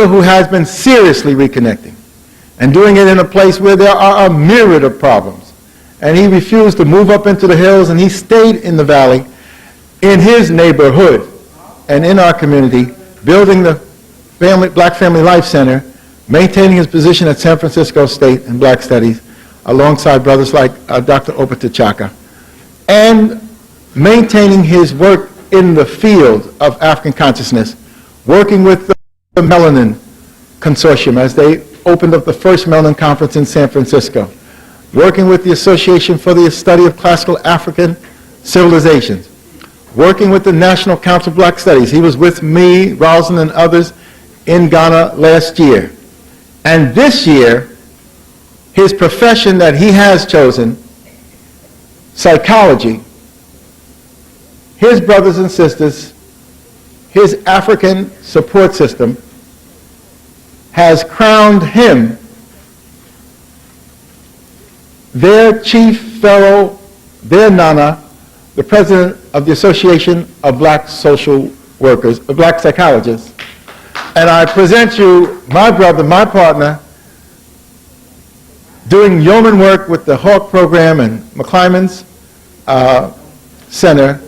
who has been seriously reconnecting and doing it in a place where there are a myriad of problems. And he refused to move up into the hills, and he stayed in the valley, in his neighborhood and in our community, building the Black Family Life Center, maintaining his position at San Francisco State in Black Studies, alongside brothers like Dr. Opata Chaka, and maintaining his work in the field of African consciousness, working with the Melanin Consortium as they opened up the first Melanin Conference in San Francisco, working with the Association for the Study of Classical African Civilizations, working with the National Council of Black Studies. He was with me, Rosalind, and others in Ghana last year. And this year, his profession that he has chosen, psychology, his brothers and sisters, his African support system, has crowned him their chief fellow, their Nana, the president of the Association of Black Social Workers, Black Psychologists. And I present you my brother, my partner, doing yeoman work with the Hawk program and McClymonds Center,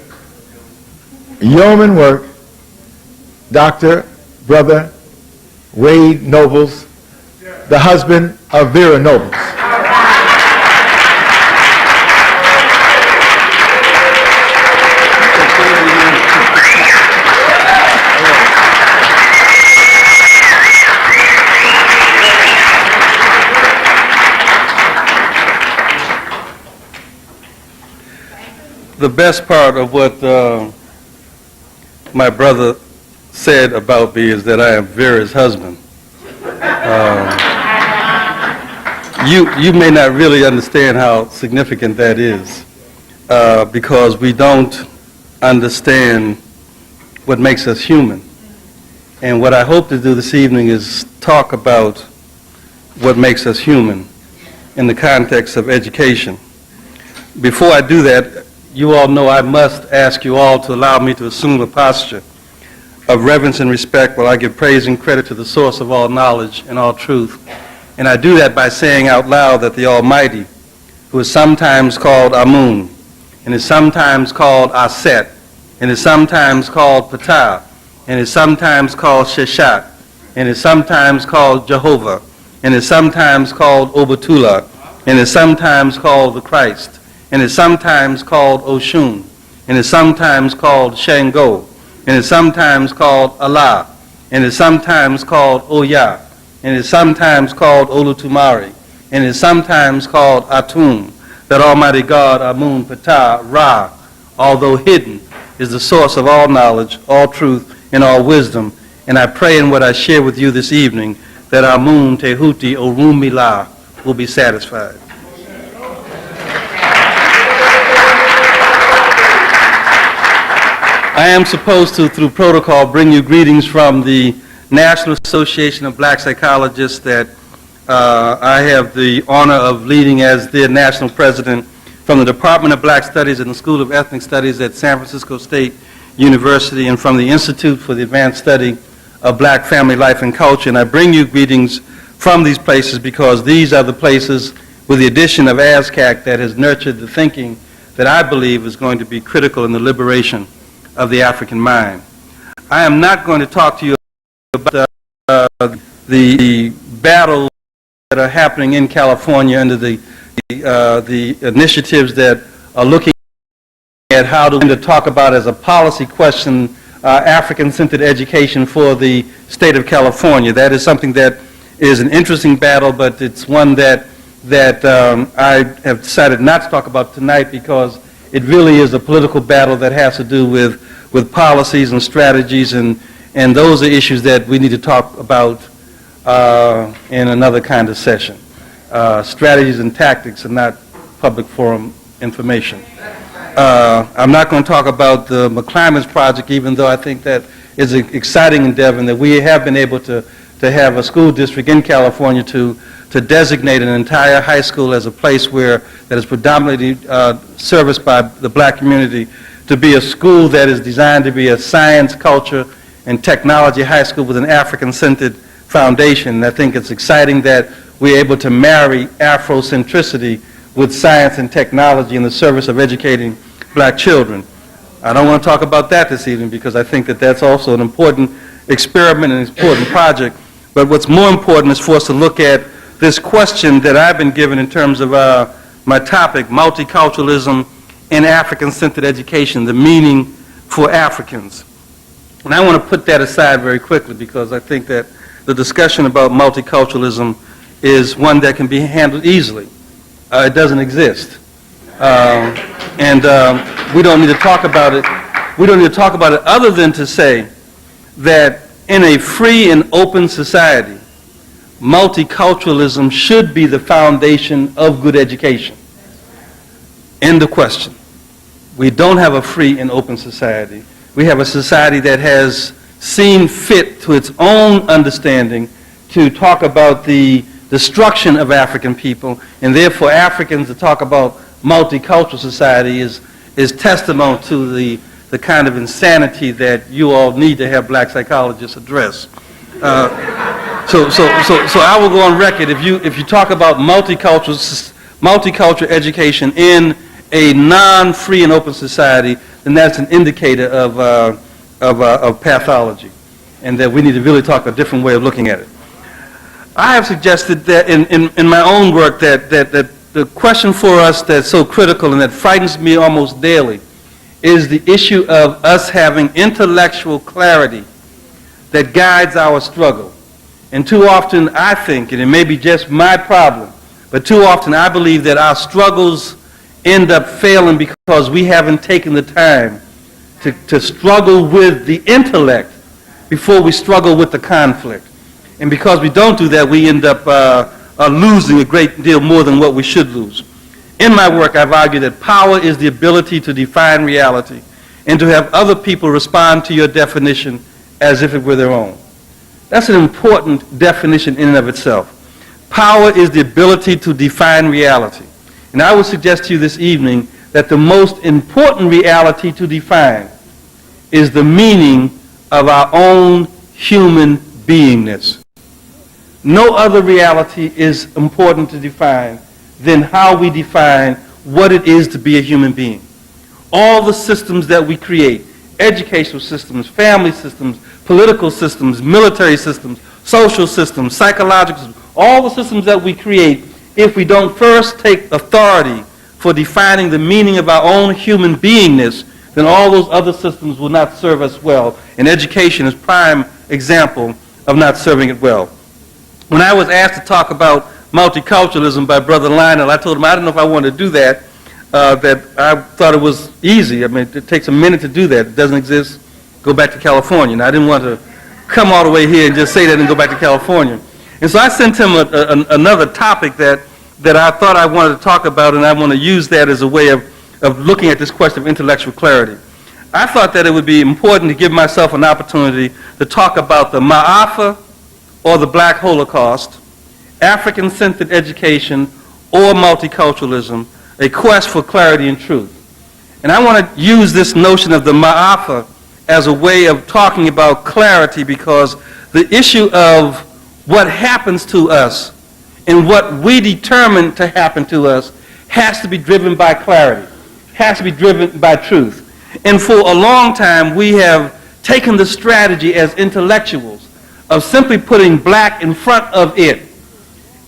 yeoman work, Dr. Brother Wade Nobles, the husband of Vera Nobles. The best part of what my brother said about me is that I am Vera's husband. You may not really understand how significant that is because we don't understand what makes us human. And what I hope to do this evening is talk about what makes us human in the context of education. Before I do that, you all know I must ask you all to allow me to assume a posture of reverence and respect while I give praise and credit to the source of all knowledge and all truth. And I do that by saying out loud that the Almighty, who is sometimes called Amun, and is sometimes called Aset, and is sometimes called Ptah, and is sometimes called Sheshat, and is sometimes called Jehovah, and is sometimes called Obatula, and is sometimes called the Christ, and is sometimes called Oshun, and is sometimes called Shango, and is sometimes called Allah, and is sometimes called Oya, and is sometimes called Olutumari, and is sometimes called Atum, that Almighty God, Amun, Ptah, Ra, although hidden, is the source of all knowledge, all truth, and all wisdom. And I pray in what I share with you this evening that Amun, Tehuti, Orumila will be satisfied. I am supposed to, through protocol, bring you greetings from the National Association of Black Psychologists that I have the honor of leading as their national president, from the Department of Black Studies and the School of Ethnic Studies at San Francisco State University, and from the Institute for the Advanced Study of Black Family Life and Culture. And I bring you greetings from these places because these are the places, with the addition of ASCAC, that has nurtured the thinking that I believe is going to be critical in the liberation of the African mind. I am not going to talk to you about the battles that are happening in California under the initiatives that are looking at how to talk about as a policy question African-centered education for the state of California. That is something that is an interesting battle, but it's one that I have decided not to talk about tonight because it really is a political battle that has to do with policies and strategies, and those are issues that we need to talk about in another kind of session. Strategies and tactics are not public forum information. I'm not going to talk about the McClymonds project, even though I think that is an exciting endeavor, and that we have been able to have a school district in California to designate an entire high school as a place that is predominantly serviced by the black community, to be a school that is designed to be a science, culture, and technology high school with an African-centered foundation. I think it's exciting that we're able to marry Afrocentricity with science and technology in the service of educating black children. I don't want to talk about that this evening because I think that that's also an important experiment and an important project. But what's more important is for us to look at this question that I've been given in terms of my topic, multiculturalism and African-centered education, the meaning for Africans. And I want to put that aside very quickly because I think that the discussion about multiculturalism is one that can be handled easily. It doesn't exist. We don't need to talk about it. We don't need to talk about it other than to say that in a free and open society, multiculturalism should be the foundation of good education. End of question. We don't have a free and open society. We have a society that has seen fit to its own understanding to talk about the destruction of African people, and therefore Africans to talk about multicultural society is testament to the kind of insanity that you all need to have black psychologists address. So I will go on record. If you talk about multicultural education in a non-free and open society, then that's an indicator of pathology, and that we need to really talk a different way of looking at it. I have suggested that in my own work that the question for us that's so critical and that frightens me almost daily is the issue of us having intellectual clarity that guides our struggle. And too often I think, and it may be just my problem, but too often I believe that our struggles end up failing because we haven't taken the time to struggle with the intellect before we struggle with the conflict. And because we don't do that, we end up losing a great deal more than what we should lose. In my work, I've argued that power is the ability to define reality and to have other people respond to your definition as if it were their own. That's an important definition in and of itself. Power is the ability to define reality. And I would suggest to you this evening that the most important reality to define is the meaning of our own human beingness. No other reality is important to define than how we define what it is to be a human being. All the systems that we create, educational systems, family systems, political systems, military systems, social systems, psychological systems, all the systems that we create, if we don't first take authority for defining the meaning of our own human beingness, then all those other systems will not serve us well. And education is prime example of not serving it well. When I was asked to talk about multiculturalism by Brother Lionel, I told him I didn't know if I wanted to do that, that I thought it was easy. I mean, it takes a minute to do that. It doesn't exist. Go back to California. And I didn't want to come all the way here and just say that and go back to California. And so I sent him another topic that I thought I wanted to talk about, and I want to use that as a way of looking at this question of intellectual clarity. I thought that it would be important to give myself an opportunity to talk about the Maafa, or the Black Holocaust, African-centered education, or multiculturalism, a quest for clarity and truth. And I want to use this notion of the Maafa as a way of talking about clarity because the issue of what happens to us and what we determine to happen to us has to be driven by clarity, has to be driven by truth. And for a long time, we have taken the strategy as intellectuals of simply putting black in front of it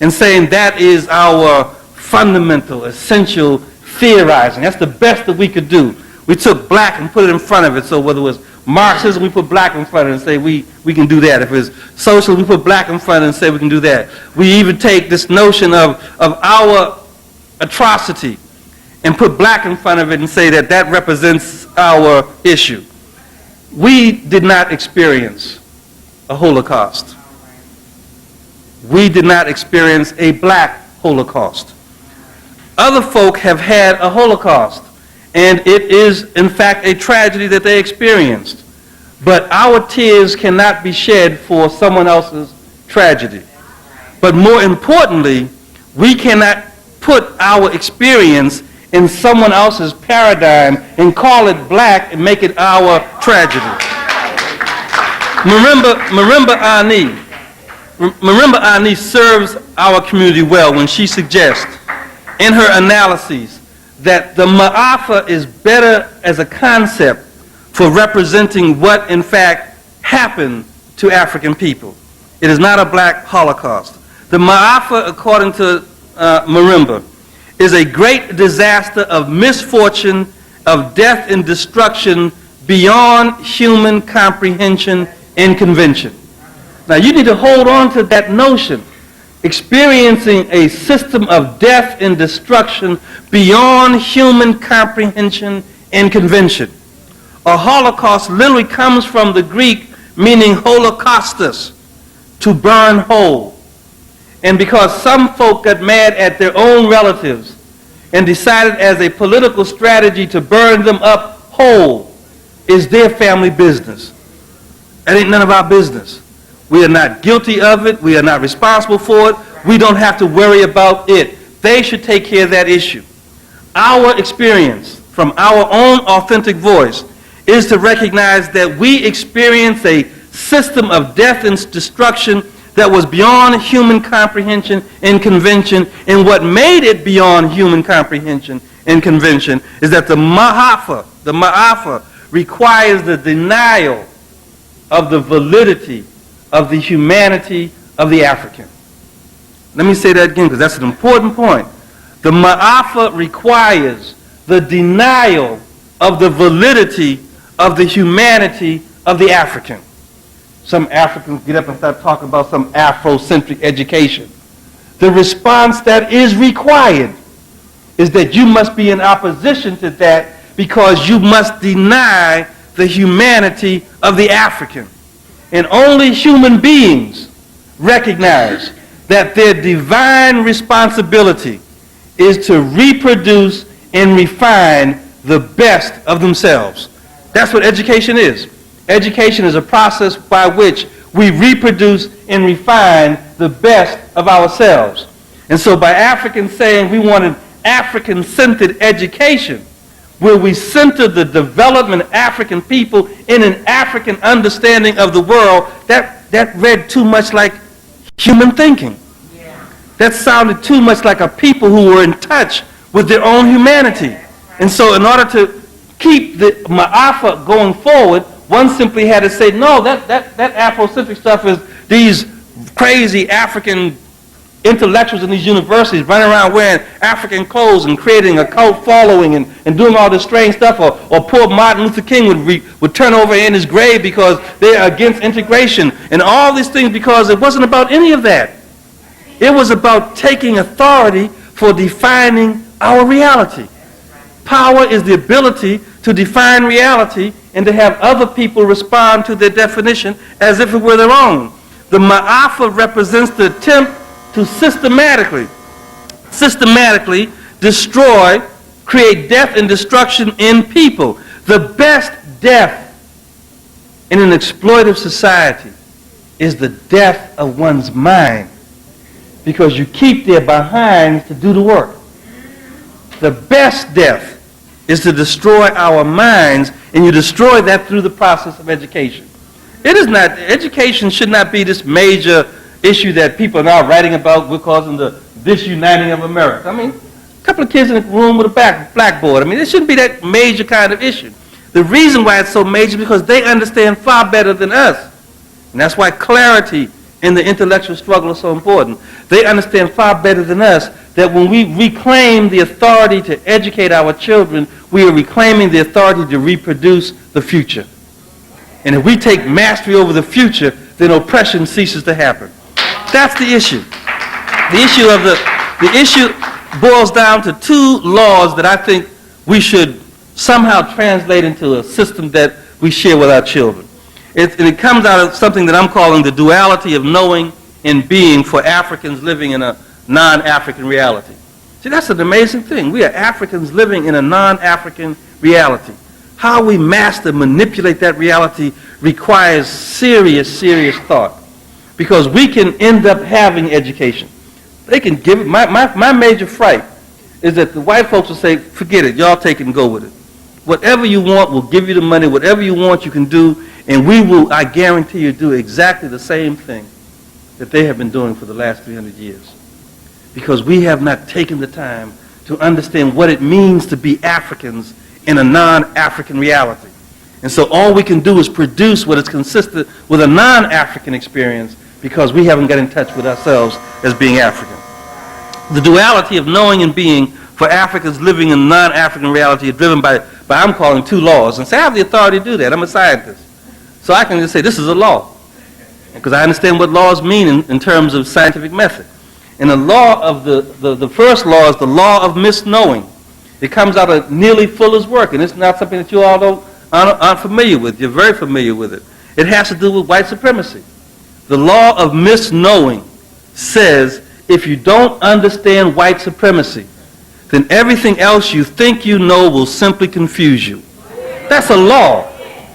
and saying that is our fundamental, essential theorizing. That's the best that we could do. We took black and put it in front of it. So whether it was Marxism, we put black in front of it and say we can do that. If it's socialism, we put black in front of it and say we can do that. We even take this notion of our atrocity and put black in front of it and say that that represents our issue. We did not experience a Holocaust. We did not experience a black Holocaust. Other folk have had a Holocaust, and it is, in fact, a tragedy that they experienced. But our tears cannot be shed for someone else's tragedy. But more importantly, we cannot put our experience in someone else's paradigm and call it black and make it our tragedy. Remember Ani. Marimba Ani serves our community well when she suggests in her analyses that the Maafa is better as a concept for representing what in fact happened to African people. It is not a black Holocaust. The Maafa, according to Marimba, is a great disaster of misfortune, of death and destruction beyond human comprehension and convention. Now you need to hold on to that notion. Experiencing a system of death and destruction beyond human comprehension and convention. A Holocaust literally comes from the Greek meaning holocaustus, to burn whole. And because some folk got mad at their own relatives and decided as a political strategy to burn them up whole is their family business. That ain't none of our business. We are not guilty of it. We are not responsible for it. We don't have to worry about it. They should take care of that issue. Our experience from our own authentic voice is to recognize that we experience a system of death and destruction that was beyond human comprehension and convention, and what made it beyond human comprehension and convention is that the Maafa requires the denial of the validity of the humanity of the African. Let me say that again because that's an important point. The Maafa requires the denial of the validity of the humanity of the African. Some Africans get up and start talking about some Afrocentric education. The response that is required is that you must be in opposition to that because you must deny the humanity of the African. And only human beings recognize that their divine responsibility is to reproduce and refine the best of themselves. That's what education is. Education is a process by which we reproduce and refine the best of ourselves. And so by Africans saying we want an African-centered education, where we center the development of African people in an African understanding of the world, that read too much like human thinking. Yeah. That sounded too much like a people who were in touch with their own humanity. And so in order to keep the Maafa going forward, one simply had to say, no, that Afrocentric stuff is these crazy African intellectuals in these universities running around wearing African clothes and creating a cult following and doing all this strange stuff, or poor Martin Luther King would turn over in his grave because they're against integration, and all these things because it wasn't about any of that. It was about taking authority for defining our reality. Power is the ability to define reality and to have other people respond to their definition as if it were their own. The Maafa represents the attempt to systematically destroy, create death and destruction in people. The best death in an exploitive society is the death of one's mind, because you keep their behinds to do the work. The best death is to destroy our minds, and you destroy that through the process of education. Education should not be this major issue that people are now writing about. We're causing the disuniting of America. I mean, a couple of kids in a room with a blackboard. I mean, it shouldn't be that major kind of issue. The reason why it's so major is because they understand far better than us. And that's why clarity in the intellectual struggle is so important. They understand far better than us that when we reclaim the authority to educate our children, we are reclaiming the authority to reproduce the future. And if we take mastery over the future, then oppression ceases to happen. That's the issue. The issue boils down to two laws that I think we should somehow translate into a system that we share with our children. It comes out of something that I'm calling the duality of knowing and being for Africans living in a non-African reality. See, that's an amazing thing. We are Africans living in a non-African reality. How we master, manipulate that reality requires serious, serious thought. Because we can end up having education. They can give it. My major fright is that the white folks will say, forget it, y'all take it and go with it. Whatever you want, we'll give you the money. Whatever you want, you can do. And we will, I guarantee you, do exactly the same thing that they have been doing for the last 300 years. Because we have not taken the time to understand what it means to be Africans in a non-African reality. And so all we can do is produce what is consistent with a non-African experience because we haven't got in touch with ourselves as being African. The duality of knowing and being for Africans living in non-African reality is driven by I'm calling two laws. And say, I have the authority to do that. I'm a scientist. So I can just say, this is a law. Because I understand what laws mean in terms of scientific method. And the law of the first law is the law of misknowing. It comes out of Neely Fuller's work, and it's not something that you all aren't familiar with. You're very familiar with it. It has to do with white supremacy. The law of misknowing says if you don't understand white supremacy, then everything else you think you know will simply confuse you. That's a law.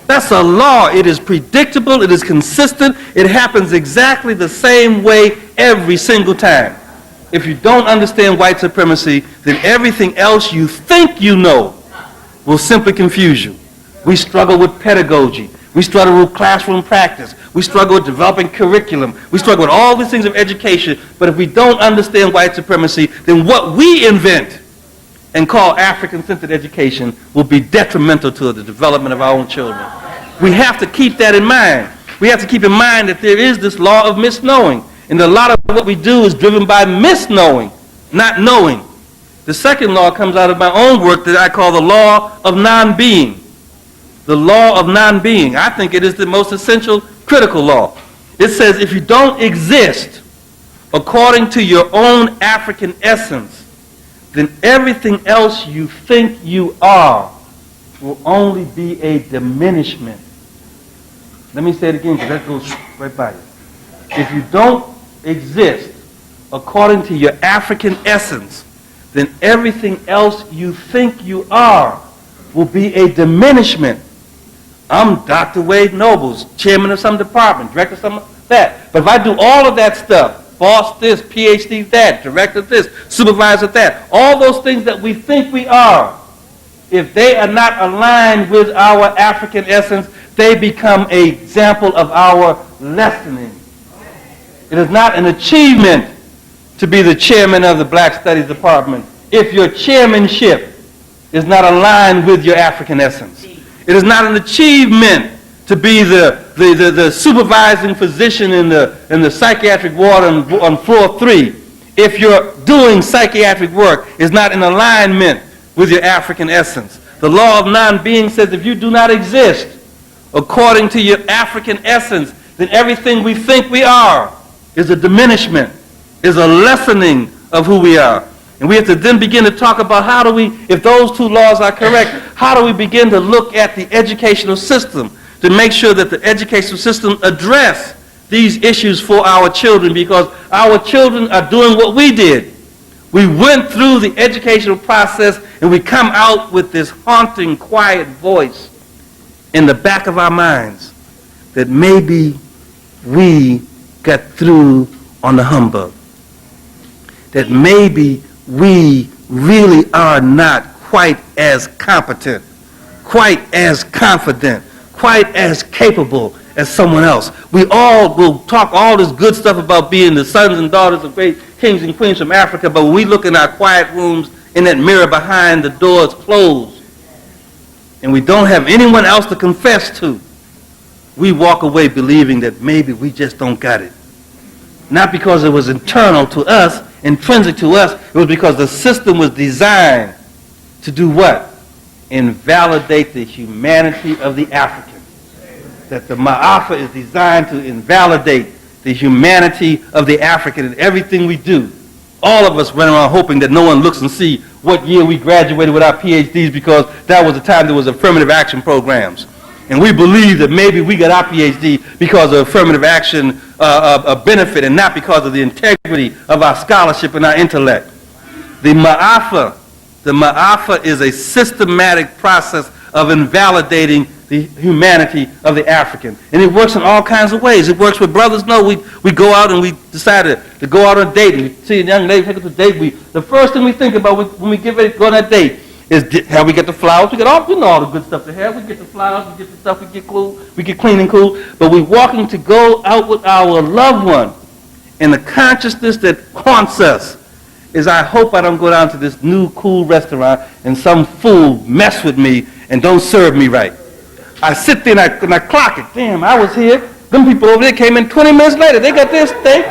That's a law. It is predictable. It is consistent. It happens exactly the same way every single time. If you don't understand white supremacy, then everything else you think you know will simply confuse you. We struggle with pedagogy. We struggle with classroom practice. We struggle with developing curriculum. We struggle with all these things of education. But if we don't understand white supremacy, then what we invent and call African-centered education will be detrimental to the development of our own children. We have to keep that in mind. We have to keep in mind that there is this law of misknowing. And a lot of what we do is driven by misknowing, not knowing. The second law comes out of my own work that I call the law of non-being. The law of non-being. I think it is the most essential, critical law. It says if you don't exist according to your own African essence, then everything else you think you are will only be a diminishment. Let me say it again because that goes right by you. If you don't exist according to your African essence, then everything else you think you are will be a diminishment. I'm Dr. Wade Nobles, chairman of some department, director of some that. But if I do all of that stuff, boss this, PhD that, director this, supervisor that, all those things that we think we are, if they are not aligned with our African essence, they become an example of our lessening. It is not an achievement to be the chairman of the Black Studies Department if your chairmanship is not aligned with your African essence. It is not an achievement to be the supervising physician in the psychiatric ward on floor 3 if your doing psychiatric work is not in alignment with your African essence. The law of non-being says if you do not exist according to your African essence, then everything we think we are is a diminishment, is a lessening of who we are. And we have to then begin to talk about how do we, if those two laws are correct, how do we begin to look at the educational system to make sure that the educational system address these issues for our children, because our children are doing what we did. We went through the educational process and we come out with this haunting, quiet voice in the back of our minds that maybe we got through on the humbug. That maybe we really are not quite as competent, quite as confident, quite as capable as someone else. We all will talk all this good stuff about being the sons and daughters of great kings and queens from Africa, but when we look in our quiet rooms in that mirror behind the doors closed, and we don't have anyone else to confess to, we walk away believing that maybe we just don't got it. Not because it was internal to us, intrinsic to us, it was because the system was designed to do what? Invalidate the humanity of the African. That the Maafa is designed to invalidate the humanity of the African in everything we do. All of us run around hoping that no one looks and see what year we graduated with our PhDs because that was the time there was affirmative action programs. And we believe that maybe we got our PhD because of affirmative action benefit and not because of the integrity of our scholarship and our intellect. The Maafa is a systematic process of invalidating the humanity of the African. And it works in all kinds of ways. It works with brothers. No, we go out and we decide to go out on a date. And we see a young lady take us to a date. The first thing we think about when we get ready to go on that date is how we get the flowers. We know all the good stuff to have. We get the flowers, we get the stuff, we get cool, we get clean and cool. But we're walking to go out with our loved one. And the consciousness that haunts us is I hope I don't go down to this new cool restaurant and some fool mess with me and don't serve me right. I sit there and I clock it. Damn, I was here. Them people over there came in 20 minutes later. They got this thing.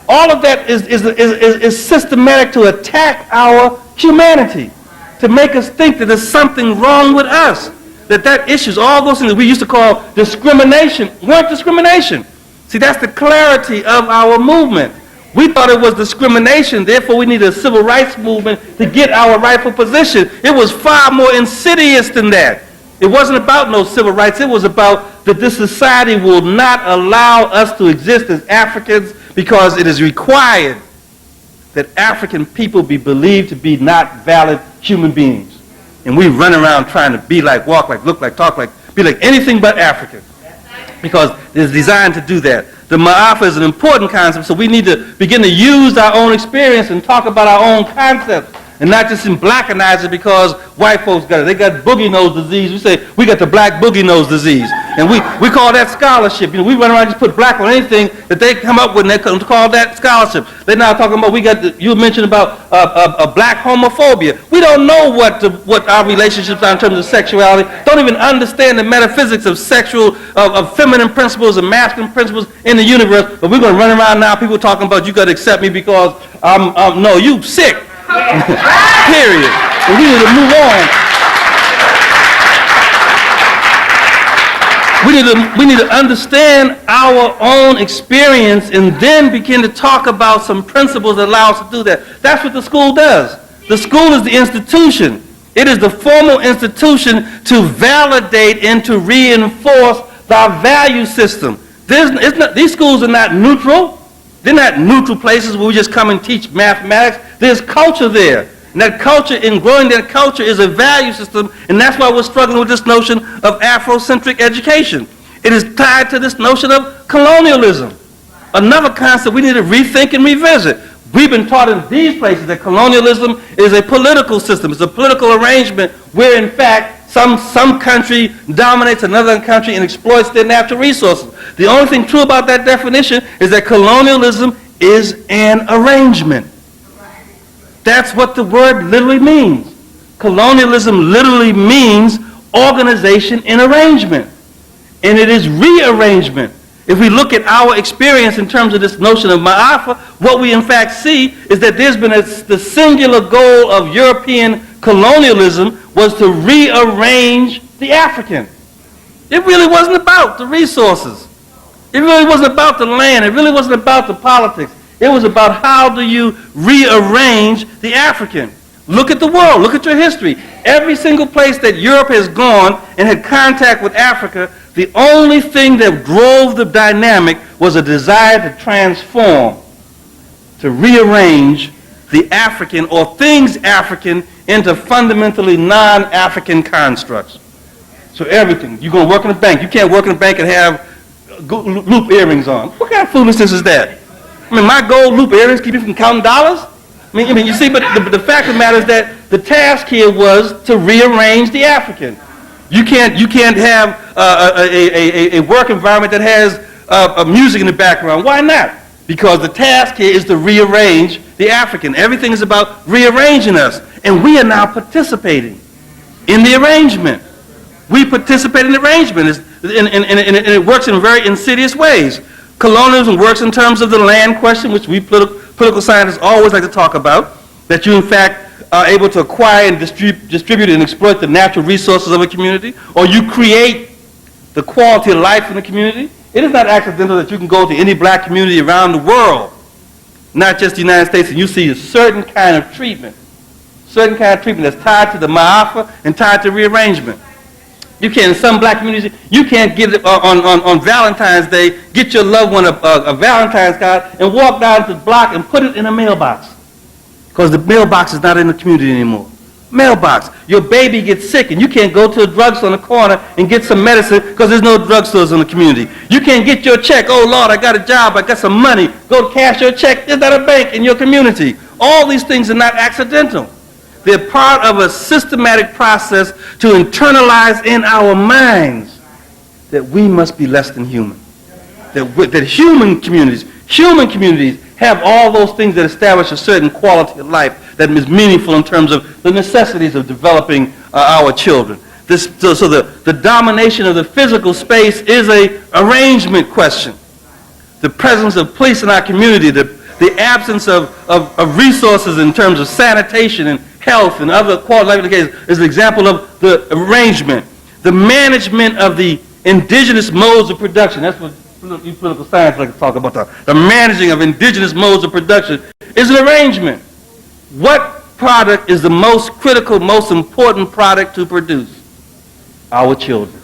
All of that is systematic to attack our humanity, to make us think that there's something wrong with us, that issues, all those things that we used to call discrimination weren't discrimination. See, that's the clarity of our movement. We thought it was discrimination, therefore we needed a civil rights movement to get our rightful position. It was far more insidious than that. It wasn't about no civil rights. It was about that this society will not allow us to exist as Africans because it is required that African people be believed to be not valid human beings. And we run around trying to be like, walk like, look like, talk like, be like anything but African. Because it's designed to do that. The Maafa is an important concept, so we need to begin to use our own experience and talk about our own concepts. And not just in blackanize it because white folks got it. They got boogie nose disease. We say, we got the black boogie nose disease. And we call that scholarship. You know, we run around and just put black on anything that they come up with and they call that scholarship. They're now talking about, you mentioned about black homophobia. We don't know what our relationships are in terms of sexuality. Don't even understand the metaphysics of of feminine principles and masculine principles in the universe. But we're going to run around now, people talking about, you got to accept me because no, you sick. Period. And we need to move on. We need to understand our own experience and then begin to talk about some principles that allow us to do that. That's what the school does. The school is the institution. It is the formal institution to validate and to reinforce our value system. These schools are not neutral. They're not neutral places where we just come and teach mathematics. There's culture there. And that culture, in growing that culture, is a value system, and that's why we're struggling with this notion of Afrocentric education. It is tied to this notion of colonialism, another concept we need to rethink and revisit. We've been taught in these places that colonialism is a political system. It's a political arrangement where, in fact, some country dominates another country and exploits their natural resources. The only thing true about that definition is that colonialism is an arrangement. That's what the word literally means. Colonialism literally means organization and arrangement. And it is rearrangement. If we look at our experience in terms of this notion of Maafa, what we in fact see is that there's been the singular goal of European colonialism was to rearrange the African. It really wasn't about the resources. It really wasn't about the land. It really wasn't about the politics. It was about how do you rearrange the African. Look at the world. Look at your history. Every single place that Europe has gone and had contact with Africa, the only thing that drove the dynamic was a desire to transform, to rearrange the African or things African into fundamentally non-African constructs. So everything. You're going to work in a bank. You can't work in a bank and have loop earrings on. What kind of foolishness is that? I mean, my gold loop earrings keep you from counting dollars? I mean, you see, but the fact of the matter is that the task here was to rearrange the African. You can't have a work environment that has music in the background. Why not? Because the task here is to rearrange the African. Everything is about rearranging us. And we are now participating in the arrangement. We participate in the arrangement. And it works in very insidious ways. Colonialism works in terms of the land question, which we political scientists always like to talk about, that you in fact are able to acquire and distribute and exploit the natural resources of a community, or you create the quality of life in the community. It is not accidental that you can go to any black community around the world, not just the United States, and you see a certain kind of treatment that's tied to the Maafa and tied to rearrangement. You can't, in some black communities, you can't get on Valentine's Day, get your loved one a Valentine's card and walk down to the block and put it in a mailbox. Because the mailbox is not in the community anymore. Mailbox. Your baby gets sick and you can't go to a drugstore on the corner and get some medicine because there's no drugstores in the community. You can't get your check. Oh, Lord, I got a job. I got some money. Go cash your check. There's not a bank in your community. All these things are not accidental. They're part of a systematic process to internalize in our minds that we must be less than human. That human communities, Human communities have all those things that establish a certain quality of life that is meaningful in terms of the necessities of developing our children. So the domination of the physical space is a arrangement question. The presence of police in our community, the absence of resources in terms of sanitation and health and other quality of life indicators is an example of the arrangement. The management of the indigenous modes of production, that's what you political science like to talk about. The managing of indigenous modes of production is an arrangement. What product is the most critical, most important product to produce? Our children.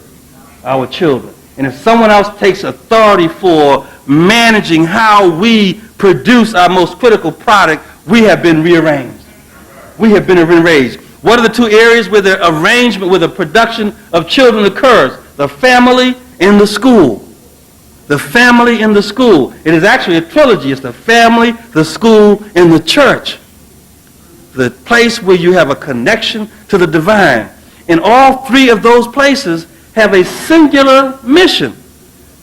Our children. And if someone else takes authority for managing how we produce our most critical product, we have been rearranged. We have been rearranged. What are the two areas where the arrangement, where the production of children occurs? The family and the school. The family and the school. It is actually a trilogy. It's the family, the school, and the church. The place where you have a connection to the divine. And all three of those places have a singular mission: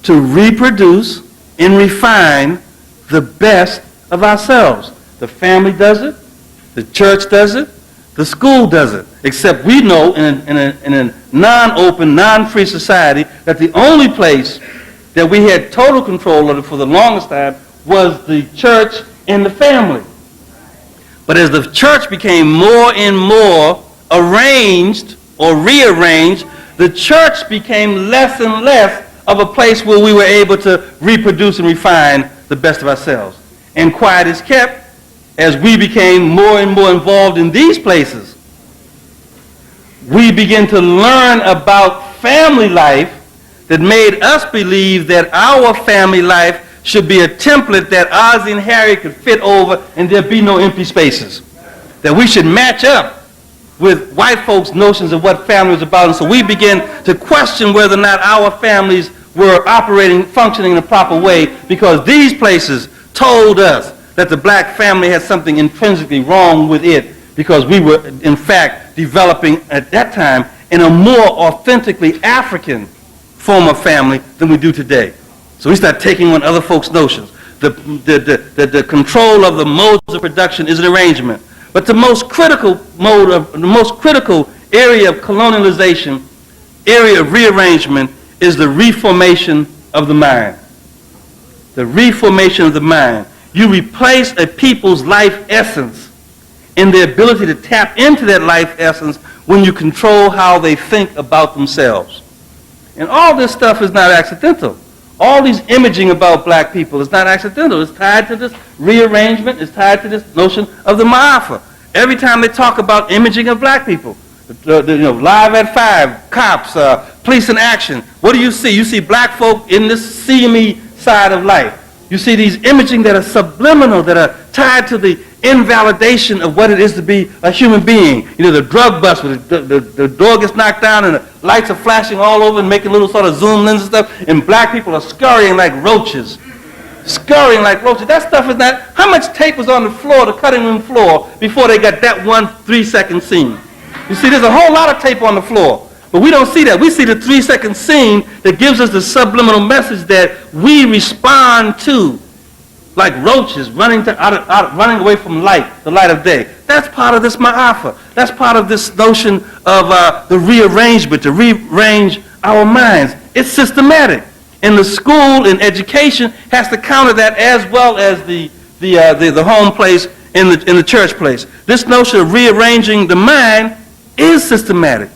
to reproduce and refine the best of ourselves. The family does it, the church does it, the school does it. Except we know in a non-open, non-free society that the only place that we had total control of it for the longest time was the church and the family. But as the church became more and more arranged or rearranged, the church became less and less of a place where we were able to reproduce and refine the best of ourselves. And quiet is kept as we became more and more involved in these places. We begin to learn about family life that made us believe that our family life should be a template that Ozzie and Harry could fit over and there'd be no empty spaces. That we should match up with white folks' notions of what family was about. And so we begin to question whether or not our families were operating, functioning in a proper way, because these places told us that the black family had something intrinsically wrong with it, because we were, in fact, developing at that time in a more authentically African form of family than we do today. So we start taking on other folks' notions. The control of the modes of production is an arrangement. But the most critical area of colonialization, area of rearrangement, is the reformation of the mind. The reformation of the mind. You replace a people's life essence and the ability to tap into that life essence when you control how they think about themselves. And all this stuff is not accidental. All these imaging about black people is not accidental. It's tied to this rearrangement. It's tied to this notion of the Maafa. Every time they talk about imaging of black people, Live at 5, cops, police in action, what do you see? You see black folk in this see-me side of life. You see these imaging that are subliminal, that are tied to the invalidation of what it is to be a human being. You know, the drug bust, where the door gets knocked down and the lights are flashing all over and making little sort of zoom lenses and stuff, and black people are scurrying like roaches. Scurrying like roaches. That stuff is not... How much tape was on the floor, the cutting room floor, before they got that 1 3-second scene? You see, there's a whole lot of tape on the floor. But we don't see that. We see the 3-second scene that gives us the subliminal message that we respond to, like roaches running away from light, the light of day. That's part of this Maafa. That's part of this notion of the rearrangement, to rearrange our minds. It's systematic. And the school and education has to counter that, as well as the home place in the church place. This notion of rearranging the mind is systematic.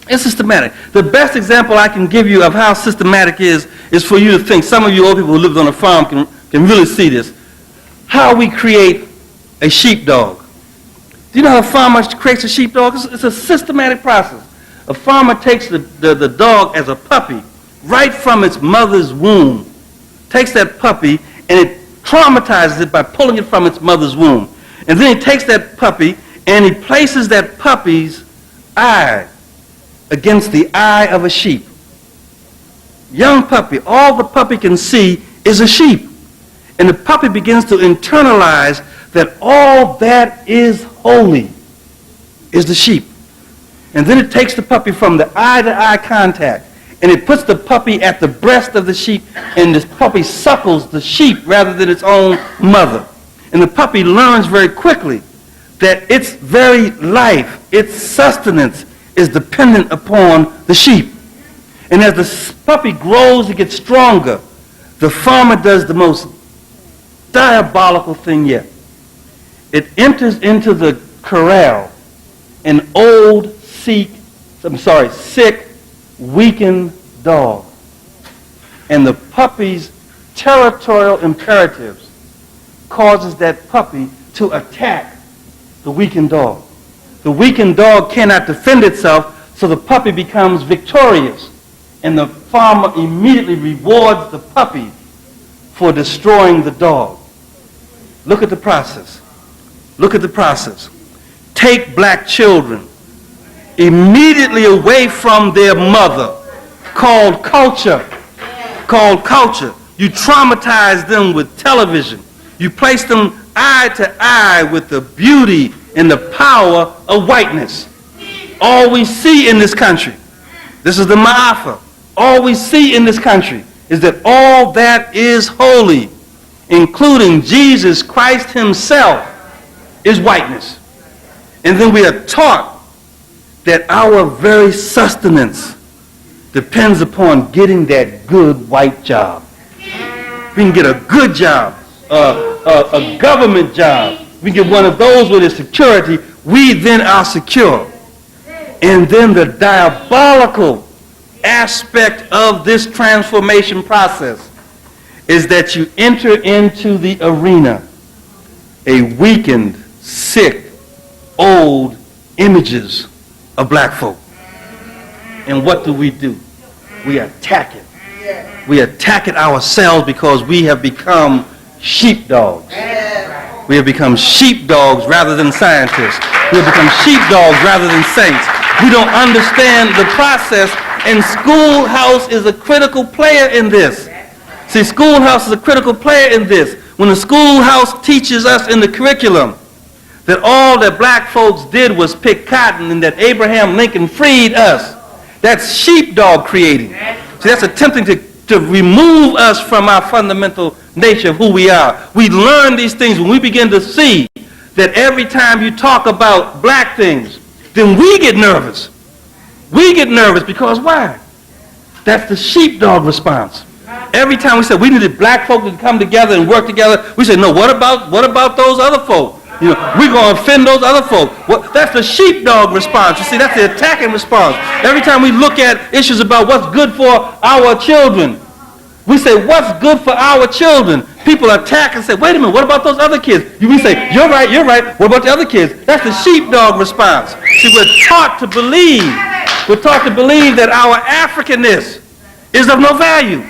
It's systematic. The best example I can give you of how systematic is for you to think. Some of you old people who lived on a farm can really see this. How we create a sheepdog. Do you know how a farmer creates a sheepdog? It's a systematic process. A farmer takes the dog as a puppy right from its mother's womb, takes that puppy, and it traumatizes it by pulling it from its mother's womb. And then he takes that puppy and he places that puppy's eye against the eye of a sheep. Young puppy, all the puppy can see is a sheep. And the puppy begins to internalize that all that is holy is the sheep. And then it takes the puppy from the eye-to-eye contact, and it puts the puppy at the breast of the sheep, and the puppy suckles the sheep rather than its own mother. And the puppy learns very quickly that its very life, its sustenance, is dependent upon the sheep. And as the puppy grows and gets stronger, the farmer does the most diabolical thing yet. It enters into the corral an old, sick, weakened dog. And the puppy's territorial imperatives causes that puppy to attack the weakened dog. The weakened dog cannot defend itself, so the puppy becomes victorious. And the farmer immediately rewards the puppy for destroying the dog. Look at the process. Look at the process. Take black children immediately away from their mother, called culture. Called culture. You traumatize them with television. You place them eye to eye with the beauty and the power of whiteness. All we see in this country, this is the Maafa, all we see in this country is that all that is holy, including Jesus Christ himself, is whiteness. And then we are taught that our very sustenance depends upon getting that good white job. We can get a good job, a government job. We get one of those with a security, we then are secure. And then the diabolical aspect of this transformation process is that you enter into the arena a weakened, sick, old images of black folk. And what do? We attack it. We attack it ourselves because we have become sheepdogs. We have become sheepdogs rather than scientists. We have become sheepdogs rather than saints. We don't understand the process, and Schoolhouse is a critical player in this. See, Schoolhouse is a critical player in this. When the Schoolhouse teaches us in the curriculum that all that black folks did was pick cotton and that Abraham Lincoln freed us, that's sheepdog creating. See, that's attempting to remove us from our fundamental nature of who we are. We learn these things when we begin to see that every time you talk about black things, then we get nervous. We get nervous because why? That's the sheepdog response. Every time we say we needed black folk to come together and work together, we say, no, what about those other folk? You know, we're going to offend those other folk. That's the sheepdog response. You see, that's the attacking response. Every time we look at issues about what's good for our children, we say, what's good for our children? People attack and say, wait a minute, what about those other kids? We say, you're right, what about the other kids? That's the sheepdog response. See, we're taught to believe that our Africanness is of no value.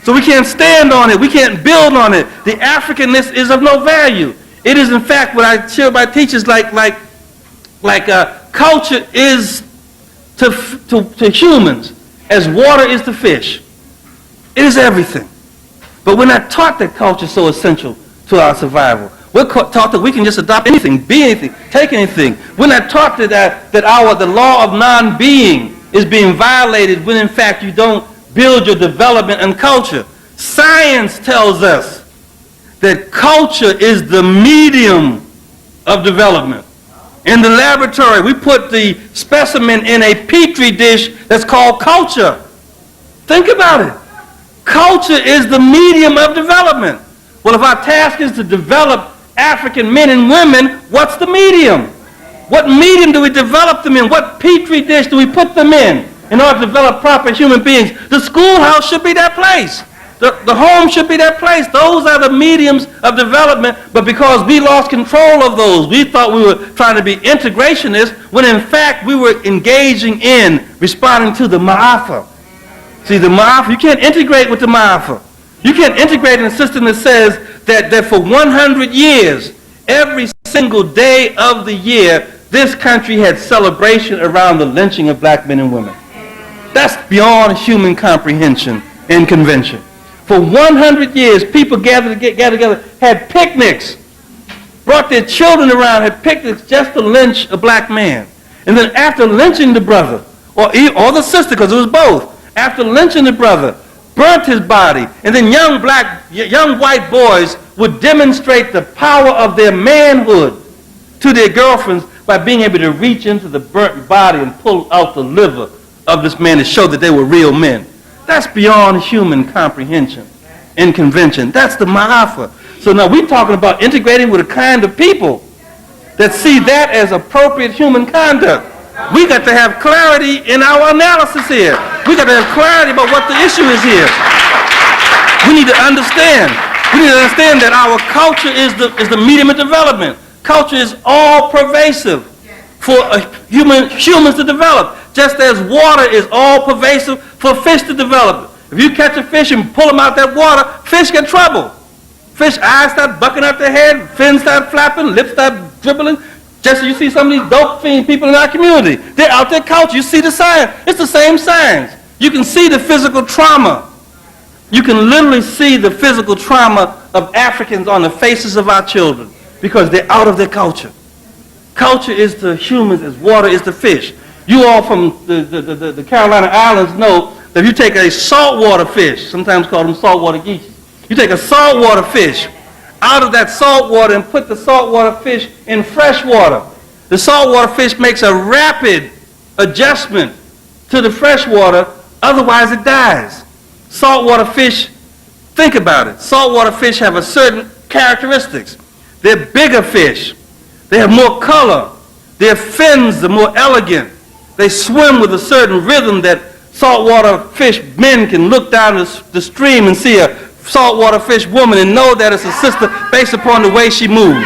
So we can't stand on it. We can't build on it. The Africanness is of no value. It is, in fact, what I share by teachers like culture is to humans as water is to fish. It is everything. But we're not taught that culture is so essential to our survival. We're taught that we can just adopt anything, be anything, take anything. We're not taught that the law of non-being is being violated when, in fact, you don't build your development and culture. Science tells us that culture is the medium of development. In the laboratory, we put the specimen in a petri dish that's called culture. Think about it. Culture is the medium of development. Well, if our task is to develop African men and women, what's the medium? What medium do we develop them in? What petri dish do we put them in order to develop proper human beings? The schoolhouse should be that place. The home should be that place. Those are the mediums of development, but because we lost control of those, we thought we were trying to be integrationists, when in fact we were engaging in responding to the Maafa. See, the Maafa, you can't integrate with the Maafa. You can't integrate in a system that says that for 100 years, every single day of the year, this country had celebration around the lynching of black men and women. That's beyond human comprehension and convention. For 100 years, people gathered together, had picnics, brought their children around, had picnics just to lynch a black man. And then after lynching the brother, or the sister, because it was both, after lynching the brother, burnt his body, and then young white boys would demonstrate the power of their manhood to their girlfriends by being able to reach into the burnt body and pull out the liver of this man to show that they were real men. That's beyond human comprehension and convention. That's the Maafa. So now we're talking about integrating with a kind of people that see that as appropriate human conduct. We got to have clarity in our analysis here. We got to have clarity about what the issue is here. We need to understand. We need to understand that our culture is the medium of development. Culture is all pervasive for humans to develop, just as water is all pervasive for fish to develop. If you catch a fish and pull them out that water, fish get trouble. Fish eyes start bucking out their head, fins start flapping, lips start dribbling. Just as you see some of these dope fiend people in our community, they're out there culture. You see the signs. It's the same signs. You can see the physical trauma. You can literally see the physical trauma of Africans on the faces of our children because they're out of their culture. Culture is to humans as water is to fish. You all from the Carolina Islands know that if you take a saltwater fish, sometimes called them saltwater geese, you take a saltwater fish out of that salt water and put the saltwater fish in fresh water. The saltwater fish makes a rapid adjustment to the fresh water, otherwise it dies. Saltwater fish, think about it, saltwater fish have a certain characteristics. They're bigger fish. They have more color. Their fins are more elegant. They swim with a certain rhythm that saltwater fish men can look down the stream and see a saltwater fish woman and know that it's a sister based upon the way she moves.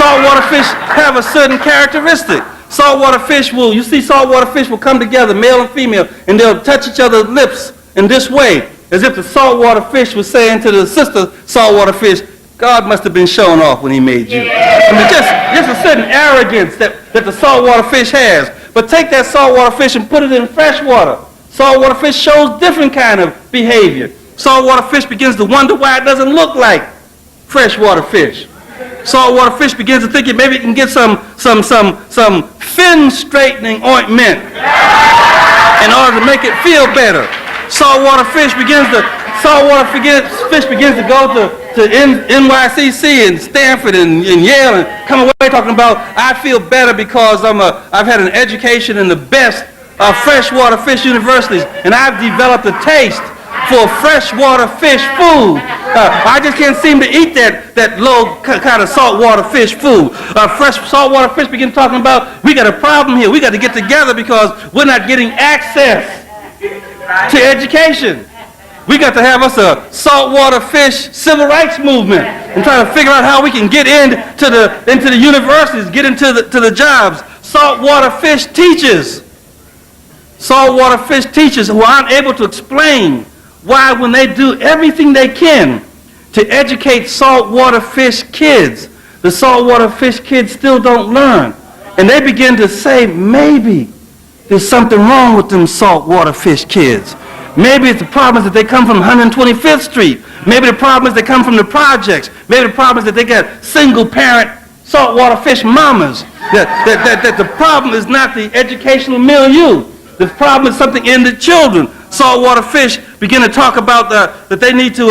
Saltwater fish have a certain characteristic. Saltwater fish you see saltwater fish will come together, male and female, and they'll touch each other's lips in this way, as if the saltwater fish was saying to the sister saltwater fish, God must have been showing off when he made you. I mean, just a certain arrogance that the saltwater fish has. But take that saltwater fish and put it in fresh water. Saltwater fish shows different kind of behavior. Saltwater fish begins to wonder why it doesn't look like freshwater fish. Saltwater fish begins to think maybe it can get some fin straightening ointment in order to make it feel better. Saltwater fish begins to go to NYCC and Stanford and Yale and come away talking about, I feel better because I've had an education in the best freshwater fish universities and I've developed a taste for freshwater fish food. I just can't seem to eat that low kind of saltwater fish food. Fresh saltwater fish begin talking about, we got a problem here. We got to get together because we're not getting access to education. We got to have us a saltwater fish civil rights movement and try to figure out how we can get into the universities, get into the jobs. Saltwater fish teachers who aren't able to explain why when they do everything they can to educate saltwater fish kids, the saltwater fish kids still don't learn. And they begin to say, maybe there's something wrong with them saltwater fish kids. Maybe the problem is that they come from 125th Street. Maybe the problem is they come from the projects. Maybe the problem is that they got single parent saltwater fish mamas. That the problem is not the educational milieu. The problem is something in the children. Saltwater fish begin to talk about that they need to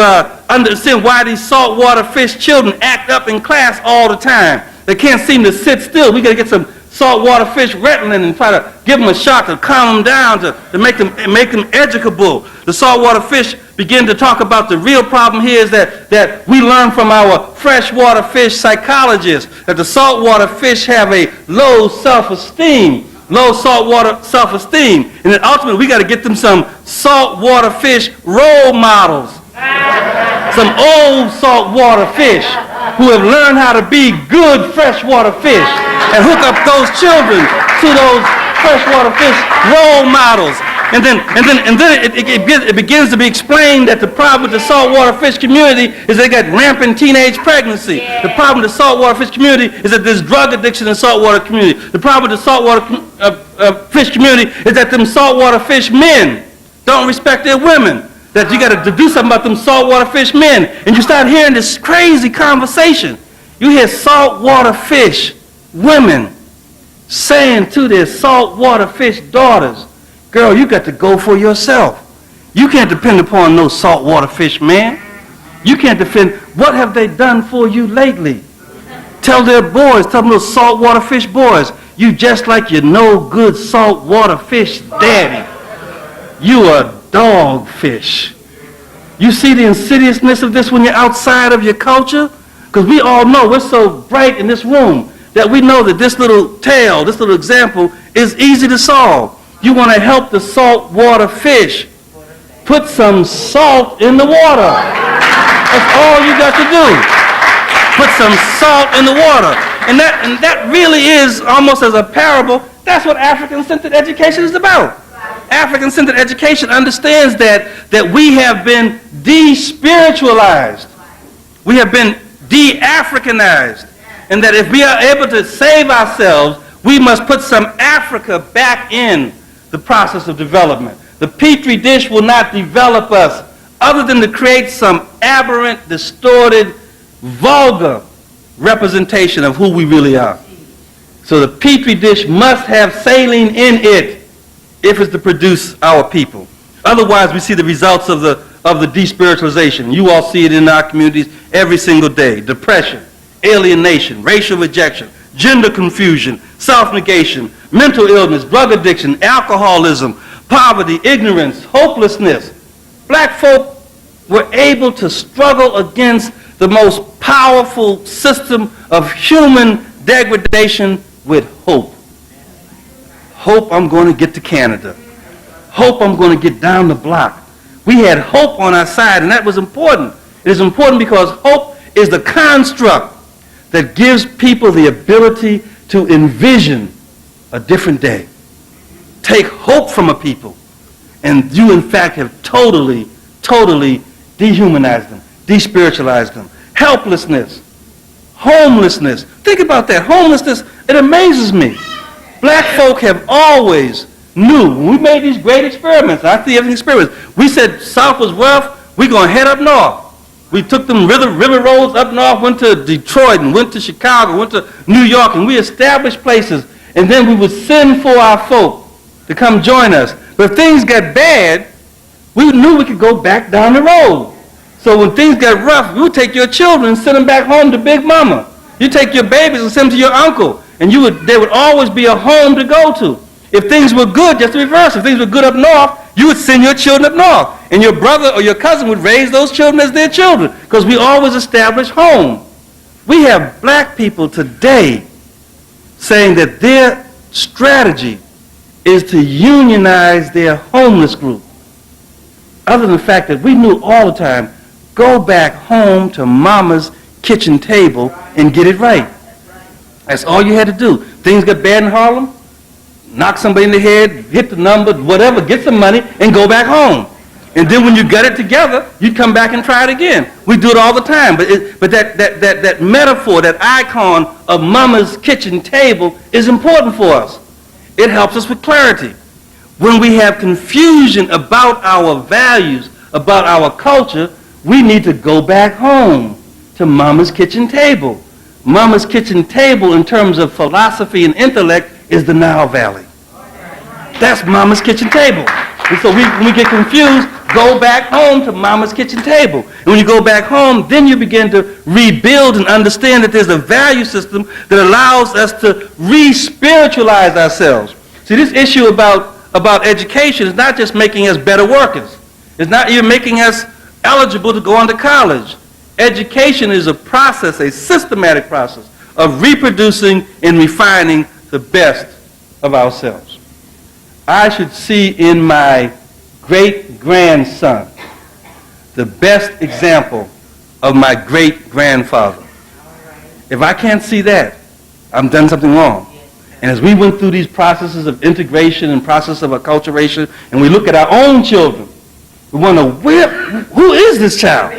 understand why these saltwater fish children act up in class all the time. They can't seem to sit still. We got to get some saltwater fish Ritalin and try to give them a shot to calm them down, to make them educable. The saltwater fish begin to talk about the real problem here is that we learn from our freshwater fish psychologists that the saltwater fish have a low self-esteem. Low saltwater self-esteem. And then ultimately we got to get them some saltwater fish role models. Some old saltwater fish who have learned how to be good freshwater fish and hook up those children to those freshwater fish role models. And then it begins to be explained that the problem with the saltwater fish community is they got rampant teenage pregnancy. The problem with the saltwater fish community is that there's drug addiction in the saltwater community. The problem with the saltwater fish community is that them saltwater fish men don't respect their women. That you got to do something about them saltwater fish men. And you start hearing this crazy conversation. You hear saltwater fish women saying to their saltwater fish daughters, girl, you got to go for yourself. You can't depend upon no saltwater fish, man. You can't depend. What have they done for you lately? Tell their boys, tell them those saltwater fish boys, you just like your no good saltwater fish daddy. You a dogfish. You see the insidiousness of this when you're outside of your culture? Because we all know, we're so bright in this room that we know that this little tale, this little example is easy to solve. You want to help the saltwater fish. Put some salt in the water. That's all you got to do. Put some salt in the water. And that really is almost as a parable. That's what African-centered education is about. African-centered education understands that we have been de-spiritualized. We have been de-Africanized. And that if we are able to save ourselves, we must put some Africa back in the process of development. The Petri dish will not develop us other than to create some aberrant, distorted, vulgar representation of who we really are. So the Petri dish must have saline in it if it's to produce our people. Otherwise, we see the results of the despiritualization. You all see it in our communities every single day. Depression, alienation, racial rejection, gender confusion, self-negation, mental illness, drug addiction, alcoholism, poverty, ignorance, hopelessness. Black folk were able to struggle against the most powerful system of human degradation with hope. Hope I'm going to get to Canada. Hope I'm going to get down the block. We had hope on our side, and that was important. It is important because hope is the construct that gives people the ability to envision a different day. Take hope from a people, and you in fact have totally dehumanized them, despiritualized them. Helplessness, homelessness. Think about that. Homelessness, it amazes me. Black folk have always knew, when we made these great experiments, I see every experiment, we said South was rough, we're going to head up north. We took them river roads up north, went to Detroit and went to Chicago, went to New York, and we established places, and then we would send for our folk to come join us. But if things got bad, we knew we could go back down the road. So when things got rough, we would take your children and send them back home to Big Mama. You take your babies and send them to your uncle, and there would always be a home to go to. If things were good, just the reverse. If things were good up north, you would send your children up north. And your brother or your cousin would raise those children as their children, because we always established home. We have black people today saying that their strategy is to unionize their homeless group. Other than the fact that we knew all the time, go back home to mama's kitchen table and get it right. That's all you had to do. Things got bad in Harlem, knock somebody in the head, hit the number, whatever, get some money, and go back home. And then when you got it together, you'd come back and try it again. We do it all the time. But that metaphor, that icon of mama's kitchen table is important for us. It helps us with clarity. When we have confusion about our values, about our culture, we need to go back home to mama's kitchen table. Mama's kitchen table in terms of philosophy and intellect is the Nile Valley. That's mama's kitchen table. And so when we get confused, go back home to mama's kitchen table. And when you go back home, then you begin to rebuild and understand that there's a value system that allows us to re-spiritualize ourselves. See, this issue about education is not just making us better workers. It's not even making us eligible to go on to college. Education is a process, a systematic process of reproducing and refining the best of ourselves. I should see in my great-grandson the best example of my great-grandfather. If I can't see that, I've done something wrong. And as we went through these processes of integration and process of acculturation, and we look at our own children, we wonder, who is this child?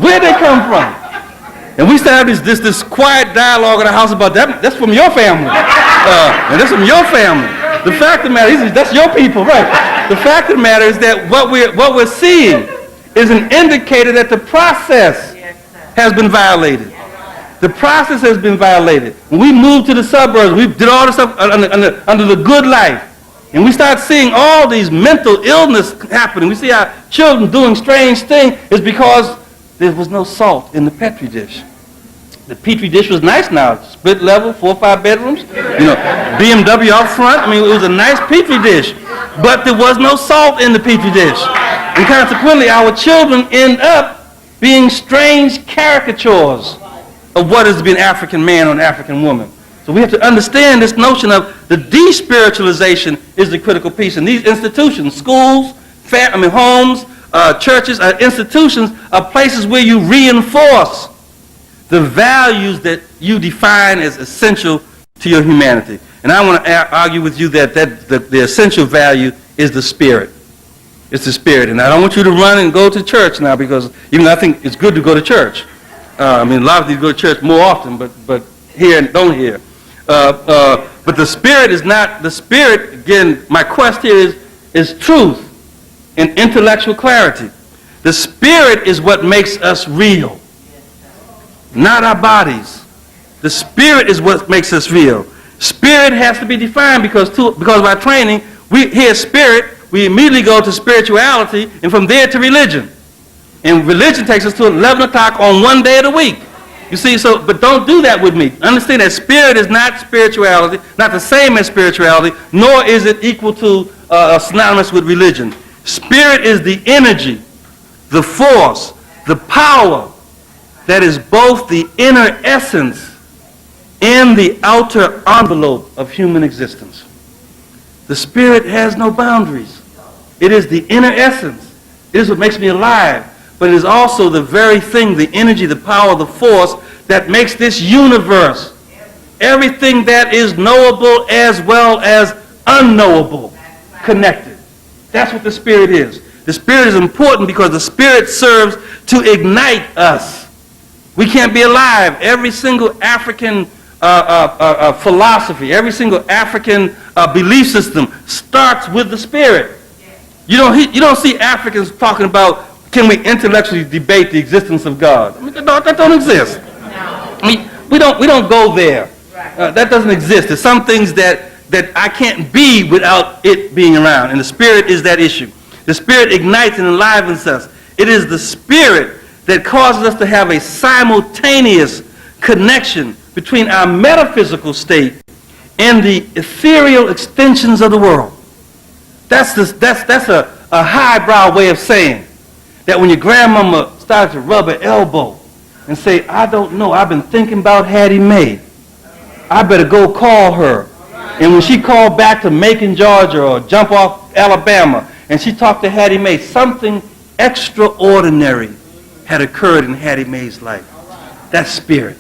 Where'd they come from? And we start this quiet dialogue in the house about that. That's from your family. And that's from your family. The fact of the matter is, that's your people, right? The fact of the matter is that what we're seeing is an indicator that the process has been violated. The process has been violated. When we moved to the suburbs, we did all this stuff under the good life. And we start seeing all these mental illness happening. We see our children doing strange things. It's because there was no salt in the Petri dish. The Petri dish was nice now, split level, 4 or 5 bedrooms, BMW out front. I mean, it was a nice Petri dish, but there was no salt in the Petri dish. And consequently, our children end up being strange caricatures of what is to be an African man or an African woman. So we have to understand this notion of the despiritualization is the critical piece. And these institutions, schools, homes, churches, institutions are places where you reinforce the values that you define as essential to your humanity. And I want to argue with you that the essential value is the spirit. It's the spirit. And I don't want you to run and go to church now, because even though I think it's good to go to church. A lot of these go to church more often, but here and don't hear. But the spirit is not, the spirit, again, my quest here is truth and intellectual clarity. The spirit is what makes us real, not our bodies. The spirit is what makes us real. Spirit has to be defined because of our training. We hear spirit, we immediately go to spirituality, and from there to religion. And religion takes us to 11 o'clock on one day of the week. You see, but don't do that with me. Understand that spirit is not spirituality, not the same as spirituality, nor is it equal to synonymous with religion. Spirit is the energy, the force, the power that is both the inner essence and the outer envelope of human existence. The spirit has no boundaries. It is the inner essence. It is what makes me alive. But it is also the very thing, the energy, the power, the force that makes this universe, everything that is knowable as well as unknowable, connected. That's what the spirit is. The spirit is important because the spirit serves to ignite us. We can't be alive. Every single African philosophy, every single African belief system starts with the spirit. You don't see Africans talking about, can we intellectually debate the existence of God? That don't exist. We don't go there. That doesn't exist. There's some things that I can't be without it being around, and the spirit is that issue. The spirit ignites and enlivens us. It is the spirit that causes us to have a simultaneous connection between our metaphysical state and the ethereal extensions of the world. That's a highbrow way of saying that when your grandmama started to rub her elbow and say, I don't know, I've been thinking about Hattie Mae. I better go call her. And when she called back to Macon, Georgia, or jump off Alabama, and she talked to Hattie Mae, something extraordinary had occurred in Hattie Mae's life. That spirit.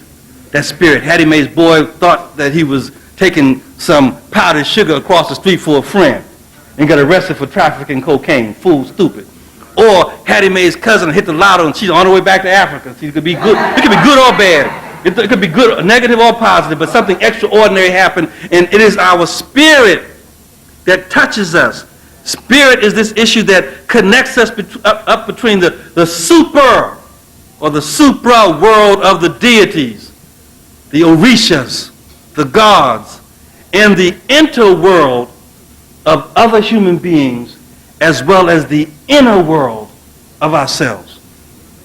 Hattie Mae's boy thought that he was taking some powdered sugar across the street for a friend and got arrested for trafficking cocaine. Fool, stupid. Or Hattie Mae's cousin hit the lotto and she's on her way back to Africa. It could be good. It could be good or bad. It could be good, negative or positive, but something extraordinary happened, and it is our spirit that touches us. Spirit is this issue that connects us up between the super or the supra world of the deities, the orishas, the gods, and the interworld of other human beings, as well as the inner world of ourselves.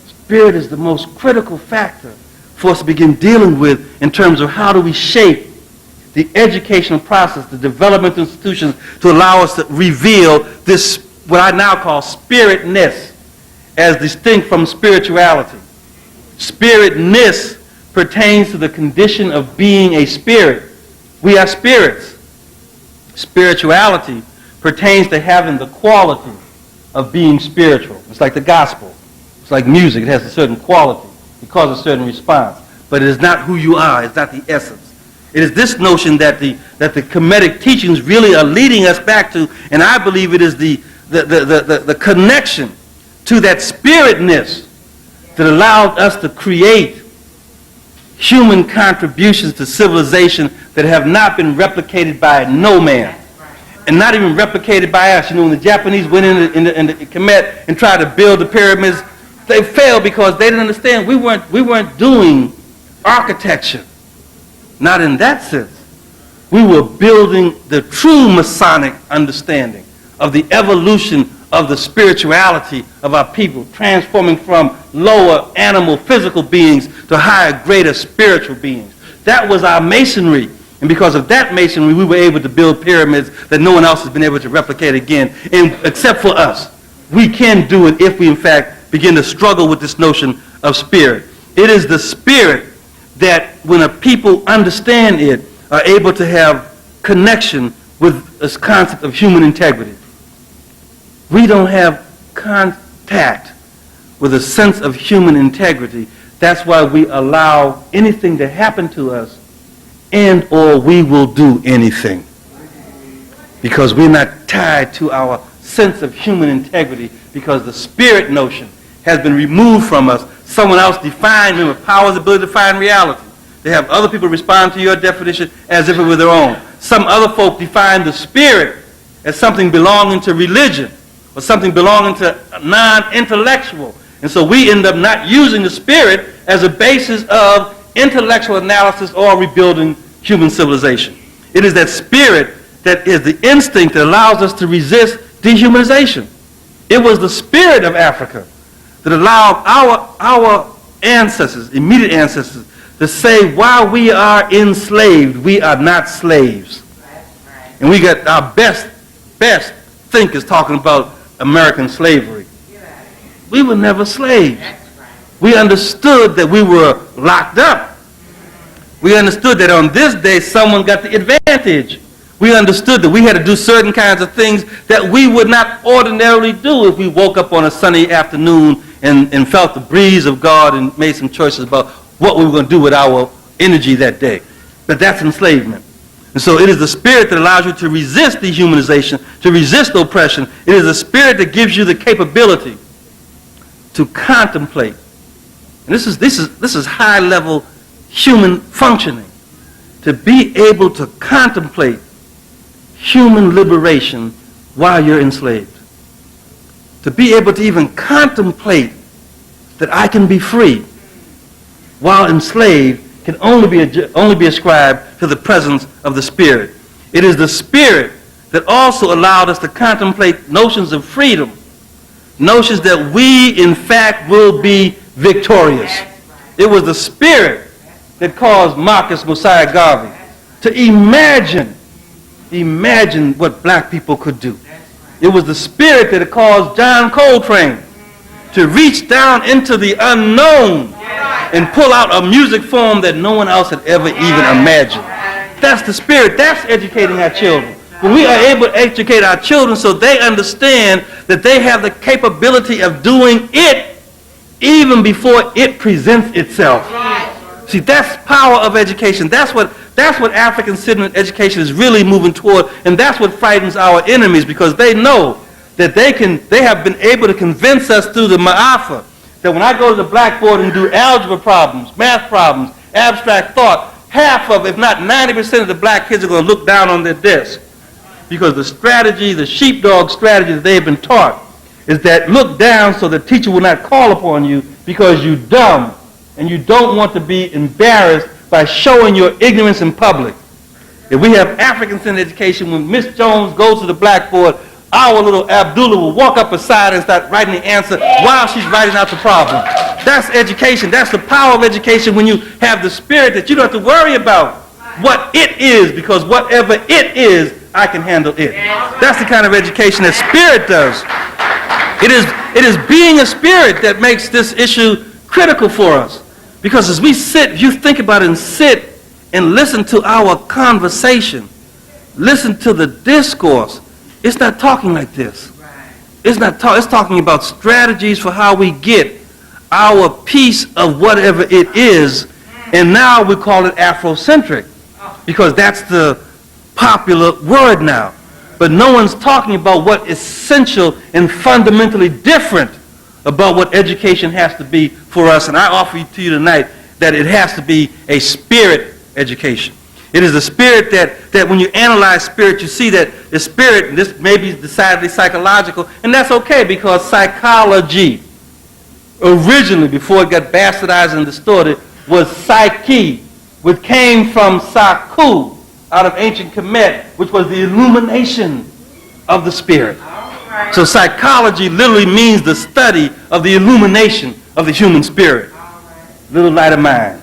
Spirit is the most critical factor for us to begin dealing with in terms of how do we shape the educational process, the development institutions to allow us to reveal this, what I now call spiritness, as distinct from spirituality. Spiritness pertains to the condition of being a spirit. We are spirits. Spirituality pertains to having the quality of being spiritual. It's like the gospel. It's like music. It has a certain quality. It causes a certain response. But it is not who you are. It's not the essence. It is this notion that the Kemetic teachings really are leading us back to, and I believe it is the connection to that spiritness that allowed us to create human contributions to civilization that have not been replicated by no man. And not even replicated by us. When the Japanese went in the Kemet and tried to build the pyramids, they failed because they didn't understand we weren't doing architecture. Not in that sense. we were building the true Masonic understanding of the evolution of the spirituality of our people, transforming from lower animal physical beings to higher, greater spiritual beings. That was our masonry. And because of that masonry, we were able to build pyramids that no one else has been able to replicate again, except for us. We can do it if we, in fact, begin to struggle with this notion of spirit. It is the spirit that, when a people understand it, are able to have connection with this concept of human integrity. We don't have contact with a sense of human integrity. That's why we allow anything to happen to us, and or we will do anything. Because we're not tied to our sense of human integrity, because the spirit notion has been removed from us. Someone else defined, remember, power's ability to define reality. They have other people respond to your definition as if it were their own. Some other folk define the spirit as something belonging to religion, or something belonging to non-intellectual. And so we end up not using the spirit as a basis of intellectual analysis or rebuilding human civilization. It is that spirit that is the instinct that allows us to resist dehumanization. It was the spirit of Africa that allowed our ancestors, immediate ancestors, to say, while we are enslaved, we are not slaves. And we got our best thinkers talking about American slavery. We were never slaves. We understood that we were locked up. We understood that on this day someone got the advantage. We understood that we had to do certain kinds of things that we would not ordinarily do if we woke up on a sunny afternoon and felt the breeze of God and made some choices about what we were going to do with our energy that day. But that's enslavement. And so it is the spirit that allows you to resist dehumanization, to resist oppression. It is the spirit that gives you the capability to contemplate. And this is high-level human functioning. To be able to contemplate human liberation while you're enslaved. To be able to even contemplate that I can be free while enslaved can only be ascribed to the presence of the Spirit. It is the Spirit that also allowed us to contemplate notions of freedom, notions that we, in fact, will be victorious. It was the Spirit that caused Marcus Mosiah Garvey to imagine what black people could do. It was the Spirit that caused John Coltrane to reach down into the unknown and pull out a music form that no one else had ever even imagined. That's the Spirit. That's educating our children. When we are able to educate our children so they understand that they have the capability of doing it even before it presents itself. See, that's power of education. That's what African-centered education is really moving toward, and that's what frightens our enemies, because they know that they have been able to convince us through the Maafa that when I go to the blackboard and do algebra problems, math problems, abstract thought, half of, if not 90% of the black kids are going to look down on their desk. Because the strategy, the sheepdog strategy that they have been taught is that look down so the teacher will not call upon you because you're dumb and you don't want to be embarrassed by showing your ignorance in public. If we have African-centered education, when Miss Jones goes to the blackboard, our little Abdullah will walk up beside her and start writing the answer while she's writing out the problem. That's education. That's the power of education, when you have the spirit that you don't have to worry about what it is, because whatever it is, I can handle it. That's the kind of education that spirit does. It is being a spirit that makes this issue critical for us. Because as we sit, you think about it and sit and listen to our conversation, listen to the discourse, it's not talking like this. It's talking about strategies for how we get our piece of whatever it is, and now we call it Afrocentric, because that's the popular word now. But no one's talking about what essential and fundamentally different about what education has to be for us. And I offer to you tonight that it has to be a spirit education. It is a spirit that when you analyze spirit, you see that the spirit, and this may be decidedly psychological, and that's okay, because psychology, originally, before it got bastardized and distorted, was psyche, which came from Sakhu, out of ancient Kemet, which was the illumination of the spirit. So psychology literally means the study of the illumination of the human spirit. Little light of mine,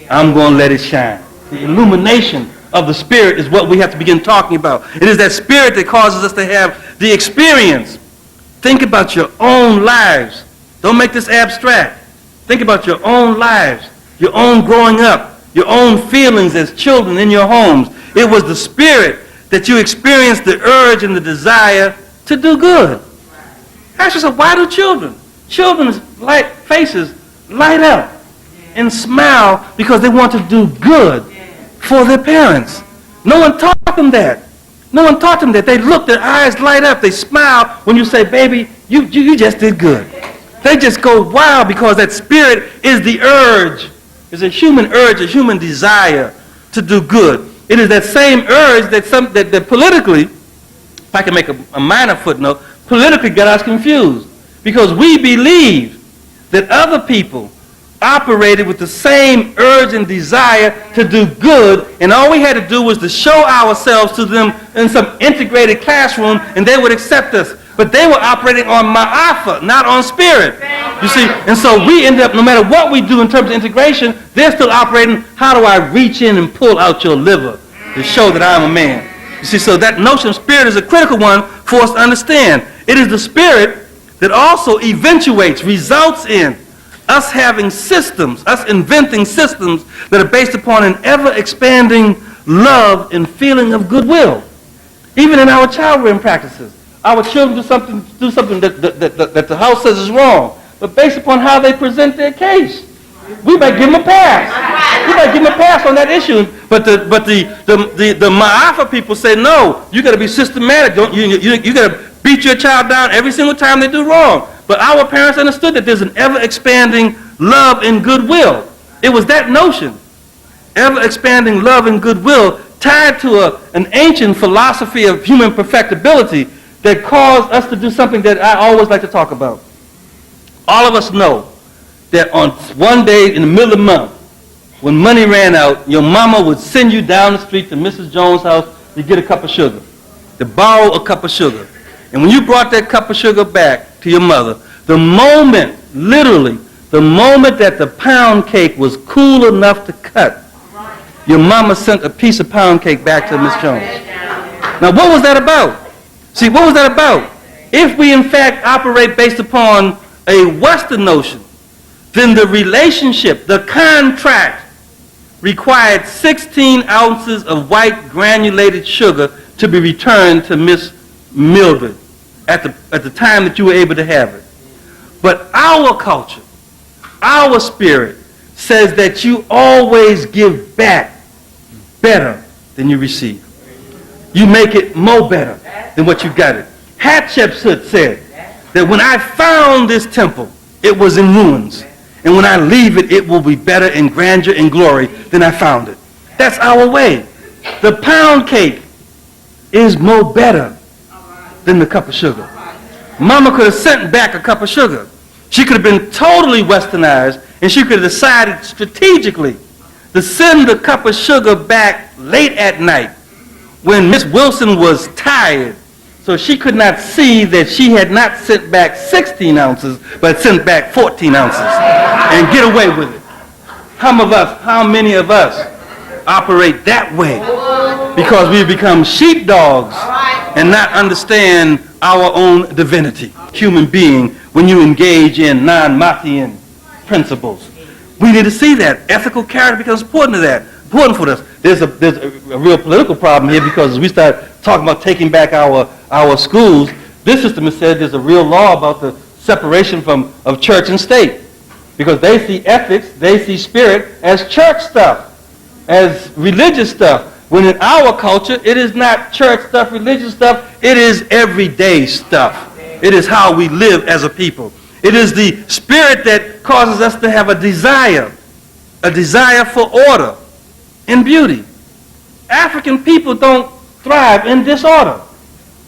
I'm going to let it shine. The illumination of the spirit is what we have to begin talking about. It is that spirit that causes us to have the experience. Think about your own lives. Don't make this abstract. Think about your own lives, your own growing up, your own feelings as children in your homes. It was the spirit that you experienced the urge and the desire to do good. Ask yourself, why do children's faces light up and smile? Because they want to do good for their parents. No one taught them that. No one taught them that. They look, their eyes light up, they smile when you say, baby, you just did good. They just go wild because that spirit is the urge. It's a human urge, a human desire to do good. It is that same urge that politically, if I can make a minor footnote, politically got us confused. Because we believe that other people operated with the same urge and desire to do good, and all we had to do was to show ourselves to them in some integrated classroom, and they would accept us. But they were operating on Maafa, not on spirit. You see, and so we end up, no matter what we do in terms of integration, they're still operating, how do I reach in and pull out your liver to show that I'm a man? You see, so that notion of spirit is a critical one for us to understand. It is the spirit that also eventuates, results in us having systems, us inventing systems that are based upon an ever-expanding love and feeling of goodwill. Even in our child-rearing practices, our children do something that the house says is wrong, but based upon how they present their case, we might give them a pass. We might give them a pass on that issue. But the Maafa people say, no, you got to be systematic. You got to beat your child down every single time they do wrong. But our parents understood that there's an ever-expanding love and goodwill. It was that notion, ever-expanding love and goodwill, tied to an ancient philosophy of human perfectibility that caused us to do something that I always like to talk about. All of us know that on one day in the middle of the month, when money ran out, your mama would send you down the street to Mrs. Jones' house to get a cup of sugar, to borrow a cup of sugar. And when you brought that cup of sugar back to your mother, the moment, literally, the moment that the pound cake was cool enough to cut, your mama sent a piece of pound cake back to Miss Jones. Now, what was that about? See, what was that about? If we, in fact, operate based upon a Western notion, then the relationship, the contract, required 16 ounces of white granulated sugar to be returned to Miss Mildred at the time that you were able to have it. But our culture, our spirit, says that you always give back better than you receive. You make it more better than what you got it. Hatshepsut said that when I found this temple, it was in ruins. And when I leave it, it will be better in grandeur and glory than I found it. That's our way. The pound cake is more better than the cup of sugar. Mama could have sent back a cup of sugar. She could have been totally westernized, and she could have decided strategically to send the cup of sugar back late at night when Miss Wilson was tired, so she could not see that she had not sent back 16 ounces, but sent back 14 ounces, and get away with it. How many of us operate that way? Because we've become sheepdogs and not understand our own divinity, human being, when you engage in non-Machian principles. We need to see that. Ethical character becomes important to that. Important for us. There's a real political problem here because as we start talking about taking back our schools, this system has said there's a real law about the separation of church and state. Because they see ethics, they see spirit as church stuff, as religious stuff. When in our culture, it is not church stuff, religious stuff, it is everyday stuff. It is how we live as a people. It is the spirit that causes us to have a desire for order and beauty. African people don't thrive in disorder.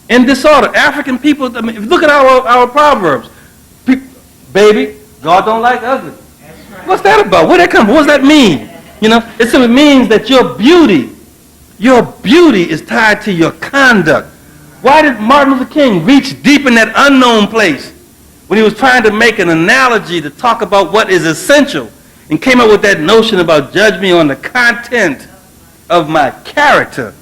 In disorder. African people, I mean, look at our proverbs. Baby, God don't like ugly. What's that about? Where that come from? What does that mean? You know, it simply means that your beauty Your beauty is tied to your conduct. Why did Martin Luther King reach deep in that unknown place when he was trying to make an analogy to talk about what is essential and came up with that notion about judge me on the content of my character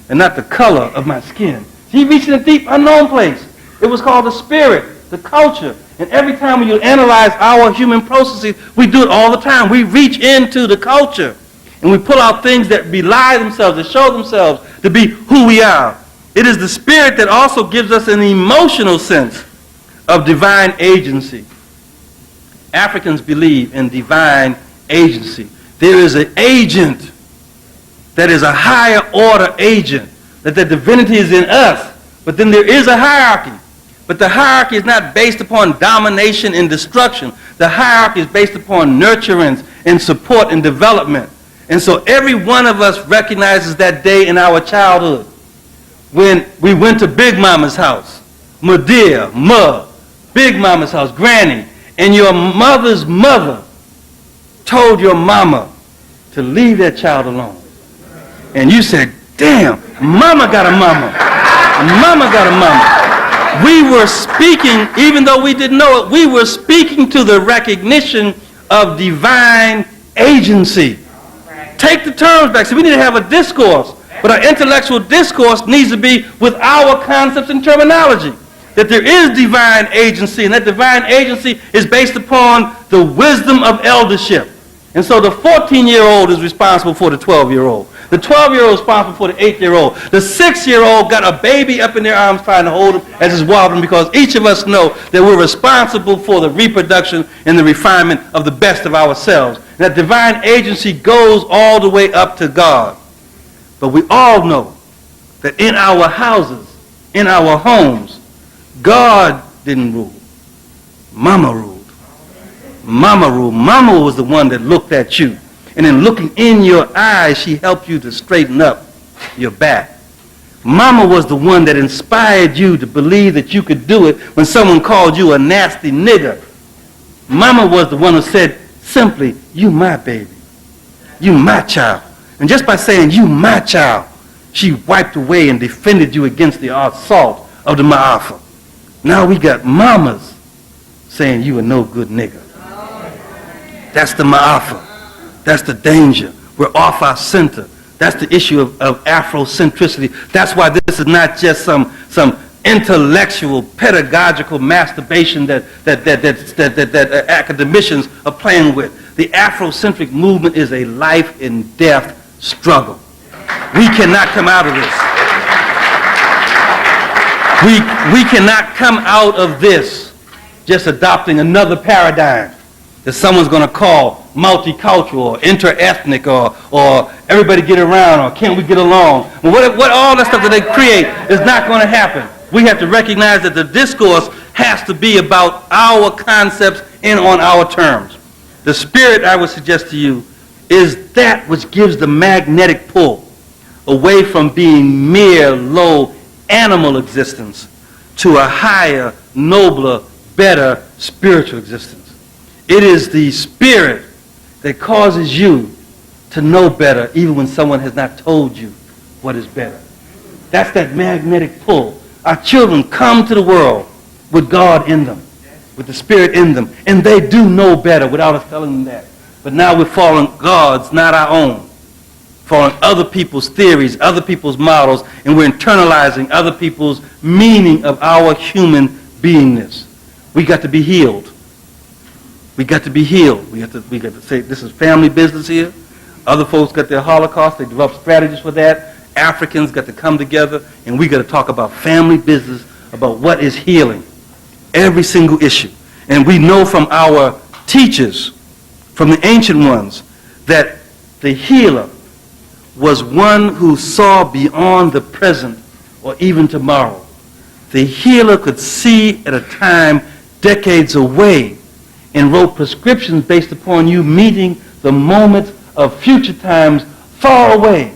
and not the color of my skin? He reached in a deep unknown place. It was called the spirit, the culture. And every time you analyze our human processes, we do it all the time. We reach into the culture and we pull out things that belie themselves, that show themselves to be who we are. It is the spirit that also gives us an emotional sense of divine agency. Africans believe in divine agency. There is an agent that is a higher order agent, that the divinity is in us, but then there is a hierarchy. But the hierarchy is not based upon domination and destruction. The hierarchy is based upon nurturance and support and development. And so every one of us recognizes that day in our childhood when we went to Big Mama's house, Madeira, Ma, Big Mama's house, Granny, and your mother's mother told your mama to leave that child alone. And you said, damn, mama got a mama. Mama got a mama. We were speaking, even though we didn't know it, we were speaking to the recognition of divine agency. Take the terms back. So we need to have a discourse. But our intellectual discourse needs to be with our concepts and terminology. That there is divine agency, and that divine agency is based upon the wisdom of eldership. And so the 14-year-old is responsible for the 12-year-old. The 12-year-old is responsible for the 8-year-old. The 6-year-old got a baby up in their arms trying to hold him as he's wobbling, because each of us know that we're responsible for the reproduction and the refinement of the best of ourselves. And that divine agency goes all the way up to God. But we all know that in our houses, in our homes, God didn't rule. Mama ruled. Mama ruled. Mama was the one that looked at you. And in looking in your eyes, she helped you to straighten up your back. Mama was the one that inspired you to believe that you could do it when someone called you a nasty nigger. Mama was the one who said simply, you my baby. You my child. And just by saying, you my child, she wiped away and defended you against the assault of the Maafa. Now we got mamas saying you a no good nigga. That's the Maafa. That's the danger. We're off our center. That's the issue of Afrocentricity. That's why this is not just some intellectual, pedagogical masturbation that academicians are playing with. The Afrocentric movement is a life and death struggle. We cannot come out of this. We cannot come out of this just adopting another paradigm that someone's going to call multicultural or interethnic or everybody get around or can't we get along. Well, what all that stuff that they create is not going to happen. We have to recognize that the discourse has to be about our concepts and on our terms. The spirit, I would suggest to you, is that which gives the magnetic pull away from being mere low animal existence to a higher, nobler, better spiritual existence. It is the spirit that causes you to know better even when someone has not told you what is better. That's that magnetic pull. Our children come to the world with God in them, with the spirit in them, and they do know better without us telling them that. But now we're following God's, not our own. Following other people's theories, other people's models, and we're internalizing other people's meaning of our human beingness. We got to be healed. We got to be healed. We got to say this is family business here. Other folks got their Holocaust. They developed strategies for that. Africans got to come together, and we got to talk about family business, about what is healing. Every single issue. And we know from our teachers, from the ancient ones, that the healer was one who saw beyond the present or even tomorrow. The healer could see at a time decades away and wrote prescriptions based upon you meeting the moment of future times far away.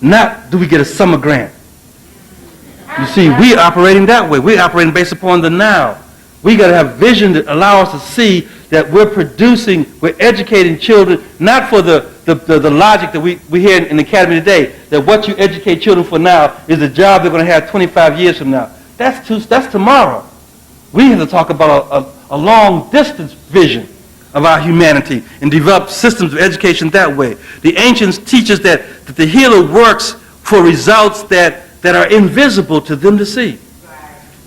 Not do we get a summer grant. You see, we're operating that way. We're operating based upon the now. We got to have vision that allow us to see that we're educating children not for the the logic that we hear in the academy today, that what you educate children for now is the job they're going to have 25 years from now. That's tomorrow. We have to talk about a long distance vision of our humanity and develop systems of education that way. The ancients teach us that the healer works for results that are invisible to them to see.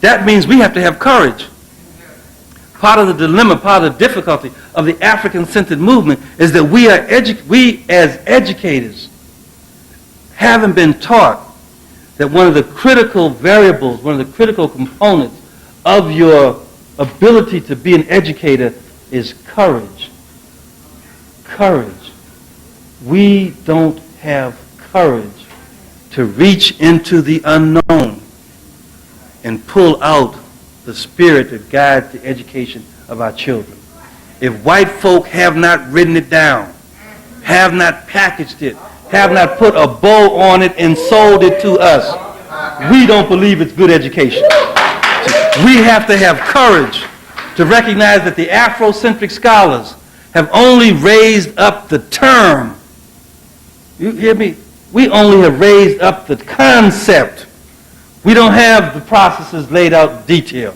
That means we have to have courage. Part of the dilemma, part of the difficulty of the African-centered movement is that we as educators haven't been taught that one of the critical variables, one of the critical components of your ability to be an educator is courage. Courage. We don't have courage to reach into the unknown and pull out the spirit that guides the education of our children. If white folk have not written it down, have not packaged it, have not put a bow on it and sold it to us, we don't believe it's good education. We have to have courage to recognize that the Afrocentric scholars have only raised up the term. You hear me? We only have raised up the concept. We don't have the processes laid out in detail.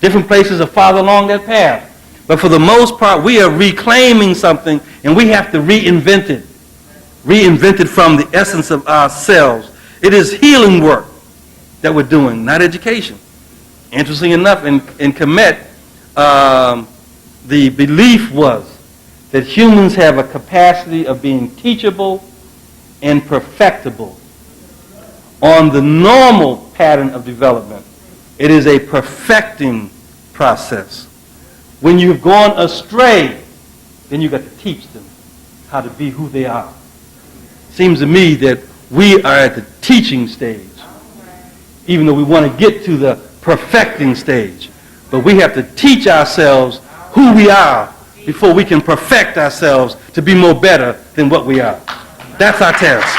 Different places are farther along that path. But for the most part, we are reclaiming something, and we have to reinvent it. Reinvent it from the essence of ourselves. It is healing work that we're doing, not education. Interesting enough, in Kemet, the belief was that humans have a capacity of being teachable and perfectible. On the normal pattern of development, it is a perfecting process. When you've gone astray, then you've got to teach them how to be who they are. Seems to me that we are at the teaching stage, even though we want to get to the perfecting stage. But we have to teach ourselves who we are before we can perfect ourselves to be more better than what we are. That's our task.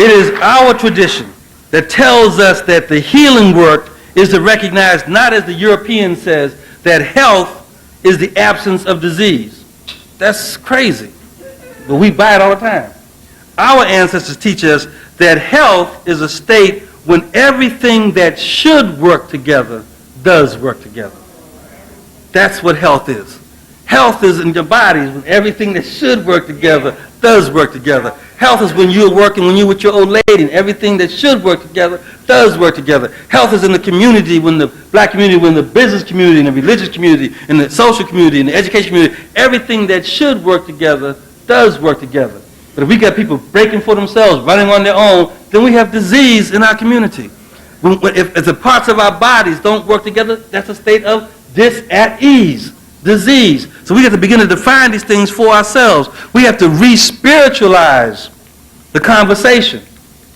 It is our tradition that tells us that the healing work is to recognize, not as the European says, that health is the absence of disease. That's crazy. But we buy it all the time. Our ancestors teach us that health is a state when everything that should work together does work together. That's what health is. Health is in your bodies when everything that should work together does work together. Health is when you're working, when you're with your old lady, and everything that should work together does work together. Health is in the community, when the black community, when the business community, and the religious community, and the social community, and the education community, everything that should work together does work together. But if we got people breaking for themselves, running on their own, then we have disease in our community. If the parts of our bodies don't work together, that's a state of dis-at-ease, disease. So we have to begin to define these things for ourselves. We have to re-spiritualize the conversation.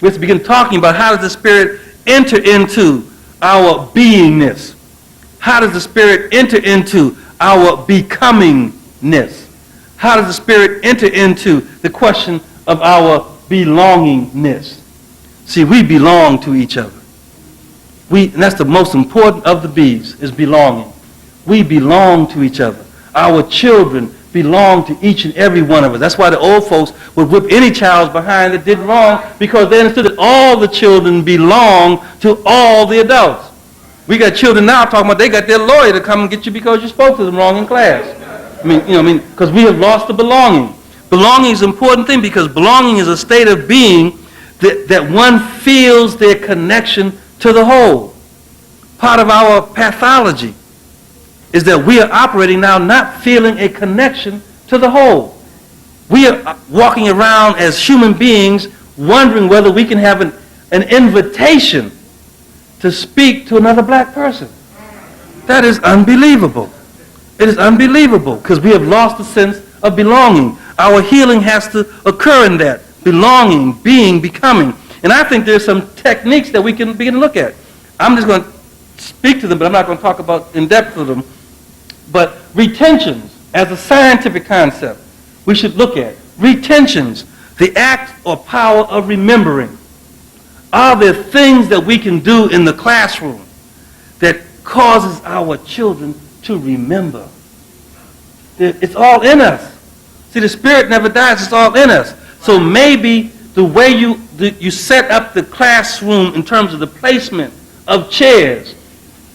We have to begin talking about how does the Spirit enter into our beingness? How does the Spirit enter into our becomingness? How does the Spirit enter into the question of our belongingness? See, we belong to each other. And that's the most important of the B's, is belonging. We belong to each other. Our children belong to each and every one of us. That's why the old folks would whip any child behind that did wrong, because they understood that all the children belong to all the adults. We got children now talking about they got their lawyer to come and get you because you spoke to them wrong in class. Because we have lost the belonging. Belonging is an important thing, because belonging is a state of being that one feels their connection to the whole. Part of our pathology is that we are operating now not feeling a connection to the whole. We are walking around as human beings wondering whether we can have an invitation to speak to another black person. That is unbelievable. It is unbelievable, because we have lost the sense of belonging. Our healing has to occur in that. Belonging, being, becoming. And I think there's some techniques that we can begin to look at. I'm just going to speak to them, but I'm not going to talk about in depth of them. But retentions, as a scientific concept, we should look at. Retentions, the act or power of remembering. Are there things that we can do in the classroom that causes our children to remember? It's all in us. See, the spirit never dies. It's all in us. So maybe the way you set up the classroom in terms of the placement of chairs,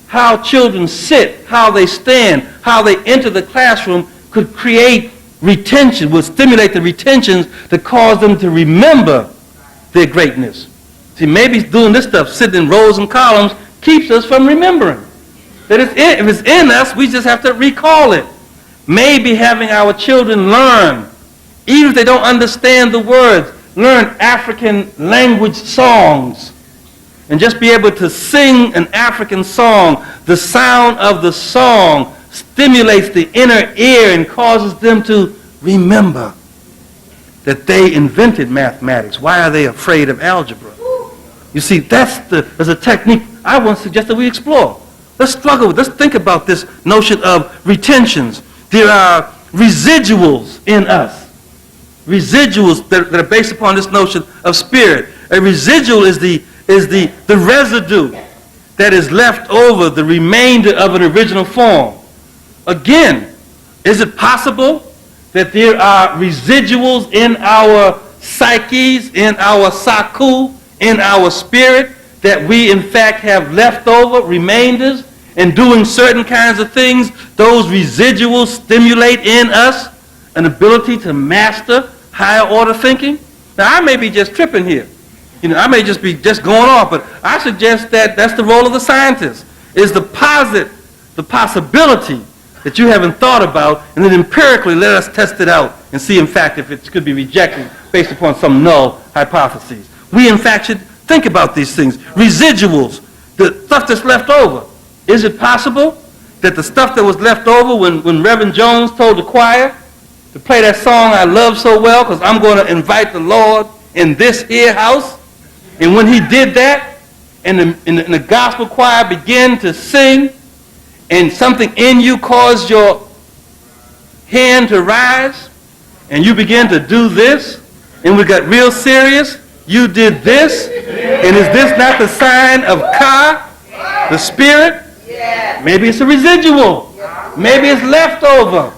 how children sit, how they stand, how they enter the classroom could create retention, would stimulate the retentions to cause them to remember their greatness. See, maybe doing this stuff, sitting in rows and columns, keeps us from remembering. That if it's in us, we just have to recall it. Maybe having our children learn, even if they don't understand the words, learn African language songs and just be able to sing an African song. The sound of the song stimulates the inner ear and causes them to remember that they invented mathematics. Why are they afraid of algebra? You see, there's a technique I want to suggest that we explore. Let's struggle with, let's think about this notion of retentions. There are residuals in us. Residuals that are based upon this notion of spirit. A residual is the residue that is left over, the remainder of an original form. Again, is it possible that there are residuals in our psyches, in our sakhu, in our spirit, that we in fact have left over, remainders, and doing certain kinds of things, those residuals stimulate in us an ability to master higher order thinking? Now, I may be just tripping here. I may just be going off, but I suggest that that's the role of the scientist, is to posit the possibility that you haven't thought about, and then empirically let us test it out and see, in fact, if it could be rejected based upon some null hypotheses. We, in fact, should think about these things. Residuals, the stuff that's left over. Is it possible that the stuff that was left over when Reverend Jones told the choir to play that song I love so well, because I'm going to invite the Lord in this here house, and when he did that, and the gospel choir began to sing, and something in you caused your hand to rise, and you began to do this, and we got real serious, you did this, and is this not the sign of Ka, the spirit? Maybe it's a residual. Maybe it's leftover.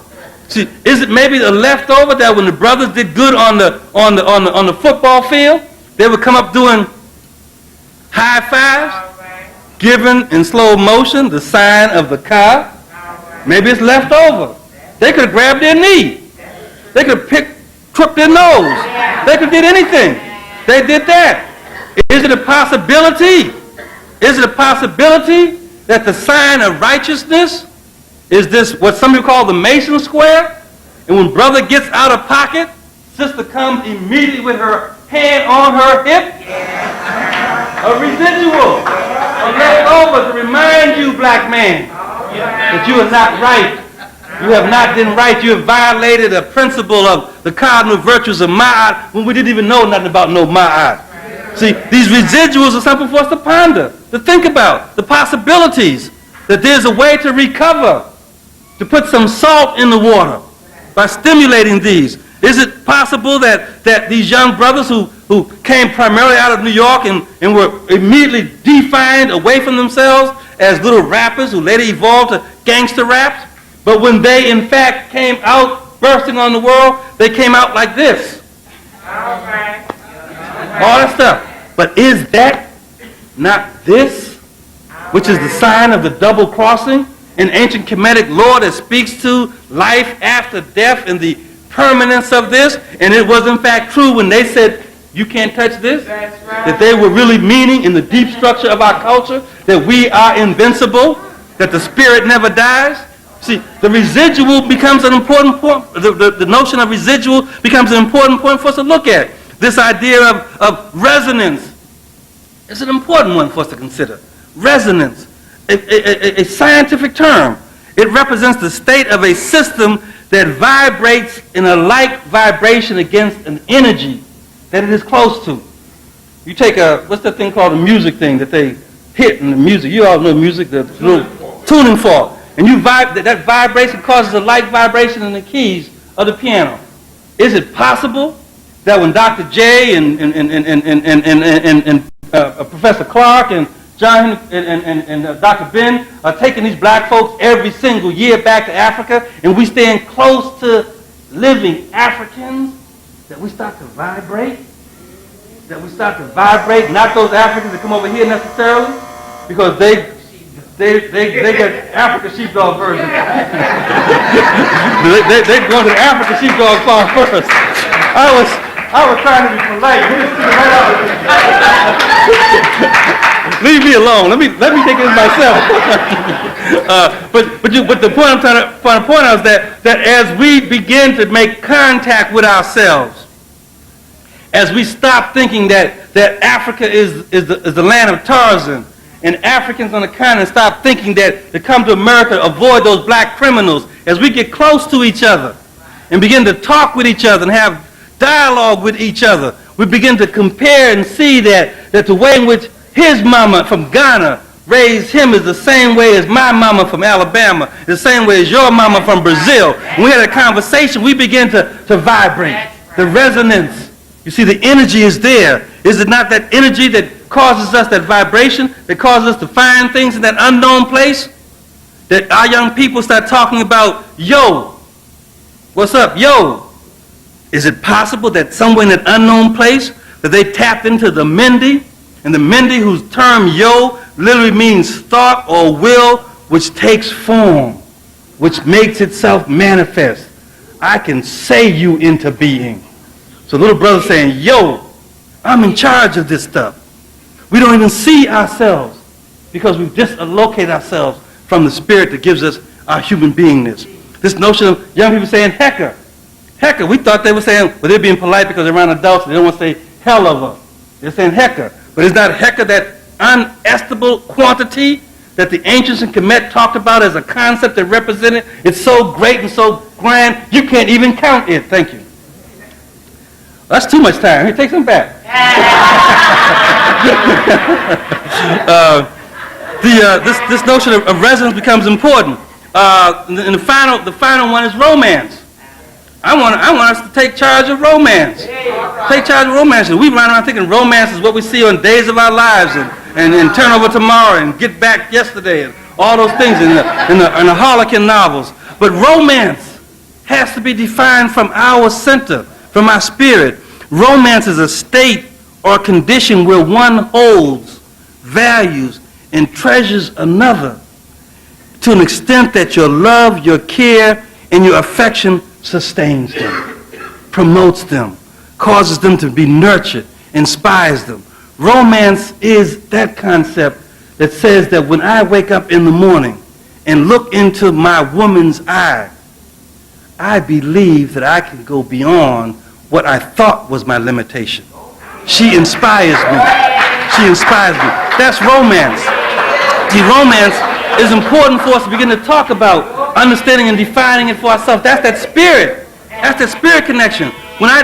See, is it maybe a leftover that when the brothers did good on the football field, they would come up doing high fives, given in slow motion the sign of the Ka? Maybe it's leftover. They could have grabbed their knee. They could have crooked their nose. They could have did anything. They did that. Is it a possibility? Is it a possibility that the sign of righteousness is this, what some people call the Mason Square? And when brother gets out of pocket, sister comes immediately with her hand on her hip? A residual, a leftover to remind you, black man, that you are not right. You have not been right. You have violated a principle of the cardinal virtues of Ma'at when we didn't even know nothing about no Ma'at. See, these residuals are something for us to ponder, to think about, the possibilities, that there's a way to recover, to put some salt in the water by stimulating these. Is it possible that these young brothers who came primarily out of New York and were immediately defined away from themselves as little rappers who later evolved to gangster raps, but when they in fact came out bursting on the world, they came out like this? All right. All that stuff. But is that not this, which is the sign of the double crossing in ancient Kemetic law that speaks to life after death and the permanence of this? And it was in fact true when they said, you can't touch this? That's right. That they were really meaning in the deep structure of our culture that we are invincible, that the spirit never dies. See, the residual becomes an important point, the notion of residual becomes an important point for us to look at. This idea of resonance is an important one for us to consider. Resonance, a scientific term. It represents the state of a system that vibrates in a like vibration against an energy that it is close to. You take what's that thing called, a music thing that they hit in the music. You all know music, the little tuning fork. And that vibration causes a like vibration in the keys of the piano. Is it possible that when Dr. J and Professor Clark and John and Dr. Ben are taking these black folks every single year back to Africa, and we stand close to living Africans, that we start to vibrate, not those Africans that come over here necessarily, because they got African sheepdog version. they go to the African sheepdog farm first. I was trying to be polite. Leave me alone. Let me take it myself. But the point I'm trying to point out is that as we begin to make contact with ourselves, as we stop thinking that Africa is the land of Tarzan, and Africans on the continent stop thinking that to come to America to avoid those black criminals, as we get close to each other and begin to talk with each other and have dialogue with each other, we begin to compare and see that the way in which his mama from Ghana raised him is the same way as my mama from Alabama, the same way as your mama from Brazil. When we had a conversation, we began to vibrate. The resonance. You see, the energy is there. Is it not that energy that causes us, that vibration, that causes us to find things in that unknown place? That our young people start talking about, yo, what's up, yo? Is it possible that somewhere in that unknown place that they tapped into the Mendi, and the Mendi, whose term yo literally means thought or will, which takes form, which makes itself manifest. I can say you into being. So little brother saying, yo, I'm in charge of this stuff. We don't even see ourselves because we've dislocated ourselves from the spirit that gives us our human beingness. This notion of young people saying hecker. Hecker, we thought they were saying, well, they're being polite because they're around adults and they don't want to say hell of a. They're saying hecker. But is not hecker that unestimable quantity that the ancients in Kemet talked about as a concept that represented? It's so great and so grand, you can't even count it. Thank you. That's too much time. Here, take some back. This notion of resonance becomes important. And the final one is romance. I want us to take charge of romance. Take charge of romance. We run around thinking romance is what we see on Days of Our Lives and Turn Over Tomorrow and Get Back Yesterday and all those things in the Harlequin novels. But romance has to be defined from our center, from our spirit. Romance is a state or condition where one holds, values, and treasures another to an extent that your love, your care, and your affection sustains them, promotes them, causes them to be nurtured, inspires them. Romance is that concept that says that when I wake up in the morning and look into my woman's eye, I believe that I can go beyond what I thought was my limitation. She inspires me. She inspires me. That's romance. The romance is important for us to begin to talk about understanding and defining it for ourselves. That's that spirit. That's that spirit connection. When I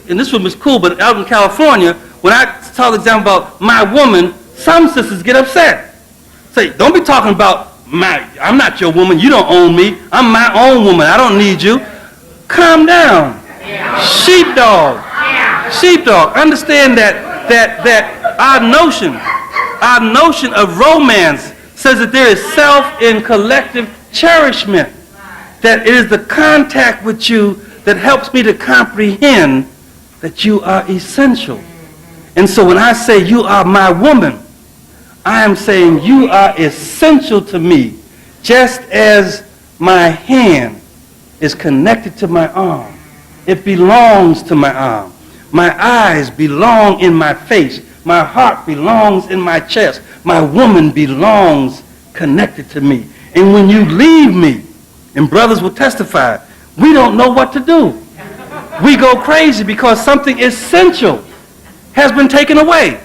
and this room is cool, but out in California, when I talk to them about my woman, some sisters get upset. Say, don't be talking about I'm not your woman, you don't own me, I'm my own woman, I don't need you. Calm down. Sheepdog. Sheepdog. Understand that our notion of romance says that there is self and collective cherishment. That it is the contact with you that helps me to comprehend that you are essential. And so when I say you are my woman, I am saying you are essential to me, just as my hand is connected to my arm. It belongs to my arm. My eyes belong in my face. My heart belongs in my chest. My woman belongs connected to me. And when you leave me, and brothers will testify, we don't know what to do. We go crazy because something essential has been taken away.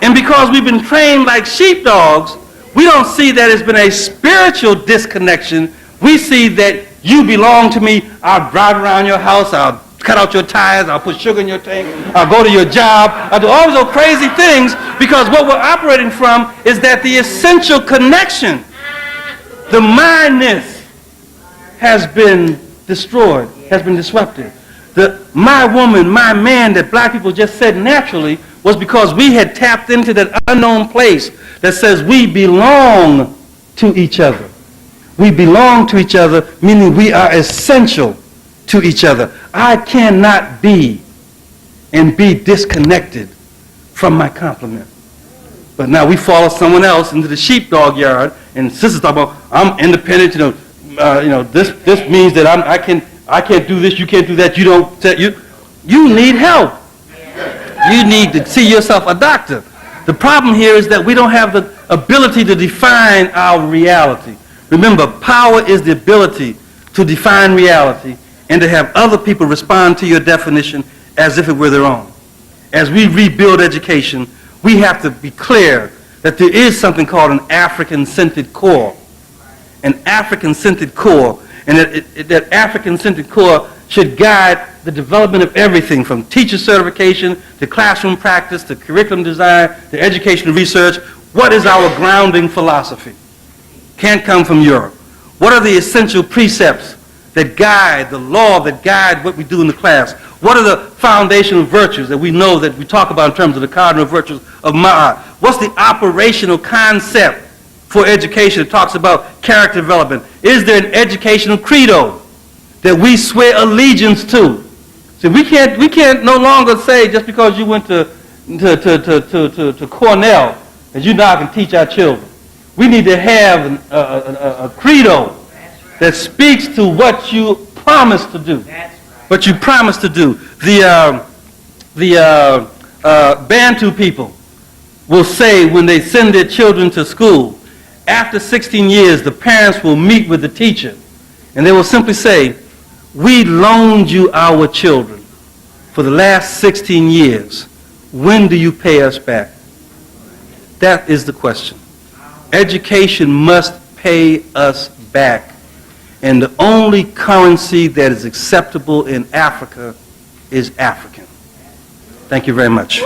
And because we've been trained like sheepdogs, we don't see that it's been a spiritual disconnection. We see that you belong to me. I'll drive around your house. I'll cut out your tires. I'll put sugar in your tank. I'll go to your job. I'll do all those crazy things because what we're operating from is that the essential connection, the mindness, has been destroyed, has been disrupted. My woman, my man that black people just said naturally was because we had tapped into that unknown place that says we belong to each other. We belong to each other, meaning we are essential to each other. I cannot be and be disconnected from my complement. But now we follow someone else into the sheepdog yard, and sisters talk about, I'm independent, this means that I can't do this, you can't do that, you need help. You need to see yourself a doctor. The problem here is that we don't have the ability to define our reality. Remember, power is the ability to define reality and to have other people respond to your definition as if it were their own. As we rebuild education, we have to be clear that there is something called an African-centered core. An African-centered core, and that African-centered core should guide the development of everything from teacher certification to classroom practice to curriculum design to educational research. What is our grounding philosophy? Can't come from Europe. What are the essential precepts that guide the law, that guide what we do in the class? What are the foundational virtues that we know that we talk about in terms of the cardinal virtues of Maafa? What's the operational concept for education that talks about character development? Is there an educational credo that we swear allegiance to? So we can't no longer say just because you went to Cornell that you now can teach our children. We need to have a credo that speaks to what you promise to do. What you promise to do. The Bantu people will say when they send their children to school, after 16 years, the parents will meet with the teacher, and they will simply say, we loaned you our children for the last 16 years. When do you pay us back? That is the question. Education must pay us back. And the only currency that is acceptable in Africa is African. Thank you very much.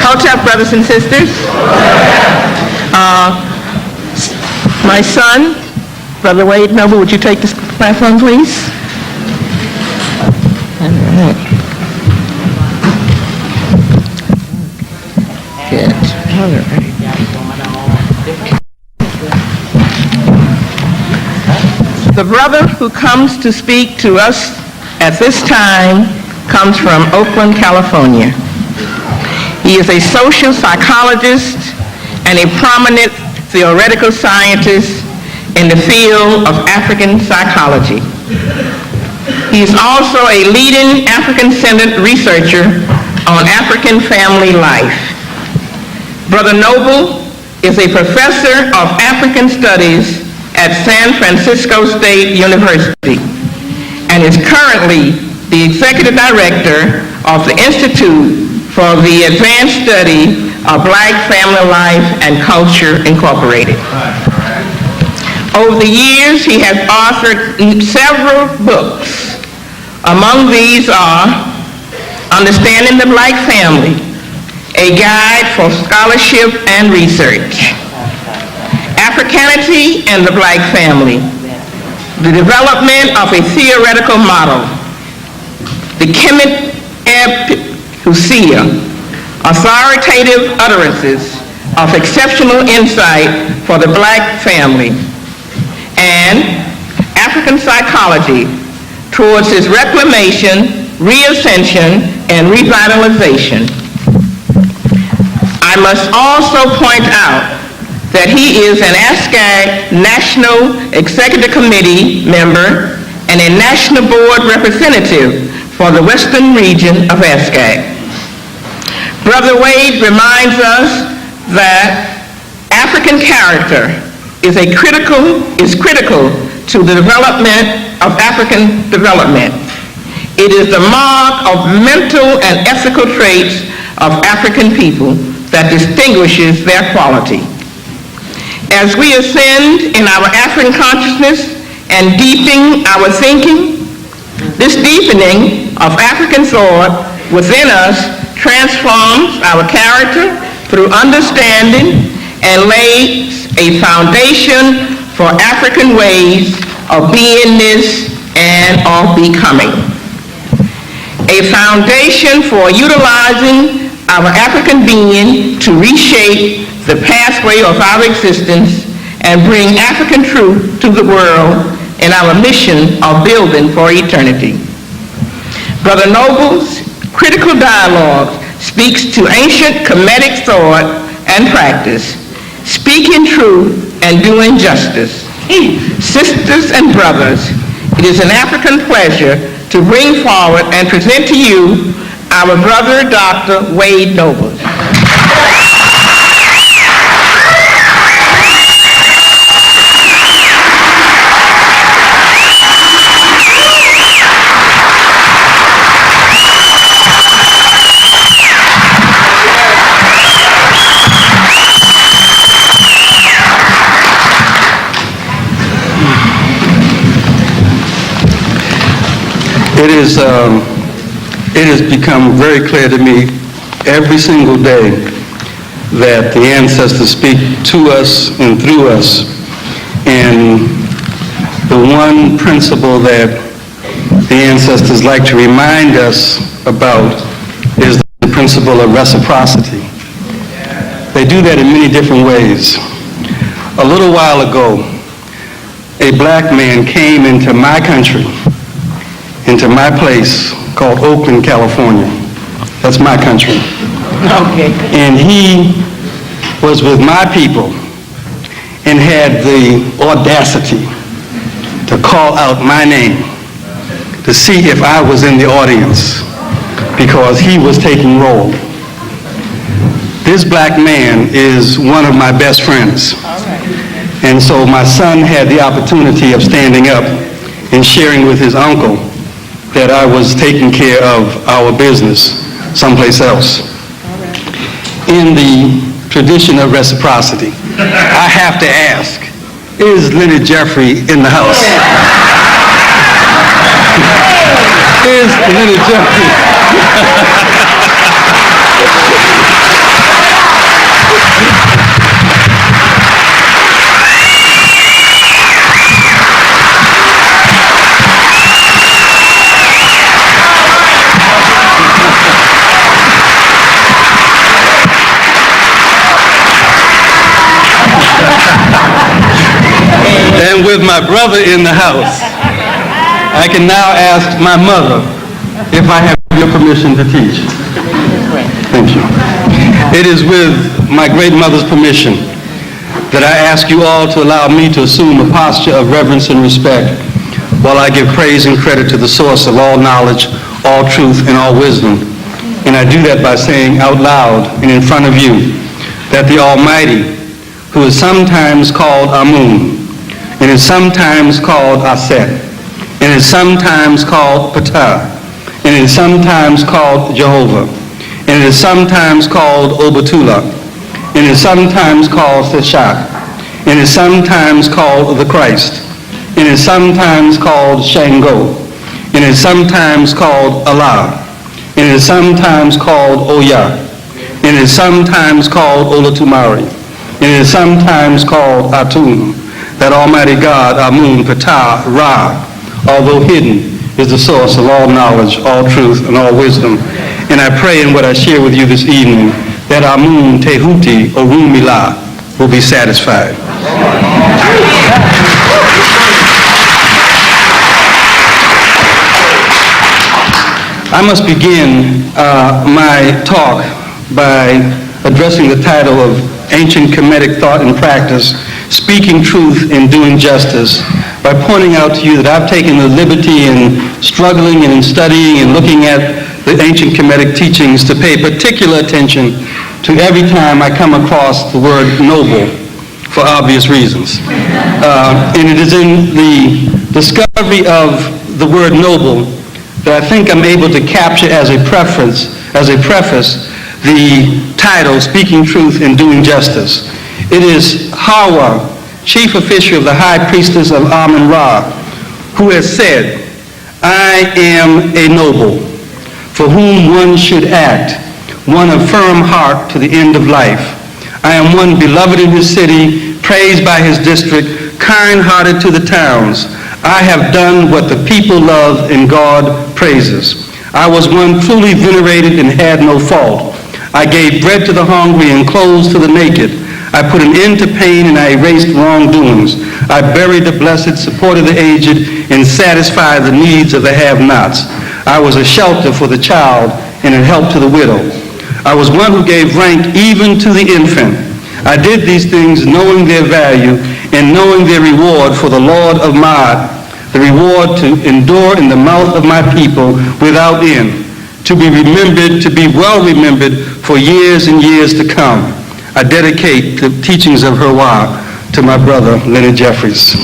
Hotep, brothers and sisters. My son, Brother Wade Noble, would you take this platform, please? All right. Good. All right. The brother who comes to speak to us at this time comes from Oakland, California. He is a social psychologist and a prominent theoretical scientist in the field of African psychology. He is also a leading African-centered researcher on African family life. Brother Noble is a professor of African studies at San Francisco State University and is currently the executive director of the Institute for the Advanced Study of Black Family Life and Culture, Incorporated. Over the years, he has authored several books. Among these are Understanding the Black Family, a guide for scholarship and research, Africanity and the Black Family, the development of a theoretical model, the Kemet Husia, authoritative utterances of exceptional insight for the Black family, and African psychology towards its reclamation, reascension, and revitalization. I must also point out that he is an ASCAG National Executive Committee member and a National Board representative for the Western region of ASCAG. Brother Wade reminds us that African character is critical to the development of African development. It is the mark of mental and ethical traits of African people that distinguishes their quality. As we ascend in our African consciousness and deepen our thinking, this deepening of African thought within us transforms our character through understanding and lays a foundation for African ways of beingness and of becoming. A foundation for utilizing our African being to reshape the pathway of our existence and bring African truth to the world in our mission of building for eternity. Brother Noble's critical dialogue speaks to ancient Kemetic thought and practice, speaking truth and doing justice. Sisters and brothers, it is an African pleasure to bring forward and present to you our brother, Dr. Wade Noble. It has become very clear to me every single day that the ancestors speak to us and through us. And the one principle that the ancestors like to remind us about is the principle of reciprocity. They do that in many different ways. A little while ago, a black man came into my country, into my place called Oakland, California. That's my country. Okay. And he was with my people and had the audacity to call out my name to see if I was in the audience because he was taking roll. This black man is one of my best friends. And so my son had the opportunity of standing up and sharing with his uncle that I was taking care of our business someplace else. In the tradition of reciprocity, I have to ask, Is Lenny Jeffrey in the house? Is Lenny Jeffrey? And with my brother in the house, I can now ask my mother if I have your permission to teach. Thank you. It is with my great mother's permission that I ask you all to allow me to assume a posture of reverence and respect while I give praise and credit to the source of all knowledge, all truth, and all wisdom. And I do that by saying out loud and in front of you that the Almighty, who is sometimes called Amun, and is sometimes called Aset, and is sometimes called Ptah, and is sometimes called Jehovah, and is sometimes called Obatula, and is sometimes called Seshach, and is sometimes called the Christ, and is sometimes called Shango, and is sometimes called Allah, and is sometimes called Oya, and is sometimes called Olatumari, and is sometimes called Atum. That Almighty God, Amun, Ptah, Ra, although hidden, is the source of all knowledge, all truth, and all wisdom. And I pray in what I share with you this evening that Amun, Tehuti, Orumila will be satisfied. I must begin my talk by addressing the title of Ancient Kemetic Thought and Practice, Speaking Truth and Doing Justice, by pointing out to you that I've taken the liberty in struggling and in studying and looking at the ancient Kemetic teachings to pay particular attention to every time I come across the word noble, for obvious reasons. And it is in the discovery of the word noble that I think I'm able to capture as a preface, the title, Speaking Truth and Doing Justice. It is Hawa, chief official of the high priestess of Amun-Ra, who has said, I am a noble, for whom one should act, one of firm heart to the end of life. I am one beloved in his city, praised by his district, kind-hearted to the towns. I have done what the people love and God praises. I was one truly venerated and had no fault. I gave bread to the hungry and clothes to the naked. I put an end to pain and I erased wrongdoings. I buried the blessed, supported the aged, and satisfied the needs of the have-nots. I was a shelter for the child and a help to the widow. I was one who gave rank even to the infant. I did these things knowing their value and knowing their reward for the Lord of Ma'at, the reward to endure in the mouth of my people without end, to be remembered, to be well remembered for years and years to come. I dedicate the teachings of Herwa to my brother, Lenny Jeffries.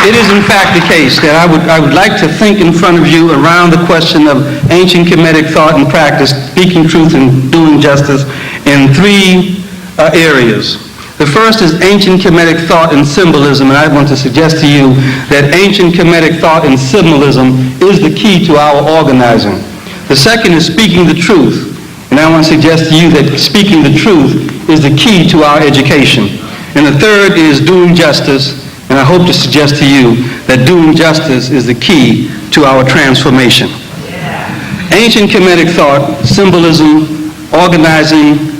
It is in fact the case that I would like to think in front of you around the question of ancient Kemetic thought and practice, speaking truth and doing justice, in three areas. The first is ancient Kemetic thought and symbolism, and I want to suggest to you that ancient Kemetic thought and symbolism is the key to our organizing. The second is speaking the truth, and I want to suggest to you that speaking the truth is the key to our education. And the third is doing justice, and I hope to suggest to you that doing justice is the key to our transformation. Ancient Kemetic thought, symbolism, organizing,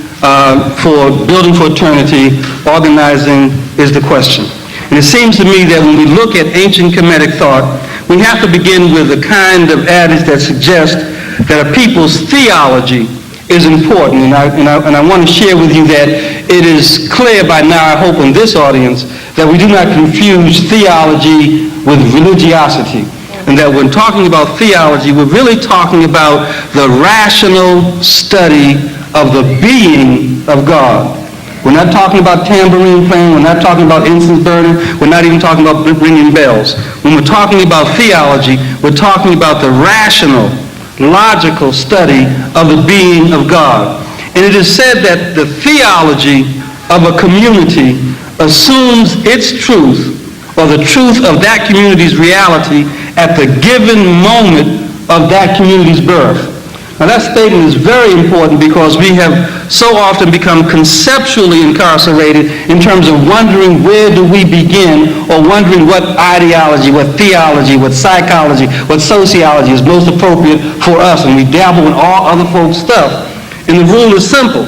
for building for eternity, organizing is the question. And it seems to me that when we look at ancient Kemetic thought, we have to begin with a kind of adage that suggests that a people's theology is important. And I want to share with you that it is clear by now, I hope in this audience, that we do not confuse theology with religiosity. And that when talking about theology, we're really talking about the rational study of the being of God. We're not talking about tambourine playing. We're not talking about incense burning. We're not even talking about ringing bells. When we're talking about theology, we're talking about the rational, logical study of the being of God. And it is said that the theology of a community assumes its truth, or the truth of that community's reality, at the given moment of that community's birth. Now that statement is very important because we have so often become conceptually incarcerated in terms of wondering where do we begin, or wondering what ideology, what theology, what psychology, what sociology is most appropriate for us, and we dabble in all other folks' stuff. And the rule is simple.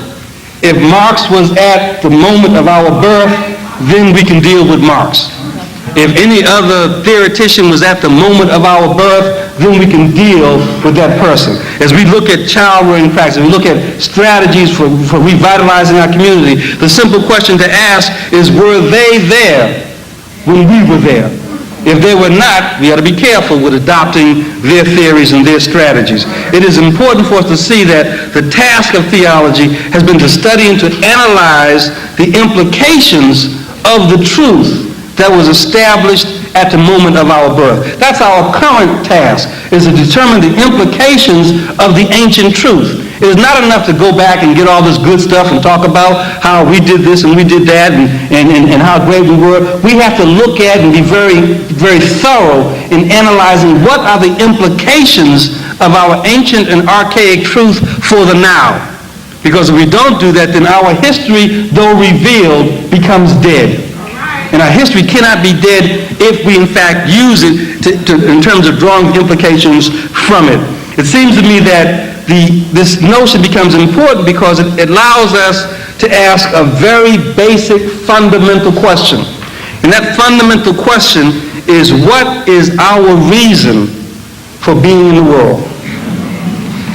If Marx was at the moment of our birth, then we can deal with Marx. If any other theoretician was at the moment of our birth, then we can deal with that person. As we look at child rearing practice, we look at strategies for revitalizing our community, the simple question to ask is, were they there when we were there? If they were not, we ought to be careful with adopting their theories and their strategies. It is important for us to see that the task of theology has been to study and to analyze the implications of the truth that was established at the moment of our birth. That's our current task, is to determine the implications of the ancient truth. It is not enough to go back and get all this good stuff and talk about how we did this and we did that and how great we were. We have to look at and be very, very thorough in analyzing what are the implications of our ancient and archaic truth for the now. Because if we don't do that, then our history, though revealed, becomes dead. And our history cannot be dead if we, in fact, use it in terms of drawing implications from it. It seems to me that this notion becomes important because it allows us to ask a very basic, fundamental question. And that fundamental question is, what is our reason for being in the world?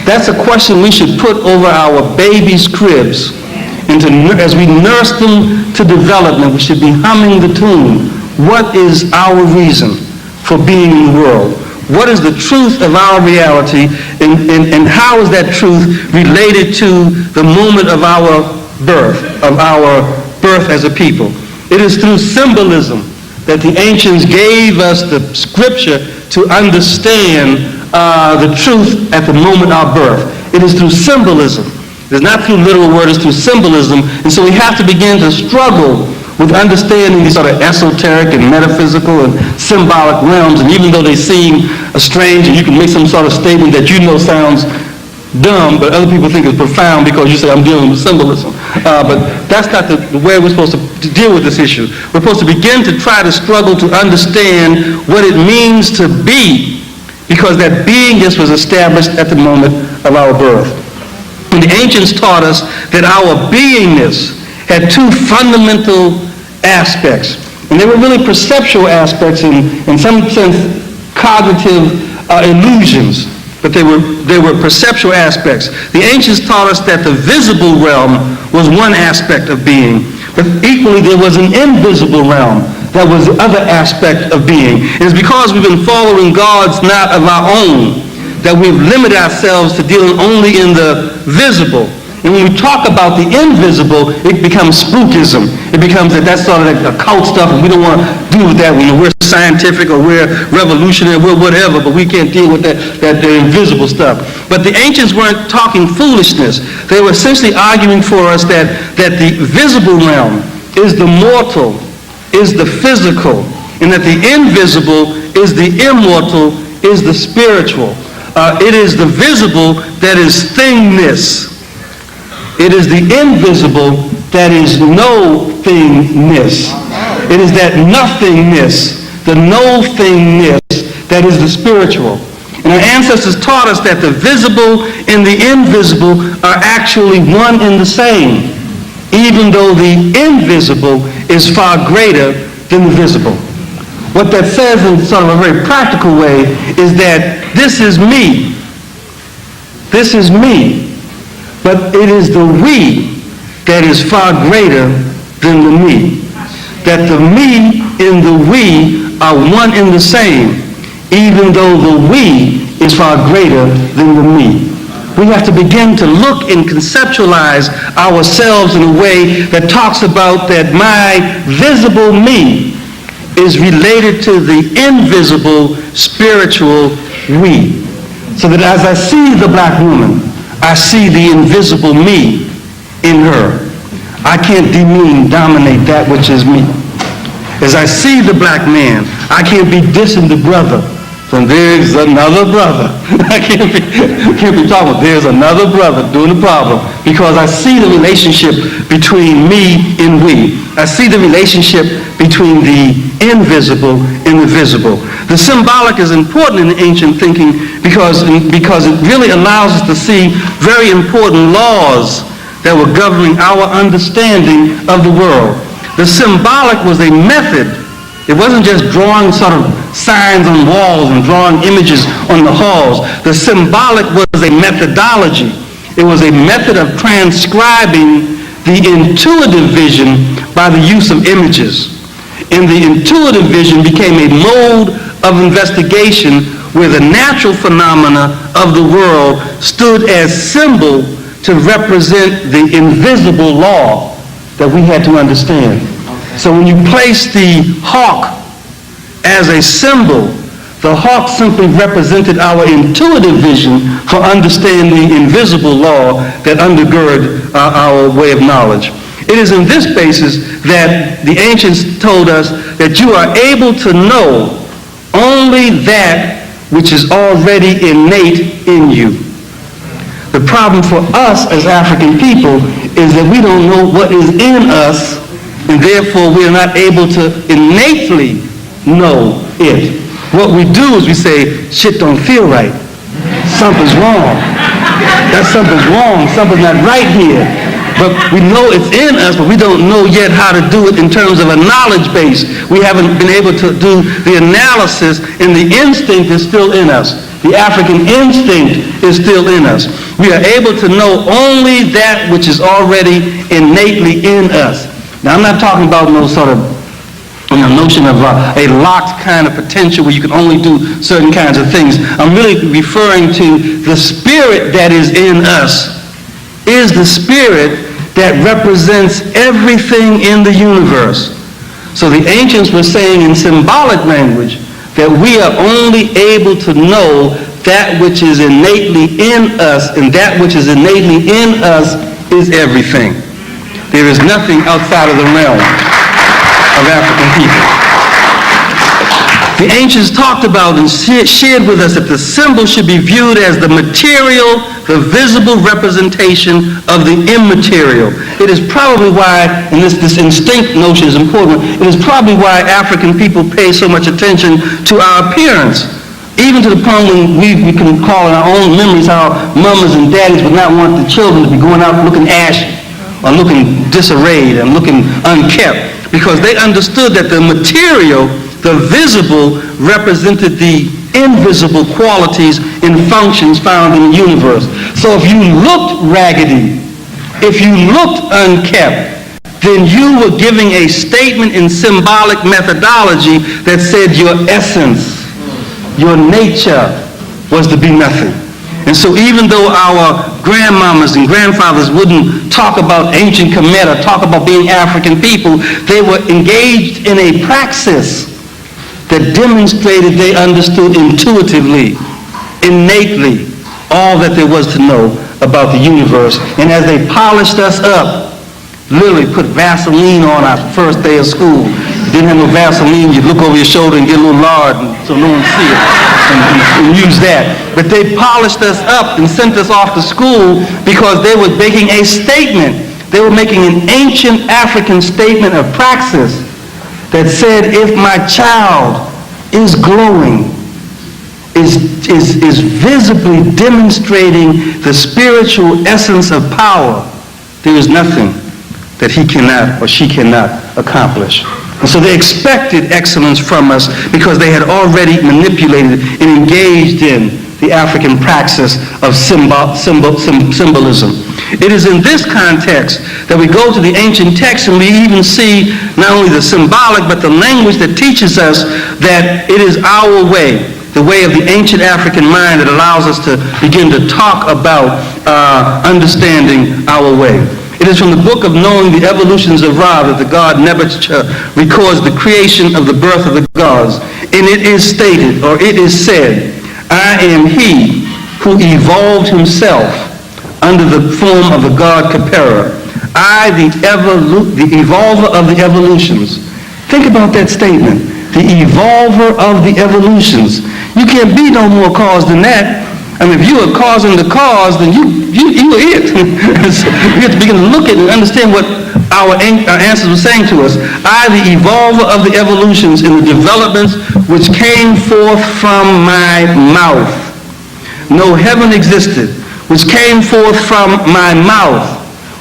That's a question we should put over our babies' cribs. And as we nurse them to development, we should be humming the tune. What is our reason for being in the world? What is the truth of our reality, and how is that truth related to the moment of our birth as a people? It is through symbolism that the ancients gave us the scripture to understand the truth at the moment of our birth. It is through symbolism. It's not through literal word, it's through symbolism. And so we have to begin to struggle with understanding these sort of esoteric and metaphysical and symbolic realms. And even though they seem strange and you can make some sort of statement that you know sounds dumb, but other people think it's profound because you say, I'm dealing with symbolism. But that's not the way we're supposed to deal with this issue. We're supposed to begin to try to struggle to understand what it means to be, because that beingness was established at the moment of our birth. And the ancients taught us that our beingness had two fundamental aspects. And they were really perceptual aspects, in some sense cognitive illusions, but they were perceptual aspects. The ancients taught us that the visible realm was one aspect of being, but equally there was an invisible realm that was the other aspect of being. And it's because we've been following gods not of our own that we've limited ourselves to dealing only in the visible. And when we talk about the invisible, it becomes spookism. It becomes that's sort of like occult stuff, and we don't want to deal with that when we're scientific or we're revolutionary, we're whatever, but we can't deal with that invisible stuff. But the ancients weren't talking foolishness. They were essentially arguing for us that the visible realm is the mortal, is the physical, and that the invisible is the immortal, is the spiritual. It is the visible that is thingness. It is the invisible that is no thingness. It is that nothingness, the no thingness, that is the spiritual. And our ancestors taught us that the visible and the invisible are actually one and the same, even though the invisible is far greater than the visible. What that says in sort of a very practical way is that this is me. This is me. But it is the we that is far greater than the me. That the me and the we are one and the same, even though the we is far greater than the me. We have to begin to look and conceptualize ourselves in a way that talks about that my visible me is related to the invisible spiritual we. So that as I see the black woman, I see the invisible me in her. I can't demean, dominate that which is me. As I see the black man, I can't be dissing the brother. So there's another brother. I can't be talking about there's another brother doing the problem, because I see the relationship between me and we. I see the relationship between the invisible and the visible. The symbolic is important in the ancient thinking because it really allows us to see very important laws that were governing our understanding of the world. The symbolic was a method. It wasn't just drawing sort of signs on walls and drawing images on the halls. The symbolic was a methodology. It was a method of transcribing the intuitive vision by the use of images. And the intuitive vision became a mode of investigation where the natural phenomena of the world stood as symbol to represent the invisible law that we had to understand. So when you place the hawk as a symbol, the hawk simply represented our intuitive vision for understanding the invisible law that undergird our way of knowledge. It is in this basis that the ancients told us that you are able to know only that which is already innate in you. The problem for us as African people is that we don't know what is in us, and therefore we are not able to innately know it. What we do is we say, shit don't feel right. Something's wrong. That something's wrong. Something's not right here. But we know it's in us, but we don't know yet how to do it in terms of a knowledge base. We haven't been able to do the analysis, and the instinct is still in us. The African instinct is still in us. We are able to know only that which is already innately in us. Now, I'm not talking about no sort of notion of a locked kind of potential where you can only do certain kinds of things. I'm really referring to the spirit that is in us is the spirit that represents everything in the universe. So the ancients were saying in symbolic language that we are only able to know that which is innately in us, and that which is innately in us is everything. There is nothing outside of the realm of African people. The ancients talked about and shared with us that the symbol should be viewed as the material, the visible representation of the immaterial. It is probably why, and this instinct notion is important, it is probably why African people pay so much attention to our appearance. Even to the point when we can recall in our own memories how mamas and daddies would not want the children to be going out looking ashy or looking disarrayed and looking unkept, because they understood that the material, the visible, represented the invisible qualities and functions found in the universe. So if you looked raggedy, if you looked unkept, then you were giving a statement in symbolic methodology that said your essence, your nature was to be nothing. And so even though our grandmamas and grandfathers wouldn't talk about ancient Kemet or talk about being African people, they were engaged in a praxis that demonstrated they understood intuitively, innately, all that there was to know about the universe. And as they polished us up, literally put Vaseline on our first day of school. Didn't have no Vaseline, you'd look over your shoulder and get a little lard so no one see it and use that. But they polished us up and sent us off to school because they were making a statement. They were making an ancient African statement of praxis that said, if my child is glowing, is visibly demonstrating the spiritual essence of power, there is nothing that he cannot or she cannot accomplish. And so they expected excellence from us because they had already manipulated and engaged in the African praxis of symbolism. It is in this context that we go to the ancient texts and we even see not only the symbolic but the language that teaches us that it is our way, the way of the ancient African mind, that allows us to begin to talk about understanding our way. It is from the book of Knowing the Evolutions of Ra that the god Nebuchadnezzar records the creation of the birth of the gods. And it is stated, or it is said, I am he who evolved himself under the form of the god Khepera. I, the evolver of the evolutions. Think about that statement. The evolver of the evolutions. You can't be no more cause than that. I mean, if you are causing the cause, then you are it. So we have to begin to look at and understand what our answers were saying to us. I, the evolver of the evolutions in the developments which came forth from my mouth. No heaven existed, which came forth from my mouth.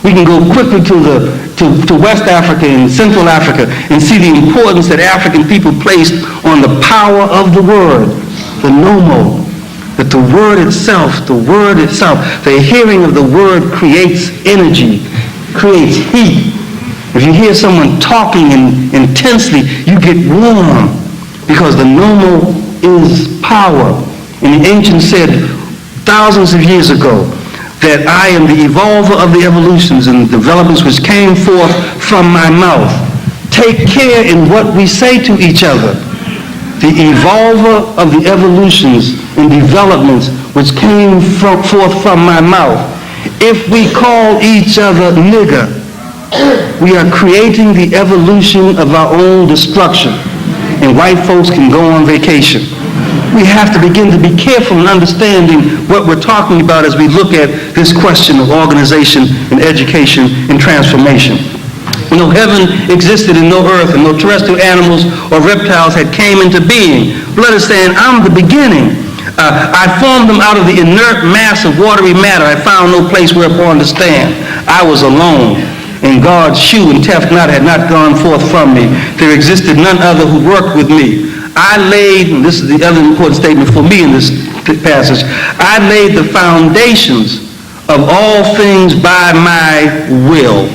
We can go quickly to West Africa and Central Africa and see the importance that African people placed on the power of the word, the nomo. That the word itself, the hearing of the word creates energy, creates heat. If you hear someone talking intensely, you get warm because the nomo is power. And the ancients said thousands of years ago that I am the evolver of the evolutions and developments which came forth from my mouth. Take care in what we say to each other. The evolver of the evolutions and developments which came forth from my mouth. If we call each other nigger, we are creating the evolution of our own destruction, and white folks can go on vacation. We have to begin to be careful in understanding what we're talking about as we look at this question of organization and education and transformation. No heaven existed and no earth, and no terrestrial animals or reptiles had came into being. Blood is saying, I'm the beginning. I formed them out of the inert mass of watery matter. I found no place whereupon to stand. I was alone, and God's shoe and Tefnut had not gone forth from me. There existed none other who worked with me. I laid, and this is the other important statement for me in this passage, I laid the foundations of all things by my will.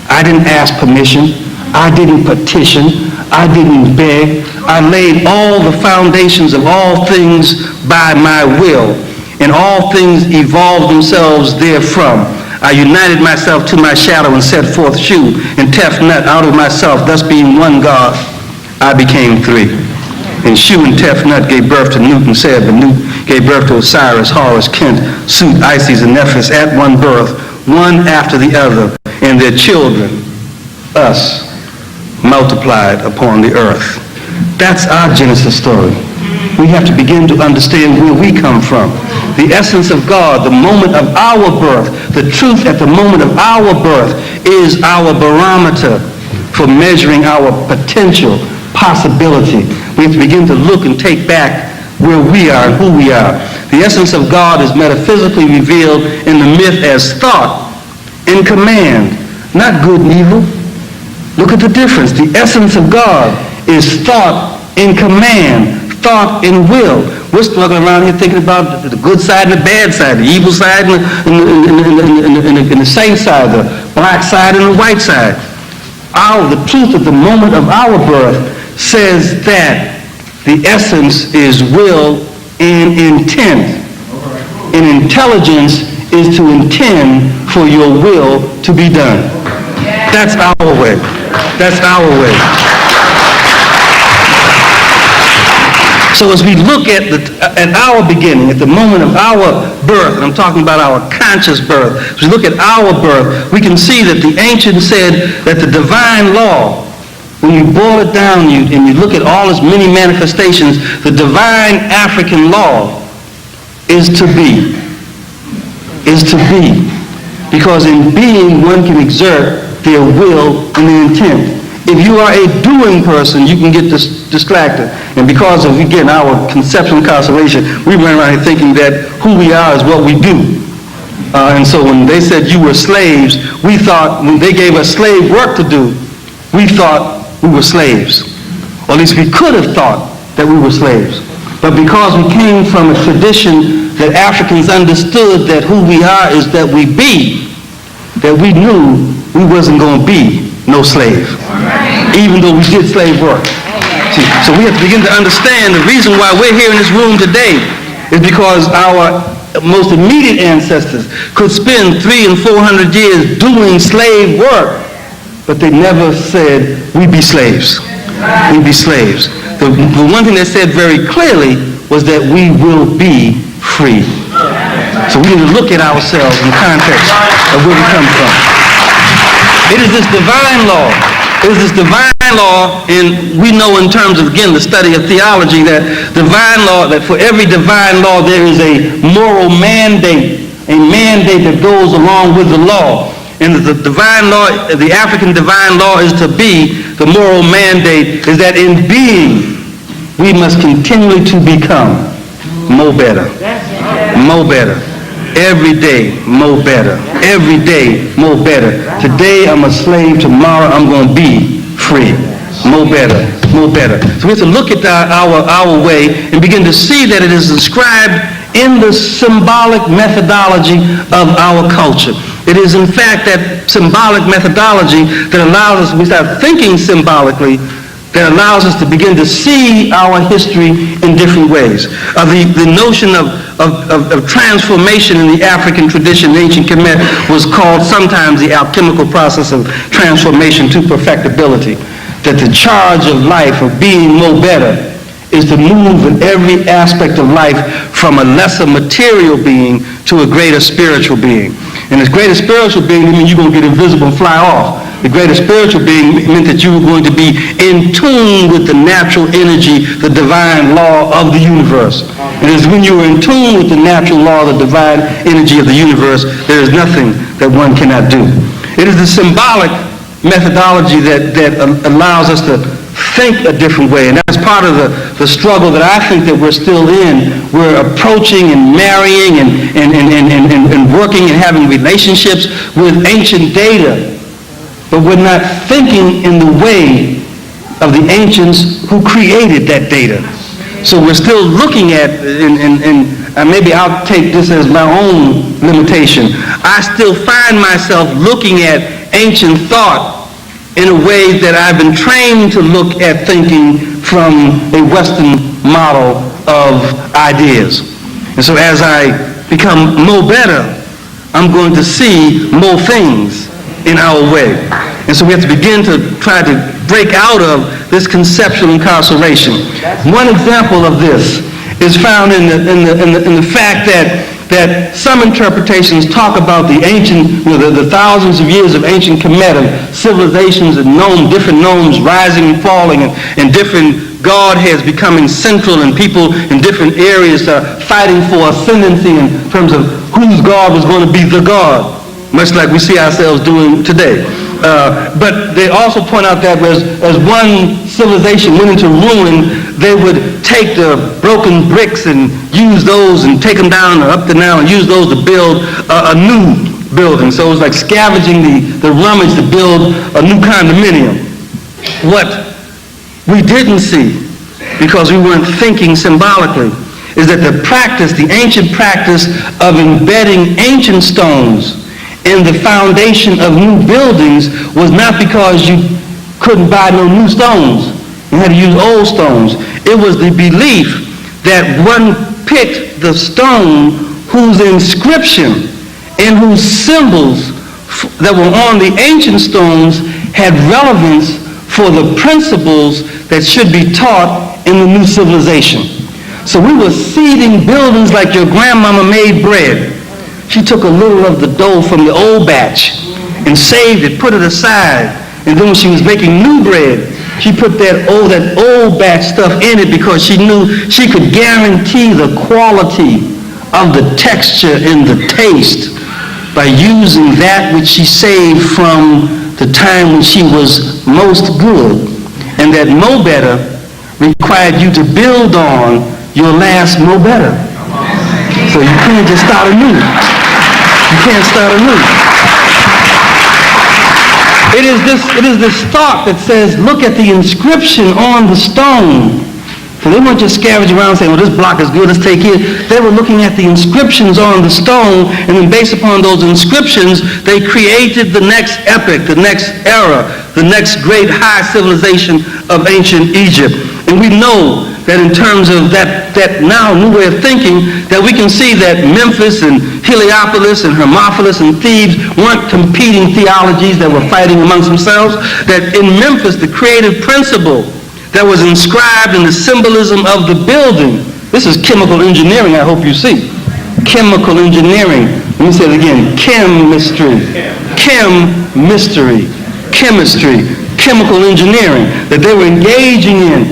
I didn't ask permission. I didn't petition. I didn't beg. I laid all the foundations of all things by my will, and all things evolved themselves therefrom. I united myself to my shadow and set forth Shu and Tefnut out of myself, thus being one God, I became three. And Shu and Tefnut gave birth to Nut and Seb, and Nut gave birth to Osiris, Horus, Kent, Sut, Isis, and Nephthys at one birth, one after the other, and their children, us, multiplied upon the earth. That's our Genesis story. We have to begin to understand where we come from. The essence of God, the moment of our birth, the truth at the moment of our birth is our barometer for measuring our potential, possibility. We have to begin to look and take back where we are and who we are. The essence of God is metaphysically revealed in the myth as thought and command, not good and evil. Look at the difference. The essence of God is thought and command, thought and will. We're struggling around here thinking about the good side and the bad side, the evil side and the saint side, the black side and the white side. The truth at the moment of our birth says that the essence is will and intent. And intelligence is to intend for your will to be done. That's our way. That's our way. So as we look at our beginning, at the moment of our birth, and I'm talking about our conscious birth, as we look at our birth, we can see that the ancients said that the divine law, when you boil it down and you look at all its many manifestations, the divine African law is to be. Is to be. Because in being, one can exert their will and their intent. If you are a doing person, you can get distracted. And because of, again, our conceptual incarceration, we run around here thinking that who we are is what we do. And so when they said you were slaves, we thought, when they gave us slave work to do, we thought we were slaves. Or at least we could have thought that we were slaves. But because we came from a tradition that Africans understood that who we are is that we be, that we knew we wasn't going to be no slave, even though we did slave work. See, so we have to begin to understand the reason why we're here in this room today is because our most immediate ancestors could spend 300 and 400 years doing slave work, but they never said, we be slaves. We be slaves. The one thing they said very clearly was that we will be free. So we need to look at ourselves in the context of where we come from. It is this divine law. It is this divine law, and we know in terms of, again, the study of theology, that divine law, that for every divine law there is a moral mandate, a mandate that goes along with the law. And the divine law, the African divine law is to be, the moral mandate is that in being, we must continually to become more better. More better. Every day, more better. Every day, more better. Today, I'm a slave. Tomorrow, I'm going to be free. More better. More better. So we have to look at our way and begin to see that it is inscribed in the symbolic methodology of our culture. It is, in fact, that symbolic methodology that allows us, we start thinking symbolically, that allows us to begin to see our history in different ways. The notion of transformation in the African tradition, the ancient Kemet, was called sometimes the alchemical process of transformation to perfectibility. That the charge of life, of being more better, is to move in every aspect of life from a lesser material being to a greater spiritual being. And this greater spiritual being, I mean, you're going to get invisible and fly off. The greater spiritual being meant that you were going to be in tune with the natural energy, the divine law of the universe. And it's when you are in tune with the natural law, the divine energy of the universe, there is nothing that one cannot do. It is the symbolic methodology that allows us to think a different way. And that's part of the struggle that I think that we're still in. We're approaching and marrying and working and having relationships with ancient data. But we're not thinking in the way of the ancients who created that data. So we're still looking at, and maybe I'll take this as my own limitation, I still find myself looking at ancient thought in a way that I've been trained to look at thinking from a Western model of ideas. And so as I become more better, I'm going to see more things in our way. And so we have to begin to try to break out of this conceptual incarceration. One example of this is found in the fact that some interpretations talk about the ancient, the thousands of years of ancient Kemet, of civilizations and different gnomes rising and falling, and different godheads becoming central, and people in different areas fighting for ascendancy in terms of whose god was going to be the god, much like we see ourselves doing today. But they also point out that as one civilization went into ruin, they would take the broken bricks and use those and take them down or up to now and use those to build a new building. So it was like scavenging the rummage to build a new condominium. What we didn't see, because we weren't thinking symbolically, is that the ancient practice of embedding ancient stones in the foundation of new buildings was not because you couldn't buy no new stones. You had to use old stones. It was the belief that one picked the stone whose inscription and whose symbols that were on the ancient stones had relevance for the principles that should be taught in the new civilization. So we were seeding buildings like your grandmama made bread. She took a little of the dough from the old batch and saved it, put it aside. And then when she was making new bread, she put that old batch stuff in it because she knew she could guarantee the quality of the texture and the taste by using that which she saved from the time when she was most good. And that mo better required you to build on your last mo better. So you can't just start anew. You can't start anew. It is this thought that says, look at the inscription on the stone. So they weren't just scavenging around saying, well, this block is good, let's take it. They were looking at the inscriptions on the stone, and then based upon those inscriptions, they created the next epic, the next era, the next great high civilization of ancient Egypt. And we know that in terms of that now new way of thinking, that we can see that Memphis and Heliopolis and Hermopolis and Thebes weren't competing theologies that were fighting amongst themselves. That in Memphis, the creative principle that was inscribed in the symbolism of the building, this is chemical engineering, I hope you see. Chemical engineering. Let me say it again. Chemistry. mystery, chemistry, chemical engineering, that they were engaging in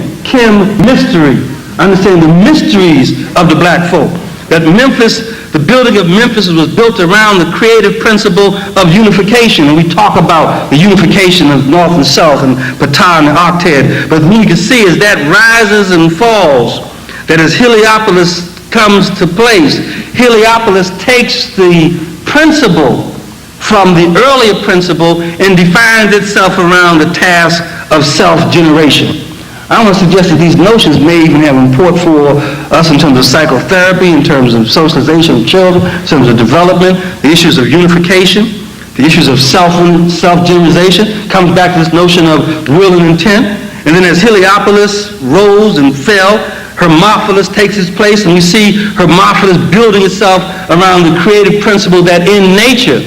mystery, understanding the mysteries of the black folk. That Memphis, the building of Memphis was built around the creative principle of unification. And we talk about the unification of North and South and Ptah and the Octet. But what you can see is that rises and falls, that as Heliopolis comes to place, Heliopolis takes the principle from the earlier principle and defines itself around the task of self-generation. I want to suggest that these notions may even have import for us in terms of psychotherapy, in terms of socialization of children, in terms of development, the issues of unification, the issues of self-generalization, comes back to this notion of will and intent. And then as Heliopolis rose and fell, Hermopolis takes its place, and we see Hermopolis building itself around the creative principle that in nature,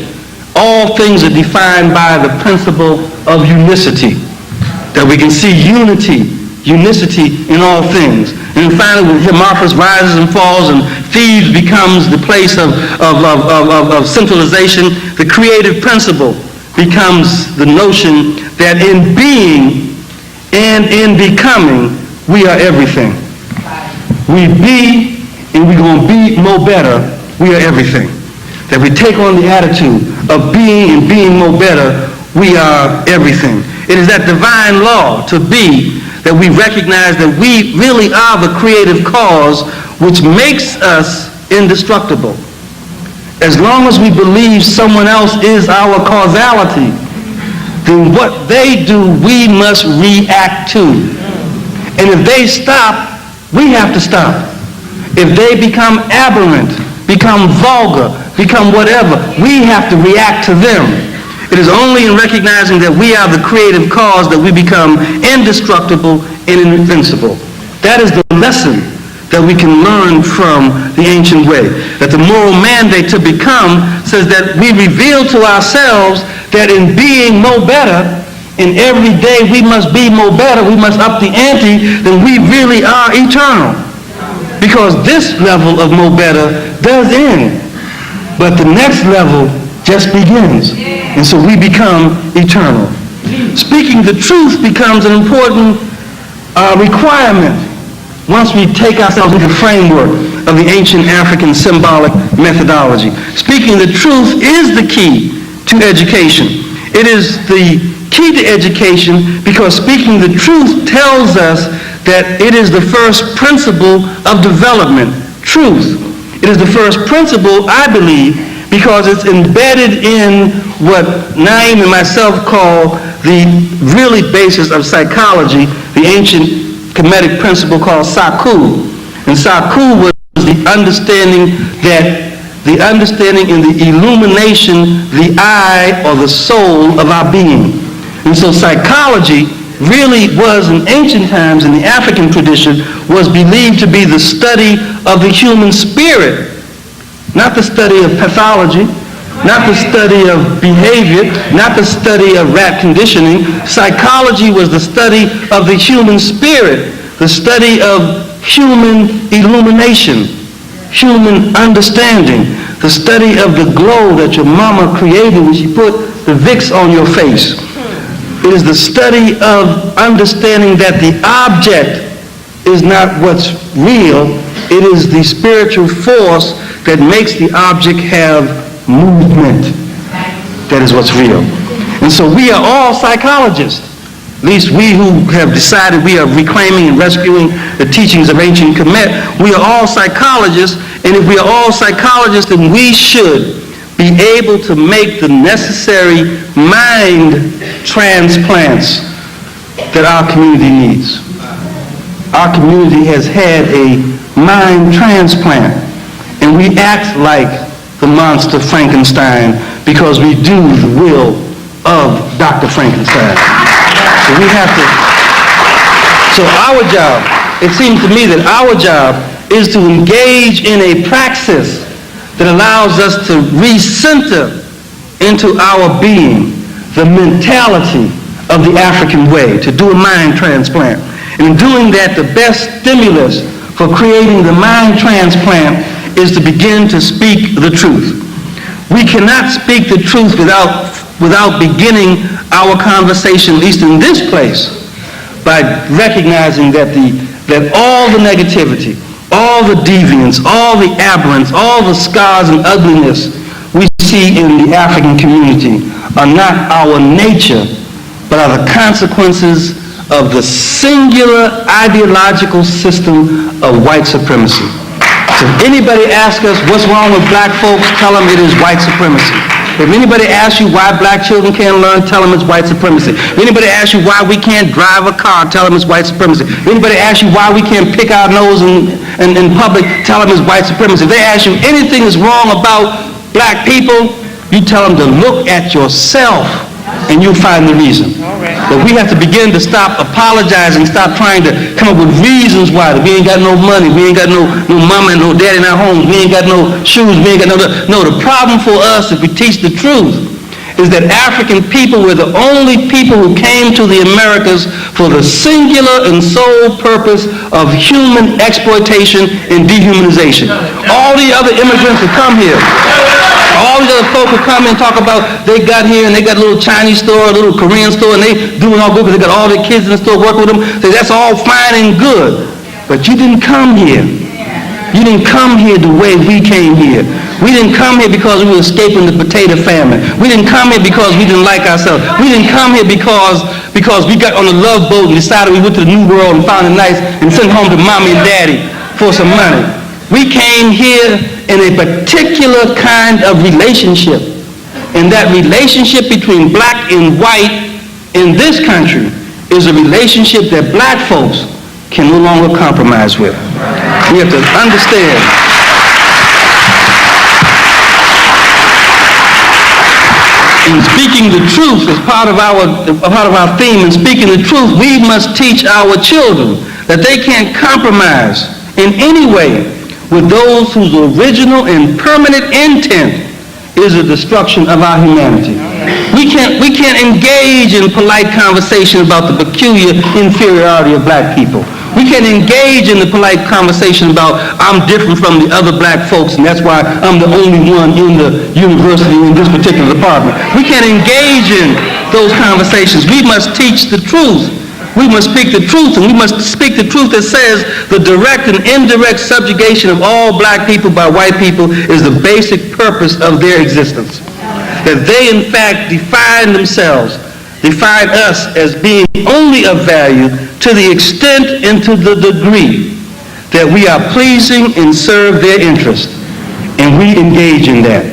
all things are defined by the principle of unicity, that we can see unicity in all things. And then finally, when Hermopolis rises and falls and Thebes becomes the place of centralization, the creative principle becomes the notion that in being and in becoming, we are everything. We be, and we're going to be more better, we are everything. That we take on the attitude of being and being more better, we are everything. It is that divine law to be that we recognize that we really are the creative cause which makes us indestructible. As long as we believe someone else is our causality, then what they do, we must react to. And if they stop, we have to stop. If they become aberrant, become vulgar, become whatever, we have to react to them. It is only in recognizing that we are the creative cause that we become indestructible and invincible. That is the lesson that we can learn from the ancient way. That the moral mandate to become says that we reveal to ourselves that in being more better, in every day we must be more better, we must up the ante, then we really are eternal. Because this level of more better does end, but the next level just begins. And so we become eternal. Speaking the truth becomes an important requirement once we take ourselves into the framework of the ancient African symbolic methodology. Speaking the truth is the key to education. It is the key to education because speaking the truth tells us that it is the first principle of development, truth. It is the first principle, I believe, because it's embedded in what Naim and myself call the really basis of psychology, the ancient Kemetic principle called Sakhu. And Sakhu was the understanding in the illumination, the eye or the soul of our being. And so psychology really was in ancient times in the African tradition was believed to be the study of the human spirit. Not the study of pathology, not the study of behavior, not the study of rat conditioning. Psychology was the study of the human spirit, the study of human illumination, human understanding, the study of the glow that your mama created when she put the Vicks on your face. It is the study of understanding that the object is not what's real, it is the spiritual force that makes the object have movement. That is what's real. And so we are all psychologists. At least we who have decided we are reclaiming and rescuing the teachings of ancient Kemet, we are all psychologists, and if we are all psychologists, then we should be able to make the necessary mind transplants that our community needs. Our community has had a mind transplant, and we act like the monster Frankenstein because we do the will of Dr. Frankenstein. So we have to, so our job, it seems to me that our job is to engage in a praxis that allows us to recenter into our being the mentality of the African way, to do a mind transplant. And in doing that, the best stimulus for creating the mind transplant is to begin to speak the truth. We cannot speak the truth without without beginning our conversation, at least in this place, by recognizing that all the negativity, all the deviance, all the aberrance, all the scars and ugliness we see in the African community are not our nature, but are the consequences of the singular ideological system of white supremacy. So if anybody asks us what's wrong with black folks, tell them it is white supremacy. If anybody asks you why black children can't learn, tell them it's white supremacy. If anybody asks you why we can't drive a car, tell them it's white supremacy. If anybody asks you why we can't pick our nose in public, tell them it's white supremacy. If they ask you anything is wrong about black people, you tell them to look at yourself and you'll find the reason. But we have to begin to stop apologizing, stop trying to come up with reasons why. We ain't got no money, we ain't got no mama and no daddy in our homes, we ain't got no shoes, we ain't got no... the problem for us, if we teach the truth, is that African people were the only people who came to the Americas for the singular and sole purpose of human exploitation and dehumanization. All the other immigrants who come here, all these other folk who come and talk about they got here and they got a little Chinese store, a little Korean store, and they doing all good because they got all their kids in the store working with them. Say that's all fine and good, but you didn't come here. You didn't come here the way we came here. We didn't come here because we were escaping the potato famine. We didn't come here because we didn't like ourselves. We didn't come here because we got on a love boat and decided we went to the New World and found it nice and sent home to mommy and daddy for some money. We came here in a particular kind of relationship. And that relationship between black and white in this country is a relationship that black folks can no longer compromise with. We have to understand. In speaking the truth as part of our theme, in speaking the truth, we must teach our children that they can't compromise in any way with those whose original and permanent intent is the destruction of our humanity. We can't engage in polite conversation about the peculiar inferiority of black people. We can't engage in the polite conversation about I'm different from the other black folks and that's why I'm the only one in the university in this particular department. We can't engage in those conversations. We must teach the truth. We must speak the truth, and we must speak the truth that says the direct and indirect subjugation of all black people by white people is the basic purpose of their existence. That they in fact define themselves, define us as being only of value to the extent and to the degree that we are pleasing and serve their interest. And we engage in that.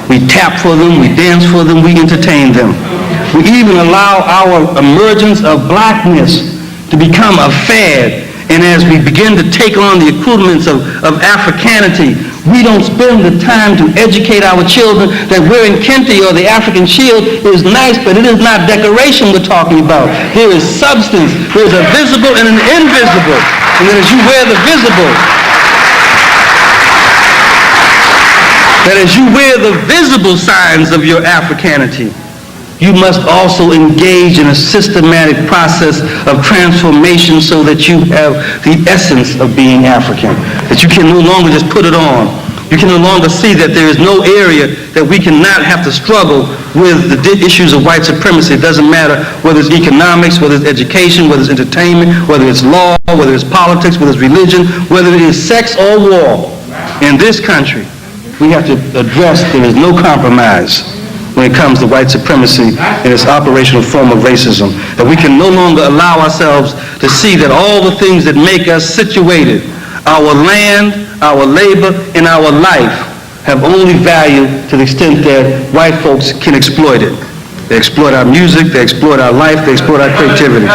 We tap for them, we dance for them, we entertain them. We even allow our emergence of blackness to become a fad. And as we begin to take on the accoutrements of Africanity, we don't spend the time to educate our children that wearing kente or the African shield is nice, but it is not decoration we're talking about. There is substance. There's a visible and an invisible. And that as you wear the visible, that as you wear the visible signs of your Africanity, you must also engage in a systematic process of transformation so that you have the essence of being African, that you can no longer just put it on. You can no longer see that there is no area that we cannot have to struggle with the issues of white supremacy. It doesn't matter whether it's economics, whether it's education, whether it's entertainment, whether it's law, whether it's politics, whether it's religion, whether it is sex or war. In this country, we have to address there is no compromise when it comes to white supremacy and its operational form of racism. That we can no longer allow ourselves to see that all the things that make us situated, our land, our labor, and our life, have only value to the extent that white folks can exploit it. They exploit our music, they exploit our life, they exploit our creativity.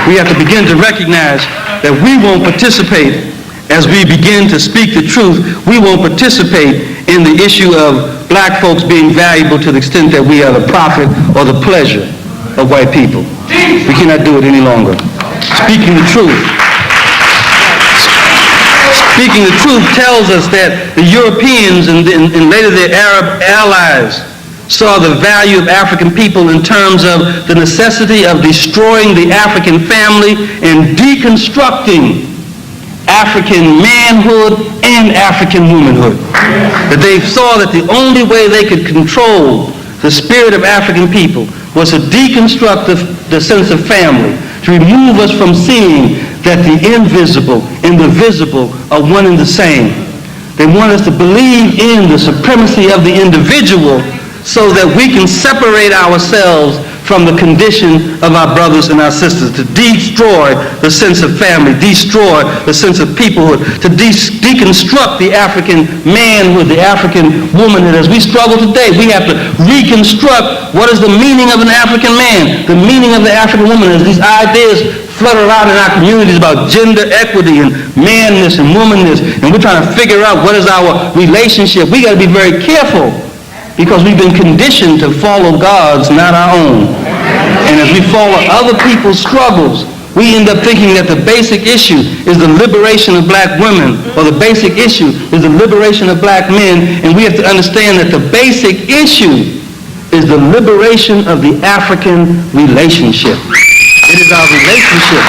We have to begin to recognize that we won't participate as we begin to speak the truth. We won't participate in the issue of black folks being valuable to the extent that we are the profit or the pleasure of white people. We cannot do it any longer. Speaking the truth. Speaking the truth tells us that the Europeans and later their Arab allies saw the value of African people in terms of the necessity of destroying the African family and deconstructing African manhood and African womanhood. That they saw that the only way they could control the spirit of African people was to deconstruct the sense of family, to remove us from seeing that the invisible and the visible are one and the same. They want us to believe in the supremacy of the individual so that we can separate ourselves from the condition of our brothers and our sisters, to destroy the sense of family, destroy the sense of peoplehood, to deconstruct the African manhood, the African womanhood. As we struggle today, we have to reconstruct what is the meaning of an African man, the meaning of the African woman, as these ideas flutter around in our communities about gender equity and manness and womanness, and we're trying to figure out what is our relationship. We got to be very careful, because we've been conditioned to follow God's, not our own. And as we follow other people's struggles, we end up thinking that the basic issue is the liberation of black women, or the basic issue is the liberation of black men, and we have to understand that the basic issue is the liberation of the African relationship. It is our relationship.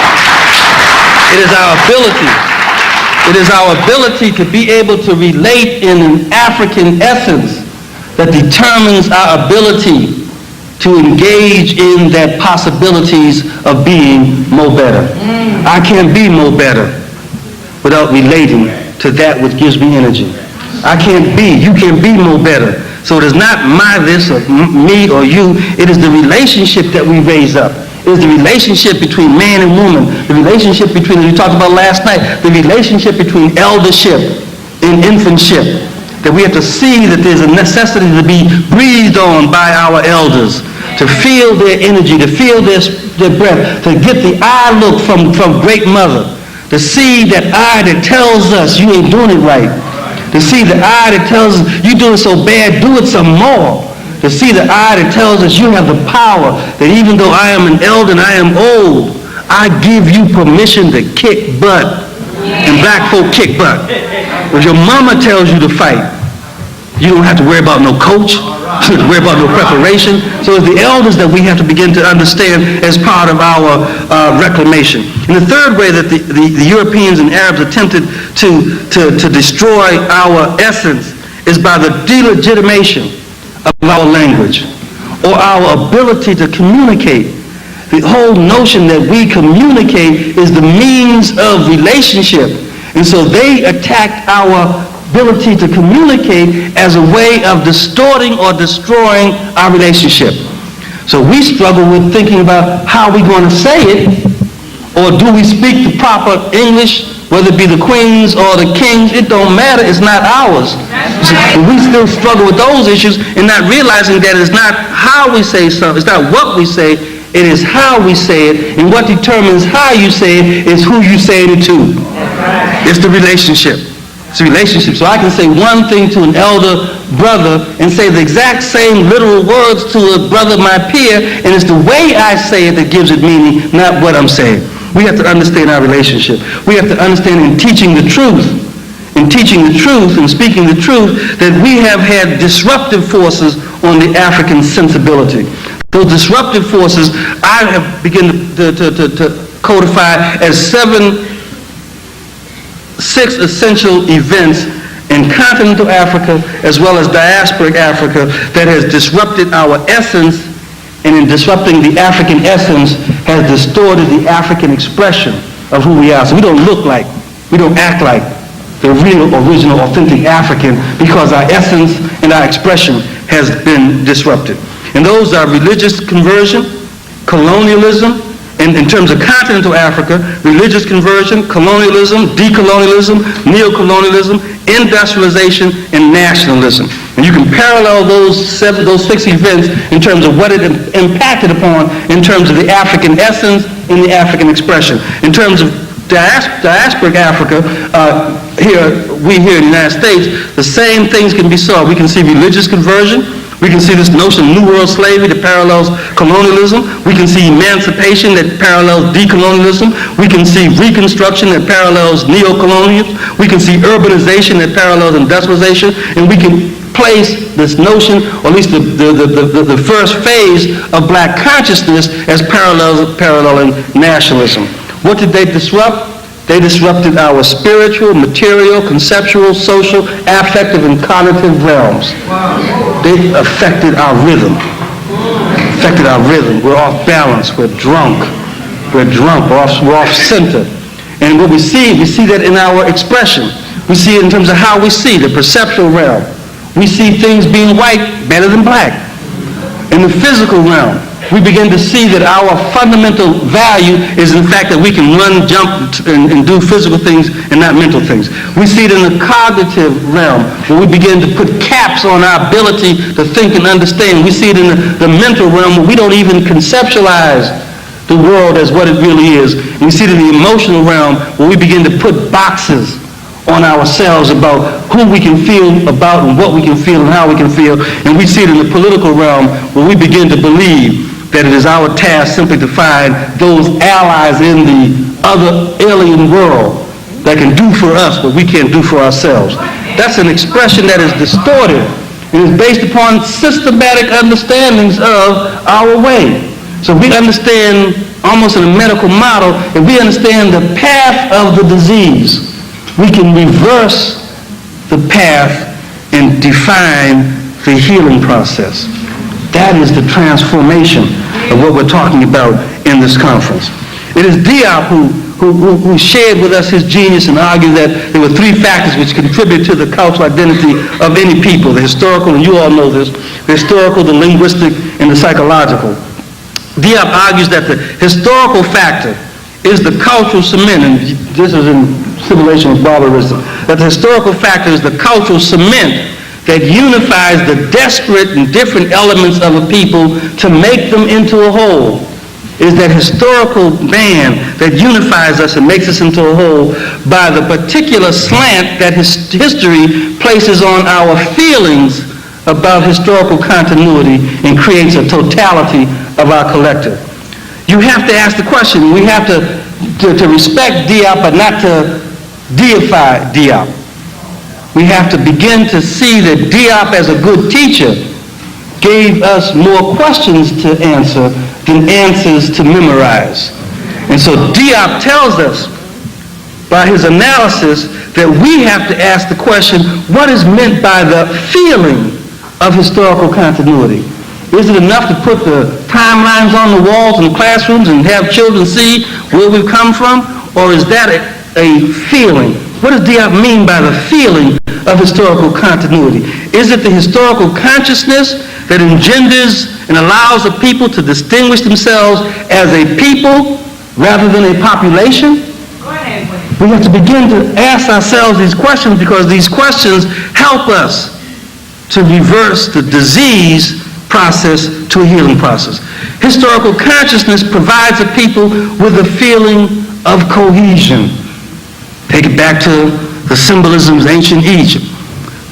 It is our ability. It is our ability to be able to relate in an African essence that determines our ability to engage in that possibilities of being more better. I can't be more better without relating to that which gives me energy. You can't be more better. So it is not my this or me or you, it is the relationship that we raise up. It is the relationship between man and woman, the relationship between, as we talked about last night, the relationship between eldership and infantship. That we have to see that there's a necessity to be breathed on by our elders, to feel their energy, to feel their breath, to get the eye look from great mother, to see that eye that tells us you ain't doing it right, to see the eye that tells us you doing so bad, do it some more, to see the eye that tells us you have the power, that even though I am an elder and I am old, I give you permission to kick butt, and black folk kick butt. If your mama tells you to fight, you don't have to worry about no coach, you don't have to worry about no preparation. So it's the elders that we have to begin to understand as part of our reclamation. And the third way that the Europeans and Arabs attempted to destroy our essence is by the delegitimation of our language, or our ability to communicate. The whole notion that we communicate is the means of relationship. And so they attacked our ability to communicate as a way of distorting or destroying our relationship. So we struggle with thinking about how we're going to say it, or do we speak the proper English, whether it be the queens or the kings, it don't matter, it's not ours. So we still struggle with those issues and not realizing that it's not how we say something, it's not what we say, it is how we say it, and what determines how you say it is who you say it to. It's the relationship. It's a relationship. So I can say one thing to an elder brother and say the exact same literal words to a brother, my peer, and it's the way I say it that gives it meaning, not what I'm saying. We have to understand our relationship. We have to understand in teaching the truth, and speaking the truth, that we have had disruptive forces on the African sensibility. Those disruptive forces I have begun to codify as six essential events in continental Africa as well as diasporic Africa that has disrupted our essence, and in disrupting the African essence has distorted the African expression of who we are. So we don't look like, we don't act like the real, original, authentic African because our essence and our expression has been disrupted. And those are religious conversion, colonialism, and in terms of continental Africa, religious conversion, colonialism, decolonialism, neocolonialism, industrialization, and nationalism. And you can parallel those six events in terms of what it impacted upon in terms of the African essence and the African expression. In terms of diasporic Africa, here in the United States, the same things can be saw. We can see religious conversion. We can see this notion of New World slavery that parallels colonialism. We can see emancipation that parallels decolonialism. We can see reconstruction that parallels neocolonialism. We can see urbanization that parallels industrialization. And we can place this notion, or at least the first phase of black consciousness as paralleling nationalism. What did they disrupt? They disrupted our spiritual, material, conceptual, social, affective, and cognitive realms. They affected our rhythm. We're off balance. We're drunk. We're off center. And what we see that in our expression. We see it in terms of how we see the perceptual realm. We see things being white better than black. In the physical realm, we begin to see that our fundamental value is in fact that we can run, jump, and do physical things and not mental things. We see it in the cognitive realm, where we begin to put caps on our ability to think and understand. We see it in the mental realm, where we don't even conceptualize the world as what it really is. And we see it in the emotional realm, where we begin to put boxes on ourselves about who we can feel about and what we can feel and how we can feel. And we see it in the political realm, where we begin to believe that it is our task simply to find those allies in the other alien world that can do for us what we can't do for ourselves. That's an expression that is distorted and is based upon systematic understandings of our way. So we understand almost in a medical model, if we understand the path of the disease, we can reverse the path and define the healing process. That is the transformation of what we're talking about in this conference. It is Diop who shared with us his genius and argued that there were three factors which contribute to the cultural identity of any people: the historical, and you all know this, the historical, the linguistic, and the psychological. Diop argues that the historical factor is the cultural cement, and this is in Civilization of Barbarism, that the historical factor is the cultural cement that unifies the disparate and different elements of a people to make them into a whole. It is that historical band that unifies us and makes us into a whole by the particular slant that history places on our feelings about historical continuity and creates a totality of our collective. You have to ask the question. We have to respect Diop, but not to deify Diop. We have to begin to see that Diop, as a good teacher, gave us more questions to answer than answers to memorize. And so Diop tells us by his analysis that we have to ask the question, what is meant by the feeling of historical continuity? Is it enough to put the timelines on the walls in classrooms and have children see where we've come from? Or is that a feeling? What does Diop mean by the feeling of historical continuity? Is it the historical consciousness that engenders and allows a people to distinguish themselves as a people rather than a population? We have to begin to ask ourselves these questions, because these questions help us to reverse the disease process to a healing process. Historical consciousness provides a people with a feeling of cohesion. Take it back to the symbolisms of ancient Egypt.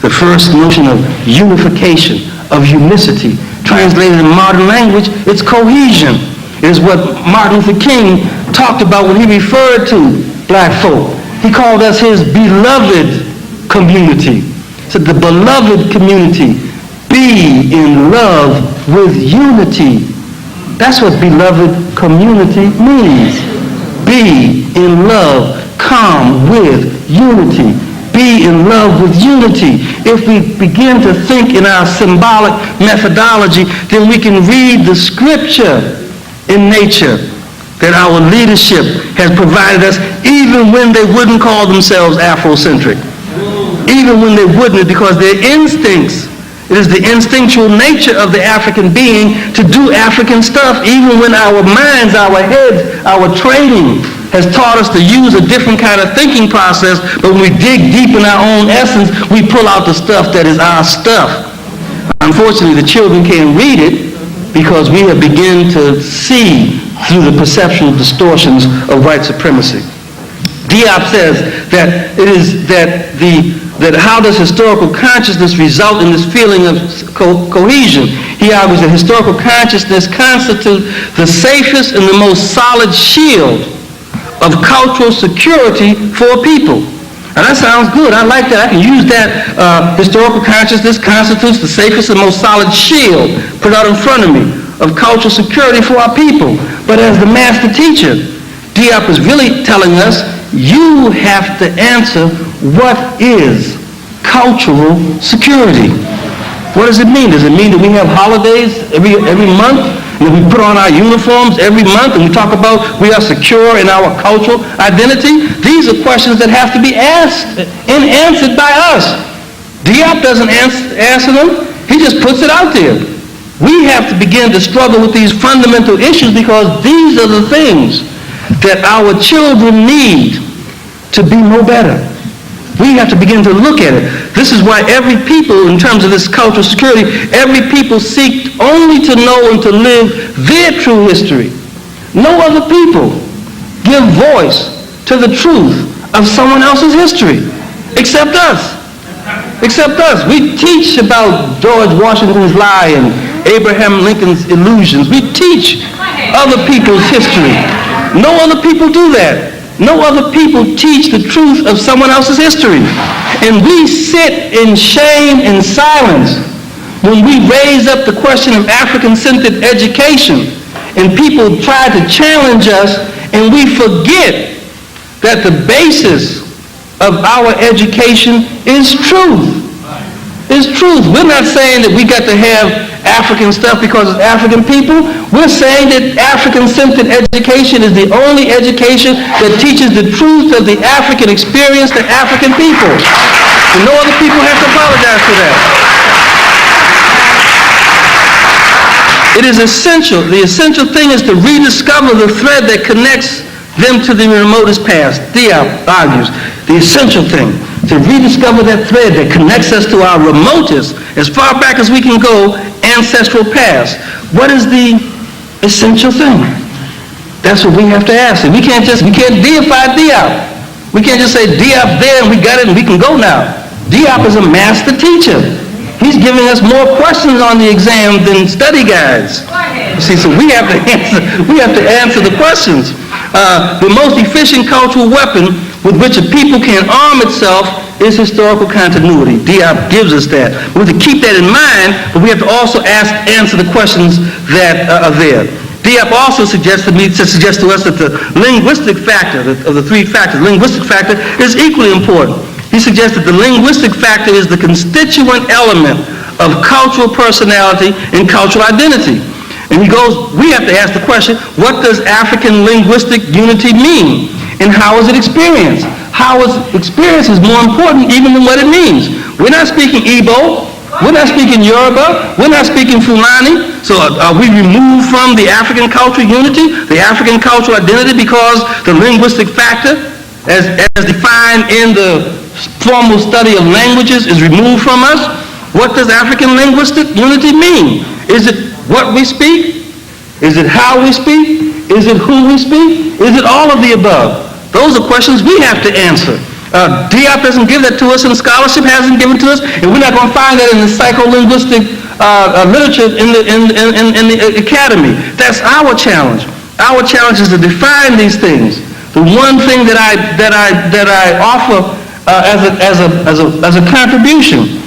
The first notion of unification, of unicity. Translated in modern language, it's cohesion. It is what Martin Luther King talked about when he referred to black folk. He called us his beloved community. He said, the beloved community, be in love with unity. That's what beloved community means. Be in love, come with unity. Be in love with unity. If we begin to think in our symbolic methodology, then we can read the scripture in nature that our leadership has provided us, even when they wouldn't call themselves Afrocentric. Even when they wouldn't, because their instincts, it is the instinctual nature of the African being to do African stuff, even when our minds, our heads, our training has taught us to use a different kind of thinking process, but when we dig deep in our own essence, we pull out the stuff that is our stuff. Unfortunately, the children can't read it because we have begun to see through the perceptual distortions of white supremacy. Diop says that it is that how does historical consciousness result in this feeling of cohesion? He argues that historical consciousness constitutes the safest and the most solid shield of cultural security for people. Now that sounds good. I like that. I can use that. Historical consciousness constitutes the safest and most solid shield, put out in front of me, of cultural security for our people. But as the master teacher, Diop is really telling us, you have to answer, what is cultural security? What does it mean? Does it mean that we have holidays every month, and we put on our uniforms every month, and we talk about we are secure in our cultural identity? These are questions that have to be asked and answered by us. Diop doesn't answer them. He just puts it out there. We have to begin to struggle with these fundamental issues, because these are the things that our children need to be no better. We have to begin to look at it. This is why every people, in terms of this cultural security, every people seek only to know and to live their true history. No other people give voice to the truth of someone else's history, except us. Except us. We teach about George Washington's lie and Abraham Lincoln's illusions. We teach other people's history. No other people do that. No other people teach the truth of someone else's history. And we sit in shame and silence when we raise up the question of African-centered education, and people try to challenge us, and we forget that the basis of our education is truth. Is truth. We're not saying that we got to have African stuff because it's African people. We're saying that African-centered education is the only education that teaches the truth of the African experience to African people. And no other people have to apologize for that. It is essential. The essential thing is to rediscover the thread that connects them to the remotest past. Diop argues the essential thing, to rediscover that thread that connects us to our remotest, as far back as we can go, ancestral past. What is the essential thing? That's what we have to ask. And we can't deify Diop. We can't just say Diop's there and we got it and we can go now. Diop is a master teacher. He's giving us more questions on the exam than study guides. See, so we have to answer the questions. The most efficient cultural weapon with which a people can arm itself is historical continuity. Diop gives us that. We have to keep that in mind, but we have to also answer the questions that are there. Diop also suggests to us that the linguistic factor, of the three factors, the linguistic factor is equally important. He suggests that the linguistic factor is the constituent element of cultural personality and cultural identity. And we have to ask the question, what does African linguistic unity mean? And how is it experienced? How is experience is more important even than what it means. We're not speaking Igbo. We're not speaking Yoruba. We're not speaking Fulani. So are we removed from the African cultural unity, the African cultural identity, because the linguistic factor, as defined in the formal study of languages, is removed from us? What does African linguistic unity mean? Is it what we speak? Is it how we speak? Is it who we speak? Is it all of the above? Those are questions we have to answer. Diop doesn't give that to us, and scholarship hasn't given to us, and we're not going to find that in the psycholinguistic literature in the academy. That's our challenge. Our challenge is to define these things. The one thing that I offer as a contribution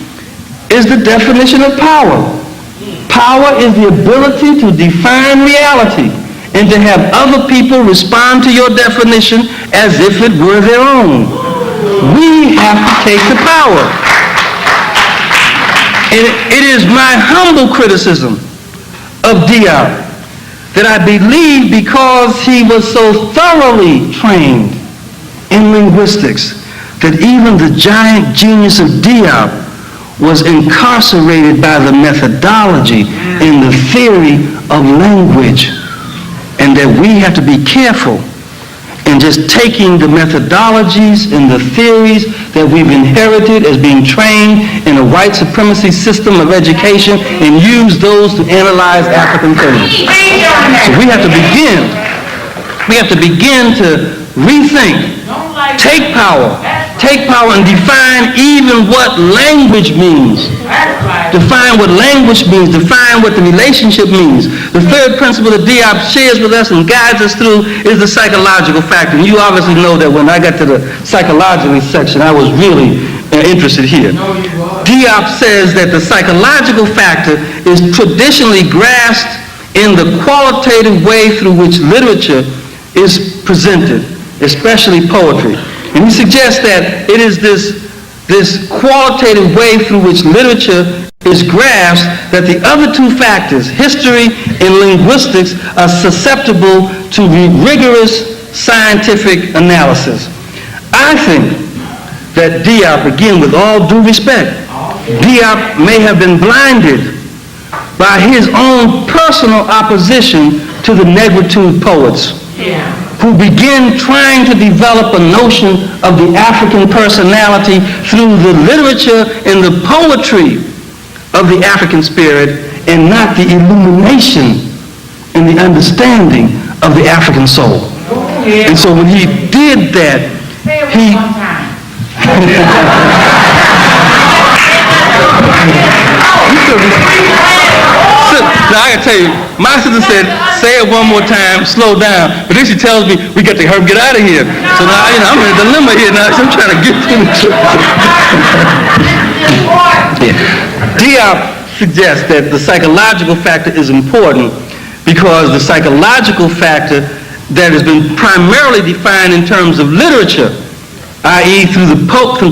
is the definition of power. Power is the ability to define reality and to have other people respond to your definition as if it were their own. We have to take the power. And it is my humble criticism of Diop that I believe, because he was so thoroughly trained in linguistics, that even the giant genius of Diop was incarcerated by the methodology and the theory of language, and that we have to be careful in just taking the methodologies and the theories that we've inherited as being trained in a white supremacy system of education and use those to analyze African things. So we have to begin to rethink, take power and define even what language means. Define what language means, define what the relationship means. The third principle that Diop shares with us and guides us through is the psychological factor. And you obviously know that when I got to the psychological section, I was really interested here. Diop says that the psychological factor is traditionally grasped in the qualitative way through which literature is presented. especially poetry. And he suggests that it is this qualitative way through which literature is grasped that the other two factors, history and linguistics, are susceptible to rigorous scientific analysis. I think that Diop, again with all due respect, Diop may have been blinded by his own personal opposition to the negritude poets, who begin trying to develop a notion of the African personality through the literature and the poetry of the African spirit, and not the illumination and the understanding of the African soul. And so when he did that, he... Now I gotta tell you, my sister said, say it one more time, slow down. But then she tells me, we got to hurry, get out of here. So now, I'm in a dilemma here now, so I'm trying to get through it. Diop suggests that the psychological factor is important because the psychological factor that has been primarily defined in terms of literature, i.e. through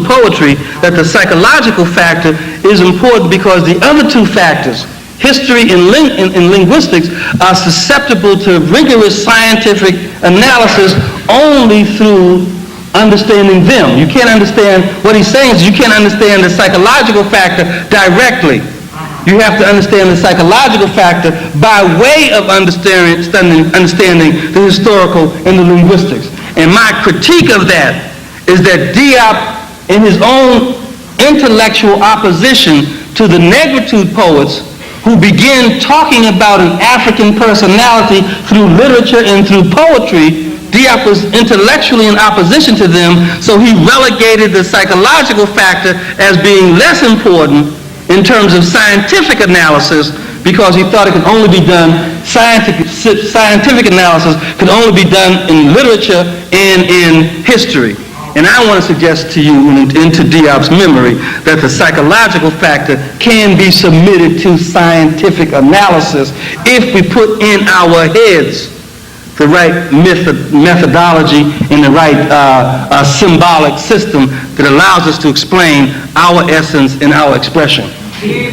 poetry, that the psychological factor is important because the other two factors, history and linguistics, are susceptible to rigorous scientific analysis only through understanding them. You can't understand what he's saying, is you can't understand the psychological factor directly. You have to understand the psychological factor by way of understanding the historical and the linguistics. And my critique of that is that Diop, in his own intellectual opposition to the negritude poets who begin talking about an African personality through literature and through poetry, Diop was intellectually in opposition to them, so he relegated the psychological factor as being less important in terms of scientific analysis because he thought it could only be done, scientific analysis could only be done in literature and in history. And I want to suggest to you, into Diop's memory, that the psychological factor can be submitted to scientific analysis if we put in our heads the right methodology and the right symbolic system that allows us to explain our essence and our expression.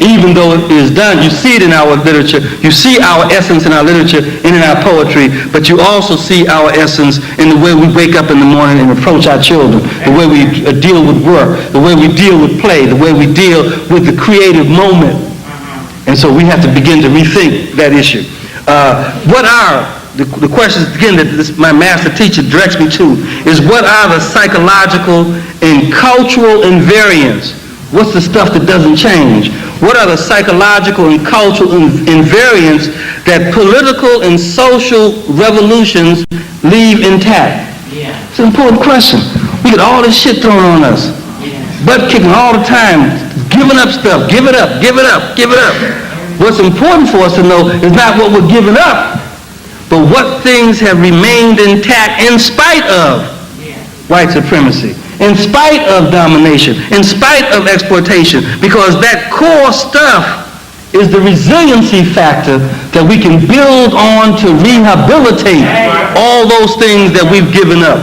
Even though it is done, you see it in our literature, you see our essence in our literature and in our poetry, but you also see our essence in the way we wake up in the morning and approach our children, the way we deal with work, the way we deal with play, the way we deal with the creative moment. And so we have to begin to rethink that issue. What are the questions, again, that my master teacher directs me to, is what are the psychological and cultural invariants? What's the stuff that doesn't change? What are the psychological and cultural invariants that political and social revolutions leave intact? It's an important question. We get all this shit thrown on us. Butt kicking all the time, giving up stuff, give it up, give it up, give it up. What's important for us to know is not what we're giving up, but what things have remained intact in spite of white supremacy, in spite of domination, in spite of exploitation, because that core stuff is the resiliency factor that we can build on to rehabilitate all those things that we've given up.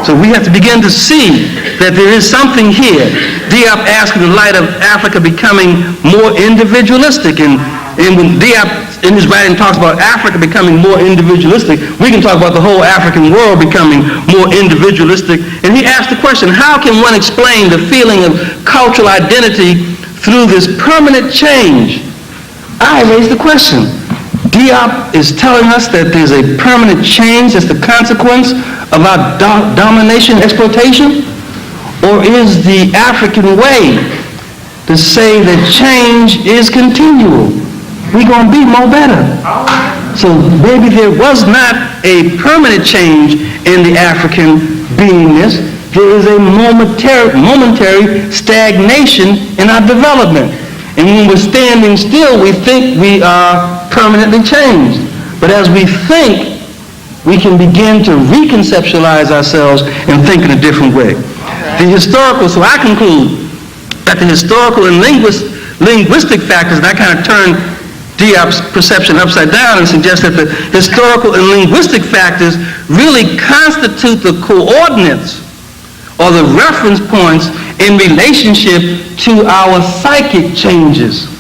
So we have to begin to see that there is something here. Diop asks in the light of Africa becoming more individualistic, and when Diop in his writing talks about Africa becoming more individualistic, we can talk about the whole African world becoming more individualistic. And he asked the question, how can one explain the feeling of cultural identity through this permanent change? I raised the question. Diop is telling us that there's a permanent change as the consequence of our domination and exploitation? Or is the African way to say that change is continual? We're going to be more better. So maybe there was not a permanent change in the African beingness. There is a momentary stagnation in our development. And when we're standing still, we think we are permanently changed. But as we think, we can begin to reconceptualize ourselves and think in a different way. So I conclude that the historical and linguistic factors, and I kind of turn perception upside down and suggest that the historical and linguistic factors really constitute the coordinates or the reference points in relationship to our psychic changes.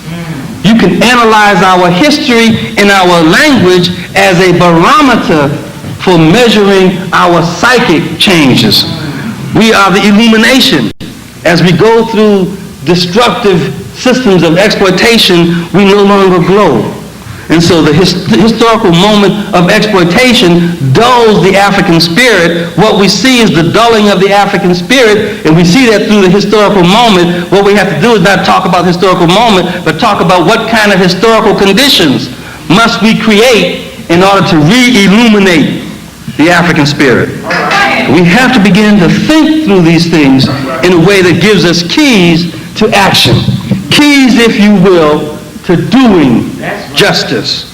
You can analyze our history and our language as a barometer for measuring our psychic changes. We are the illumination. As we go through destructive systems of exploitation, we no longer glow. And so the historical moment of exploitation dulls the African spirit. What we see is the dulling of the African spirit, and we see that through the historical moment. What we have to do is not talk about the historical moment, but talk about what kind of historical conditions must we create in order to re-illuminate the African spirit. We have to begin to think through these things in a way that gives us keys to action. Keys, if you will, to doing justice.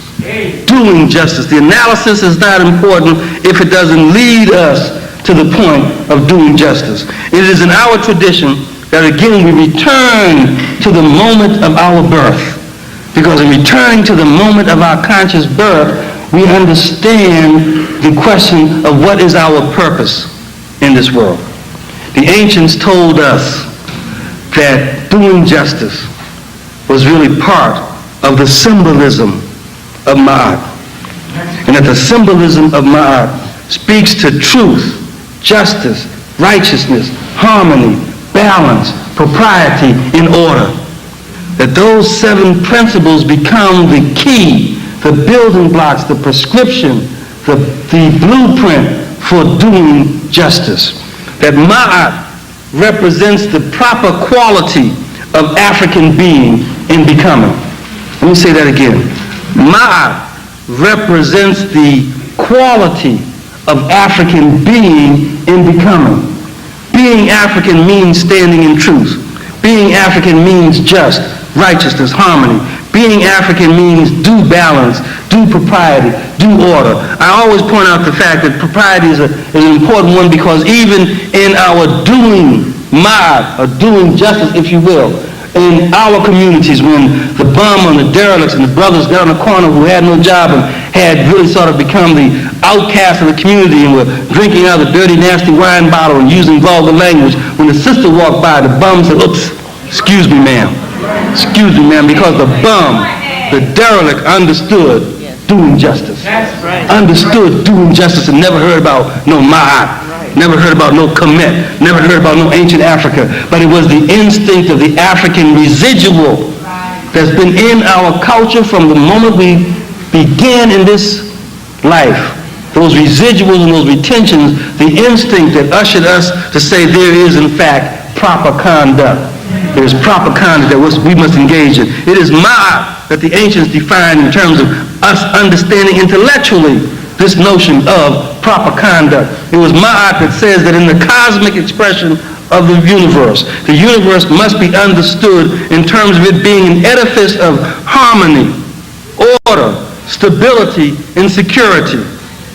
Doing justice. The analysis is not important if it doesn't lead us to the point of doing justice. It is in our tradition that again we return to the moment of our birth. Because in returning to the moment of our conscious birth, we understand the question of what is our purpose in this world. The ancients told us that doing justice was really part of the symbolism of Ma'at. And that the symbolism of Ma'at speaks to truth, justice, righteousness, harmony, balance, propriety, and order. That those 7 principles become the key, the building blocks, the prescription, the blueprint for doing justice. That Ma'at represents the proper quality of African being in becoming. Let me say that again. Ma'at represents the quality of African being in becoming. Being African means standing in truth. Being African means just, righteousness, harmony. Being African means due balance, due propriety, due order. I always point out the fact that propriety is an important one because even in our doing Ma'at, or doing justice, if you will, in our communities when the bum and the derelicts and the brothers got on the corner who had no job and had really sort of become the outcast of the community and were drinking out of the dirty, nasty wine bottle and using vulgar language, when the sister walked by, the bum said, "Oops, excuse me, ma'am. Excuse me, ma'am," because the bum, the derelict, understood doing justice. Understood doing justice and never heard about no Ma'at. Never heard about no Kemet, never heard about no ancient Africa, but it was the instinct of the African residual that's been in our culture from the moment we began in this life. Those residuals and those retentions, the instinct that ushered us to say there is in fact proper conduct. There's proper conduct that we must engage in. It is Ma'at that the ancients defined in terms of us understanding intellectually this notion of proper conduct. It was Ma'at that says that in the cosmic expression of the universe must be understood in terms of it being an edifice of harmony, order, stability, and security.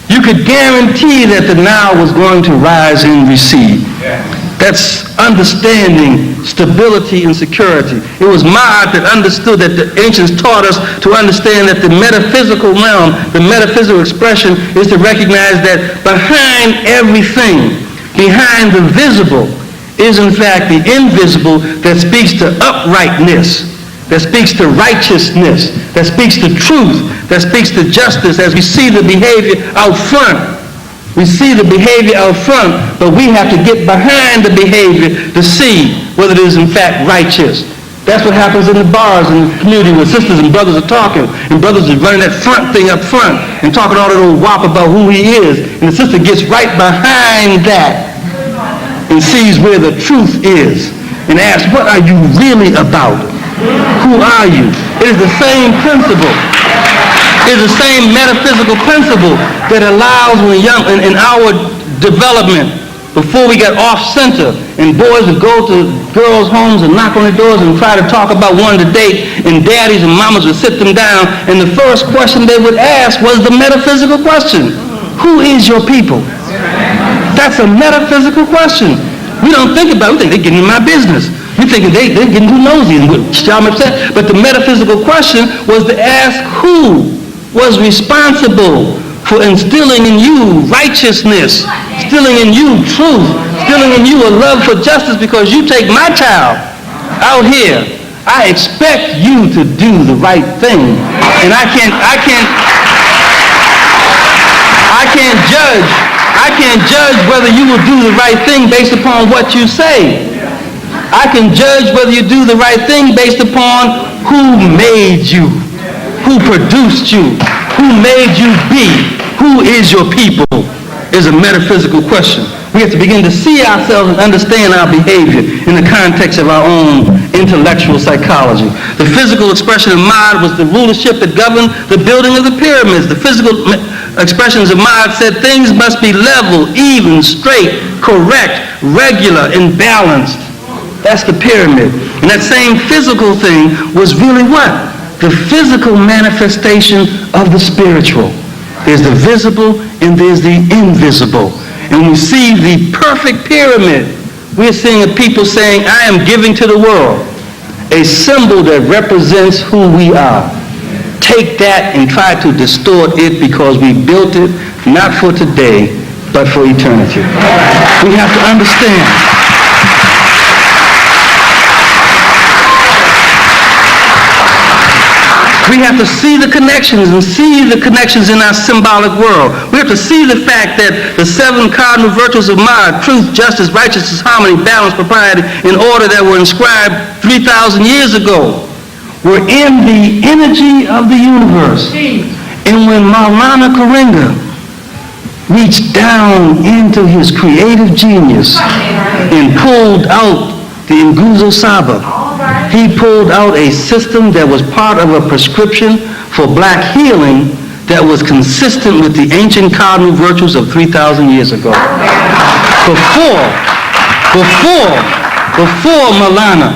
You could guarantee that the Nile was going to rise and recede. That's understanding stability and security. It was Ma'at that understood, that the ancients taught us to understand that the metaphysical realm, the metaphysical expression, is to recognize that behind everything, behind the visible, is in fact the invisible that speaks to uprightness, that speaks to righteousness, that speaks to truth, that speaks to justice. As we see the behavior out front, we see the behavior out front, but we have to get behind the behavior to see whether it is in fact righteous. That's what happens in the bars in the community where sisters and brothers are talking, and brothers are running that front thing up front and talking all that old wop about who he is, and the sister gets right behind that and sees where the truth is and asks, what are you really about? Who are you? It is the same principle. It is the same metaphysical principle that allows when in our development, before we got off-center, and boys would go to girls' homes and knock on their doors and try to talk about wanting to date, and daddies and mamas would sit them down, and the first question they would ask was the metaphysical question. Who is your people? That's a metaphysical question. We don't think about it. We think they're getting in my business. We thinking they're getting too nosy and y'all upset. But the metaphysical question was to ask who was responsible for instilling in you righteousness, instilling in you truth, instilling in you a love for justice, because you take my child out here. I expect you to do the right thing. And I can't judge whether you will do the right thing based upon what you say. I can judge whether you do the right thing based upon who made you, who produced you, who made you be, who is your people, is a metaphysical question. We have to begin to see ourselves and understand our behavior in the context of our own intellectual psychology. The physical expression of mind was the rulership that governed the building of the pyramids. The physical expressions of mind said things must be level, even, straight, correct, regular, and balanced. That's the pyramid. And that same physical thing was really what? The physical manifestation of the spiritual. There's the visible and there's the invisible. And we see the perfect pyramid. We're seeing a people saying, I am giving to the world, a symbol that represents who we are. Take that and try to distort it because we built it not for today, but for eternity. We have to understand. We have to see the connections and see the connections in our symbolic world. We have to see the fact that the 7 cardinal virtues of mind, truth, justice, righteousness, harmony, balance, propriety, in order that were inscribed 3,000 years ago, were in the energy of the universe. And when Maulana Karenga reached down into his creative genius and pulled out the Nguzo Saba, he pulled out a system that was part of a prescription for black healing that was consistent with the ancient cardinal virtues of 3,000 years ago. Before Maulana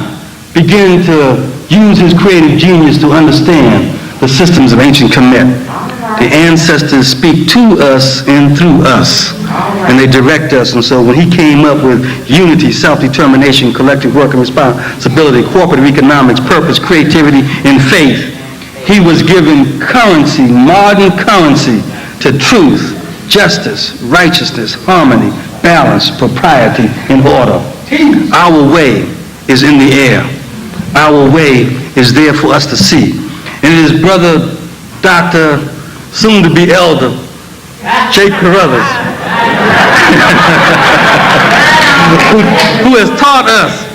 began to use his creative genius to understand the systems of ancient Kemet, the ancestors speak to us and through us, and they direct us. And so when he came up with unity, self-determination, collective work and responsibility, cooperative economics, purpose, creativity, and faith, he was giving currency, modern currency, to truth, justice, righteousness, harmony, balance, propriety, and order. Our way is in the air. Our way is there for us to see. And it is Brother Dr. soon-to-be elder, Jake Carruthers, who has taught us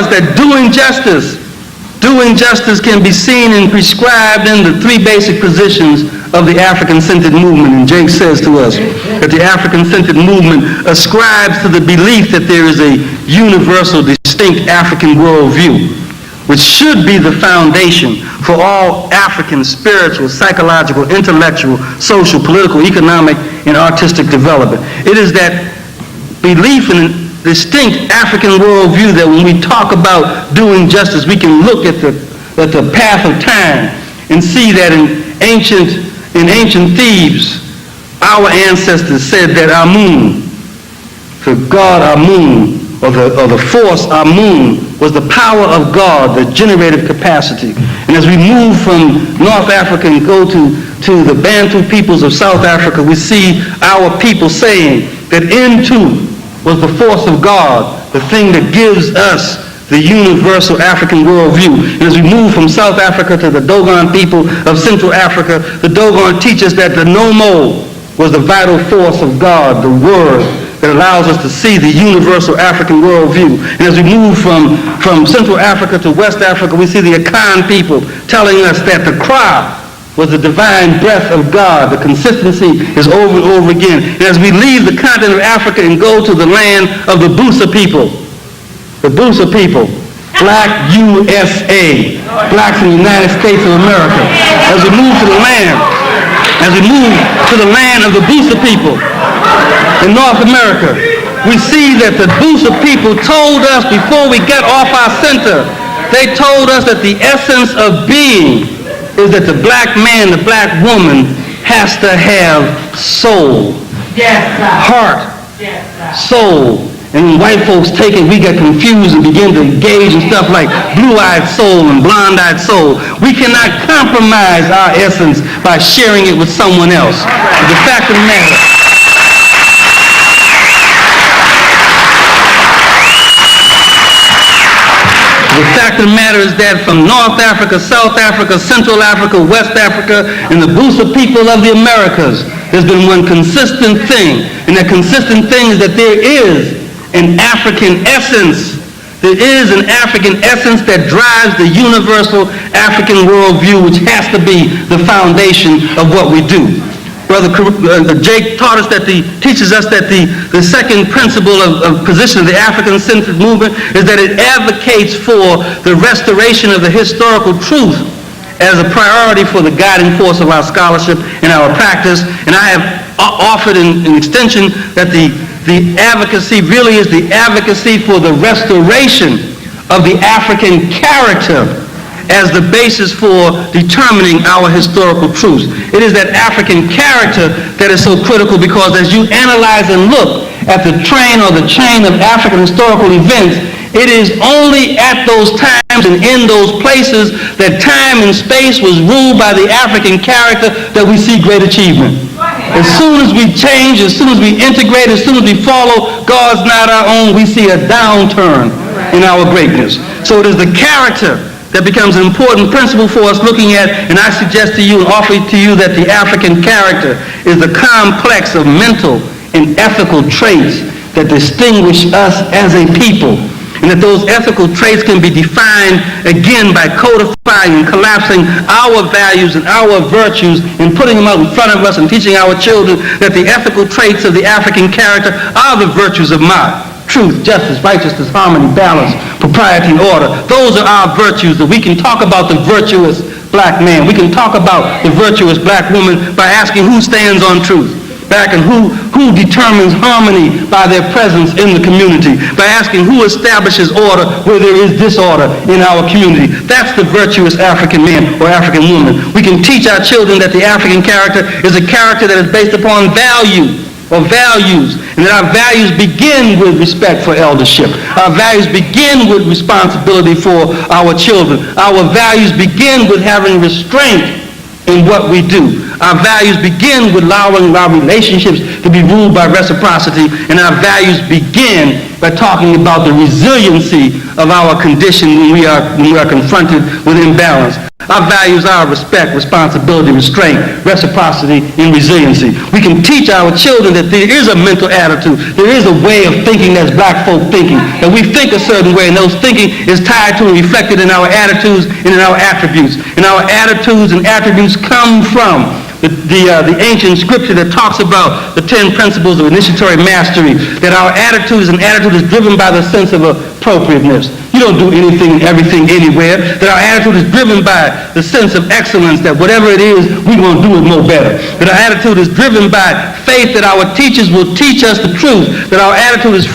that doing justice can be seen and prescribed in the 3 basic positions of the African-centered movement. And Jake says to us that the African-centered movement ascribes to the belief that there is a universal, distinct African worldview, which should be the foundation for all African spiritual, psychological, intellectual, social, political, economic, and artistic development. It is that belief in a distinct African worldview that when we talk about doing justice, we can look at the path of time and see that in ancient Thebes, our ancestors said that Amun, the god Amun, or the force Amun, was the power of God, the generative capacity. And as we move from North Africa and go to the Bantu peoples of South Africa, we see our people saying that Ntu was the force of God, the thing that gives us the universal African worldview. And as we move from South Africa to the Dogon people of Central Africa, the Dogon teach us that the Nomo was the vital force of God, the Word, that allows us to see the universal African worldview. And as we move from Central Africa to West Africa, we see the Akan people telling us that the cry was the divine breath of God. The consistency is over and over again. And as we leave the continent of Africa and go to the land of the Busa people, Black USA, blacks in the United States of America, as we move to the land of the Busa people, in North America, we see that the Busa people told us before we got off our center, they told us that the essence of being is that the black man, the black woman has to have soul, heart, soul, And when white folks take it, we get confused and begin to engage in stuff like blue-eyed soul and blonde-eyed soul. We cannot compromise our essence by sharing it with someone else. The fact of the matter, is that from North Africa, South Africa, Central Africa, West Africa, and the Busa people of the Americas, there's been one consistent thing, and that consistent thing is that there is an African essence. There is an African essence that drives the universal African worldview, which has to be the foundation of what we do. Brother Jake taught us teaches us that the second principle of position of the African-centered movement is that it advocates for the restoration of the historical truth as a priority for the guiding force of our scholarship and our practice. And I have offered in extension that the advocacy really is the advocacy for the restoration of the African character as the basis for determining our historical truths. It is that African character that is so critical, because as you analyze and look at the train or the chain of African historical events, it is only at those times and in those places that time and space was ruled by the African character that we see great achievement. As soon as we change, as soon as we integrate, as soon as we follow God's not our own, we see a downturn in our greatness. So it is the character that becomes an important principle for us looking at, and I suggest to you and offer to you that the African character is the complex of mental and ethical traits that distinguish us as a people, and that those ethical traits can be defined again by codifying and collapsing our values and our virtues and putting them out in front of us and teaching our children that the ethical traits of the African character are the virtues of mind. Truth, justice, righteousness, harmony, balance, propriety, and order. Those are our virtues. That we can talk about the virtuous black man. We can talk about the virtuous black woman by asking who stands on truth. Back and who determines harmony by their presence in the community. By asking who establishes order where there is disorder in our community. That's the virtuous African man or African woman. We can teach our children that the African character is a character that is based upon value or values, and that our values begin with respect for eldership. Our values begin with responsibility for our children. Our values begin with having restraint in what we do. Our values begin with allowing our relationships to be ruled by reciprocity, and our values begin by talking about the resiliency of our condition when we are confronted with imbalance. Our values are respect, responsibility, restraint, reciprocity, and resiliency. We can teach our children that there is a mental attitude, there is a way of thinking that's black folk thinking, that we think a certain way, and those thinking is tied to and reflected in our attitudes and in our attributes. And our attitudes and attributes come from the ancient scripture that talks about the 10 principles of initiatory mastery, that our attitude is driven by the sense of appropriateness. You don't do anything and everything anywhere. That our attitude is driven by the sense of excellence, that whatever it is, we're going to do it more better. That our attitude is driven by faith that our teachers will teach us the truth. That our attitude is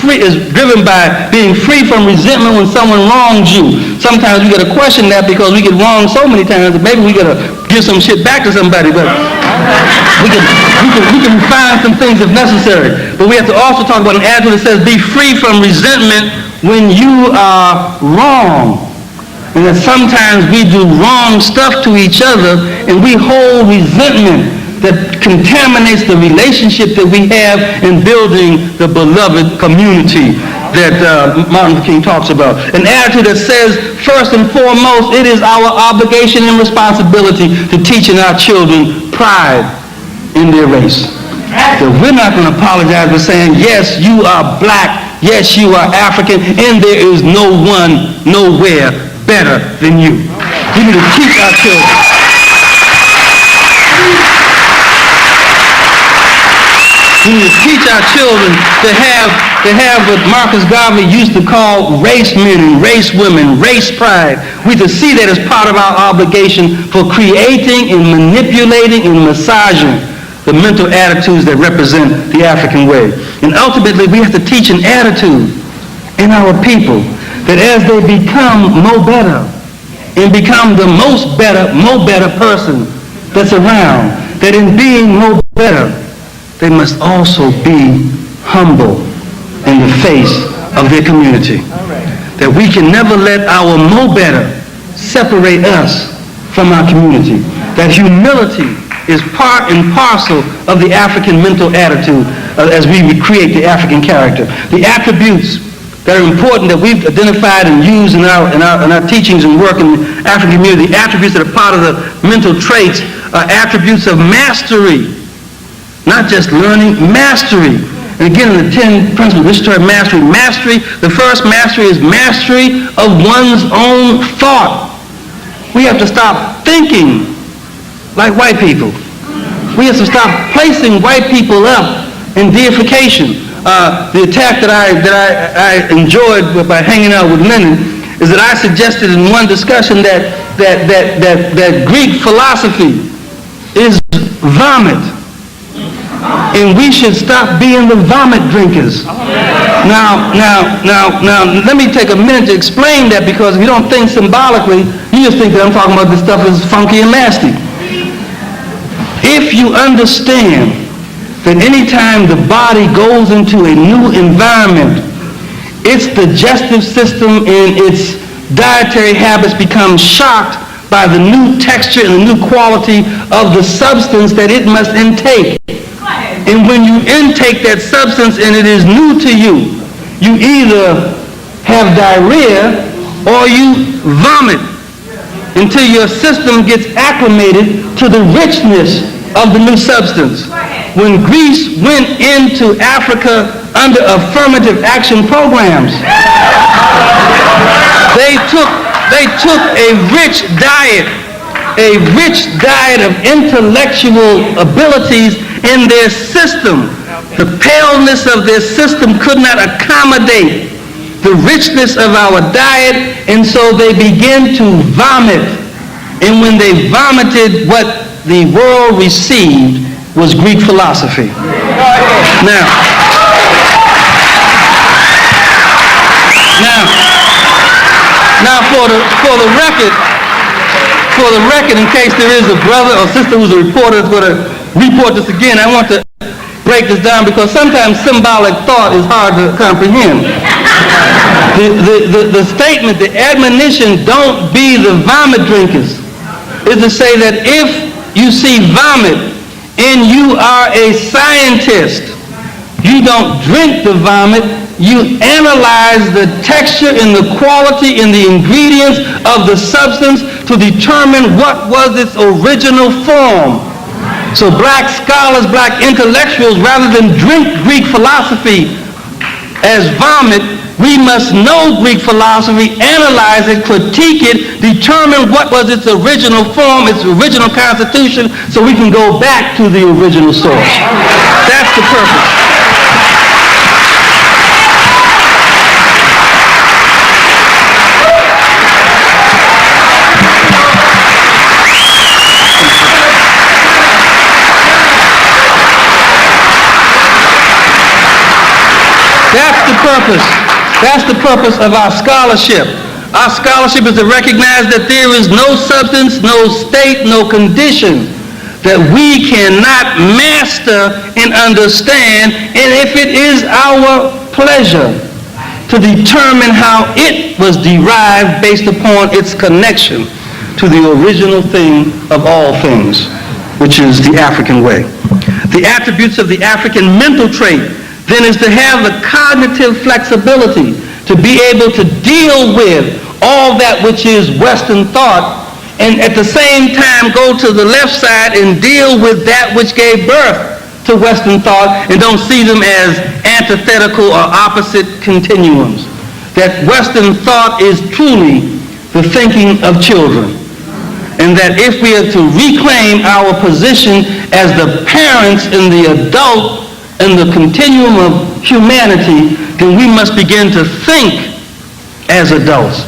driven by being free from resentment when someone wrongs you. Sometimes we got to question that because we get wronged so many times that maybe we got to give some shit back to somebody, but we can refine some things if necessary. But we have to also talk about an attitude that says be free from resentment when you are wrong. And that sometimes we do wrong stuff to each other and we hold resentment that contaminates the relationship that we have in building the beloved community that Martin Luther King talks about. An attitude that says, first and foremost, it is our obligation and responsibility to teaching our children pride in their race. That we're not going to apologize for saying, yes, you are black, yes, you are African, and there is no one, nowhere better than you. We need to teach our children. We need to teach our children to have what Marcus Garvey used to call race men and race women, race pride. We need to see that as part of our obligation for creating and manipulating and massaging the mental attitudes that represent the African way. And ultimately, we have to teach an attitude in our people that as they become more better and become the more better person that's around, that in being more better, they must also be humble in the face of their community. That we can never let our know better separate us from our community. That humility is part and parcel of the African mental attitude as we create the African character. The attributes that are important that we've identified and used in our teachings and work in the African community, the attributes that are part of the mental traits are attributes of mastery, not just learning, mastery. And again, in the 10 principles of restorative mastery, the first mastery is mastery of one's own thought. We have to stop thinking like white people. We have to stop placing white people up in deification. The attack that I enjoyed by hanging out with Lenin is that I suggested in one discussion that Greek philosophy is vomit, and we should stop being the vomit drinkers. Now, let me take a minute to explain that, because if you don't think symbolically, you just think that I'm talking about this stuff is funky and nasty. If you understand that anytime the body goes into a new environment, its digestive system and its dietary habits become shocked by the new texture and the new quality of the substance that it must intake. And when you intake that substance and it is new to you, you either have diarrhea or you vomit until your system gets acclimated to the richness of the new substance. When Greece went into Africa under affirmative action programs, they took a rich diet of intellectual abilities in their system. The paleness of their system could not accommodate the richness of our diet, and so they began to vomit. And when they vomited, what the world received was Greek philosophy. Now, for the record, in case there is a brother or sister who's a reporter that's going to report this again, I want to break this down because sometimes symbolic thought is hard to comprehend. The statement, the admonition, don't be the vomit drinkers, is to say that if you see vomit and you are a scientist, you don't drink the vomit, you analyze the texture and the quality and the ingredients of the substance to determine what was its original form. So black scholars, black intellectuals, rather than drink Greek philosophy as vomit, we must know Greek philosophy, analyze it, critique it, determine what was its original form, its original constitution, so we can go back to the original source. That's the purpose. That's the purpose of our scholarship. Our scholarship is to recognize that there is no substance, no state, no condition that we cannot master and understand, and if it is our pleasure to determine how it was derived based upon its connection to the original thing of all things, which is the African way. The attributes of the African mental trait then is to have the cognitive flexibility to be able to deal with all that which is Western thought, and at the same time go to the left side and deal with that which gave birth to Western thought, and don't see them as antithetical or opposite continuums. That Western thought is truly the thinking of children, and that if we are to reclaim our position as the parents and the adult in the continuum of humanity, then we must begin to think as adults.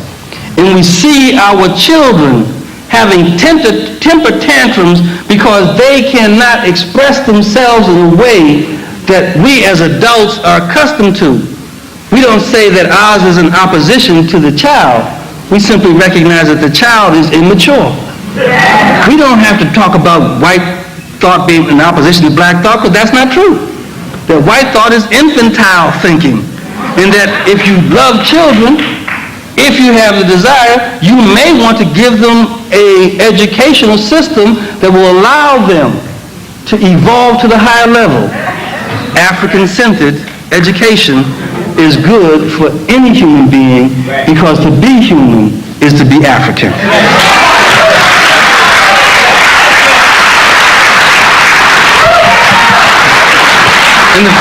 And we see our children having temper tantrums because they cannot express themselves in a way that we as adults are accustomed to. We don't say that ours is in opposition to the child. We simply recognize that the child is immature. We don't have to talk about white thought being in opposition to black thought, because that's not true. That white thought is infantile thinking. in that if you love children, if you have the desire, you may want to give them an educational system that will allow them to evolve to the higher level. African-centered education is good for any human being because to be human is to be African. And the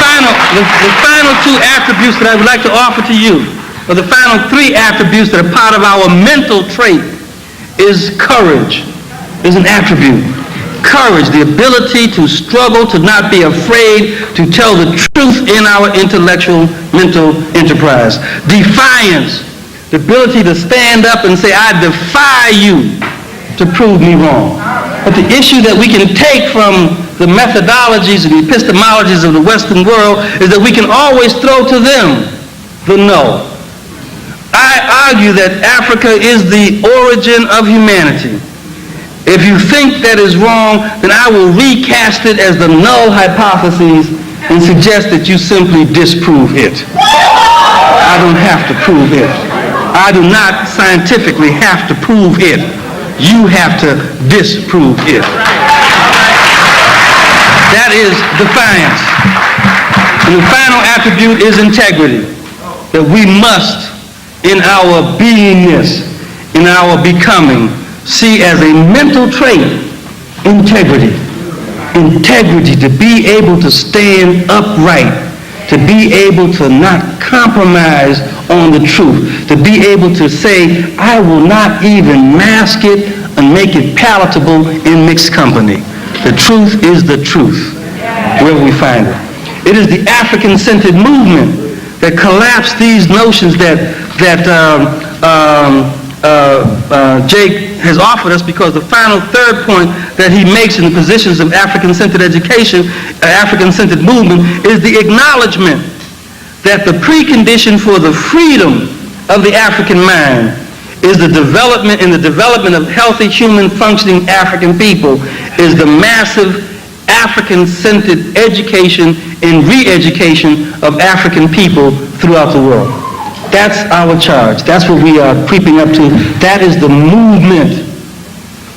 final two attributes that I would like to offer to you, or the final three attributes that are part of our mental trait, is courage, is an attribute. Courage, the ability to struggle, to not be afraid, to tell the truth in our intellectual, mental enterprise. Defiance, the ability to stand up and say, I defy you to prove me wrong. But the issue that we can take from the methodologies and the epistemologies of the Western world is that we can always throw to them the no. I argue that Africa is the origin of humanity. If you think that is wrong, then I will recast it as the null hypothesis and suggest that you simply disprove it. I don't have to prove it. I do not scientifically have to prove it. You have to disprove it. That is defiance. And the final attribute is integrity. That we must, in our beingness, in our becoming, see as a mental trait, integrity. Integrity, to be able to stand upright, to be able to not compromise on the truth, to be able to say, I will not even mask it and make it palatable in mixed company. The truth is the truth, wherever we find it. It is the African-centered movement that collapsed these notions that Jake has offered us, because the final third point that he makes in the positions of African-centered education, African-centered movement, is the acknowledgement that the precondition for the freedom of the African mind is the development of healthy human functioning African people, is the massive African-centered education and re-education of African people throughout the world. That's our charge. That's what we are creeping up to. That is the movement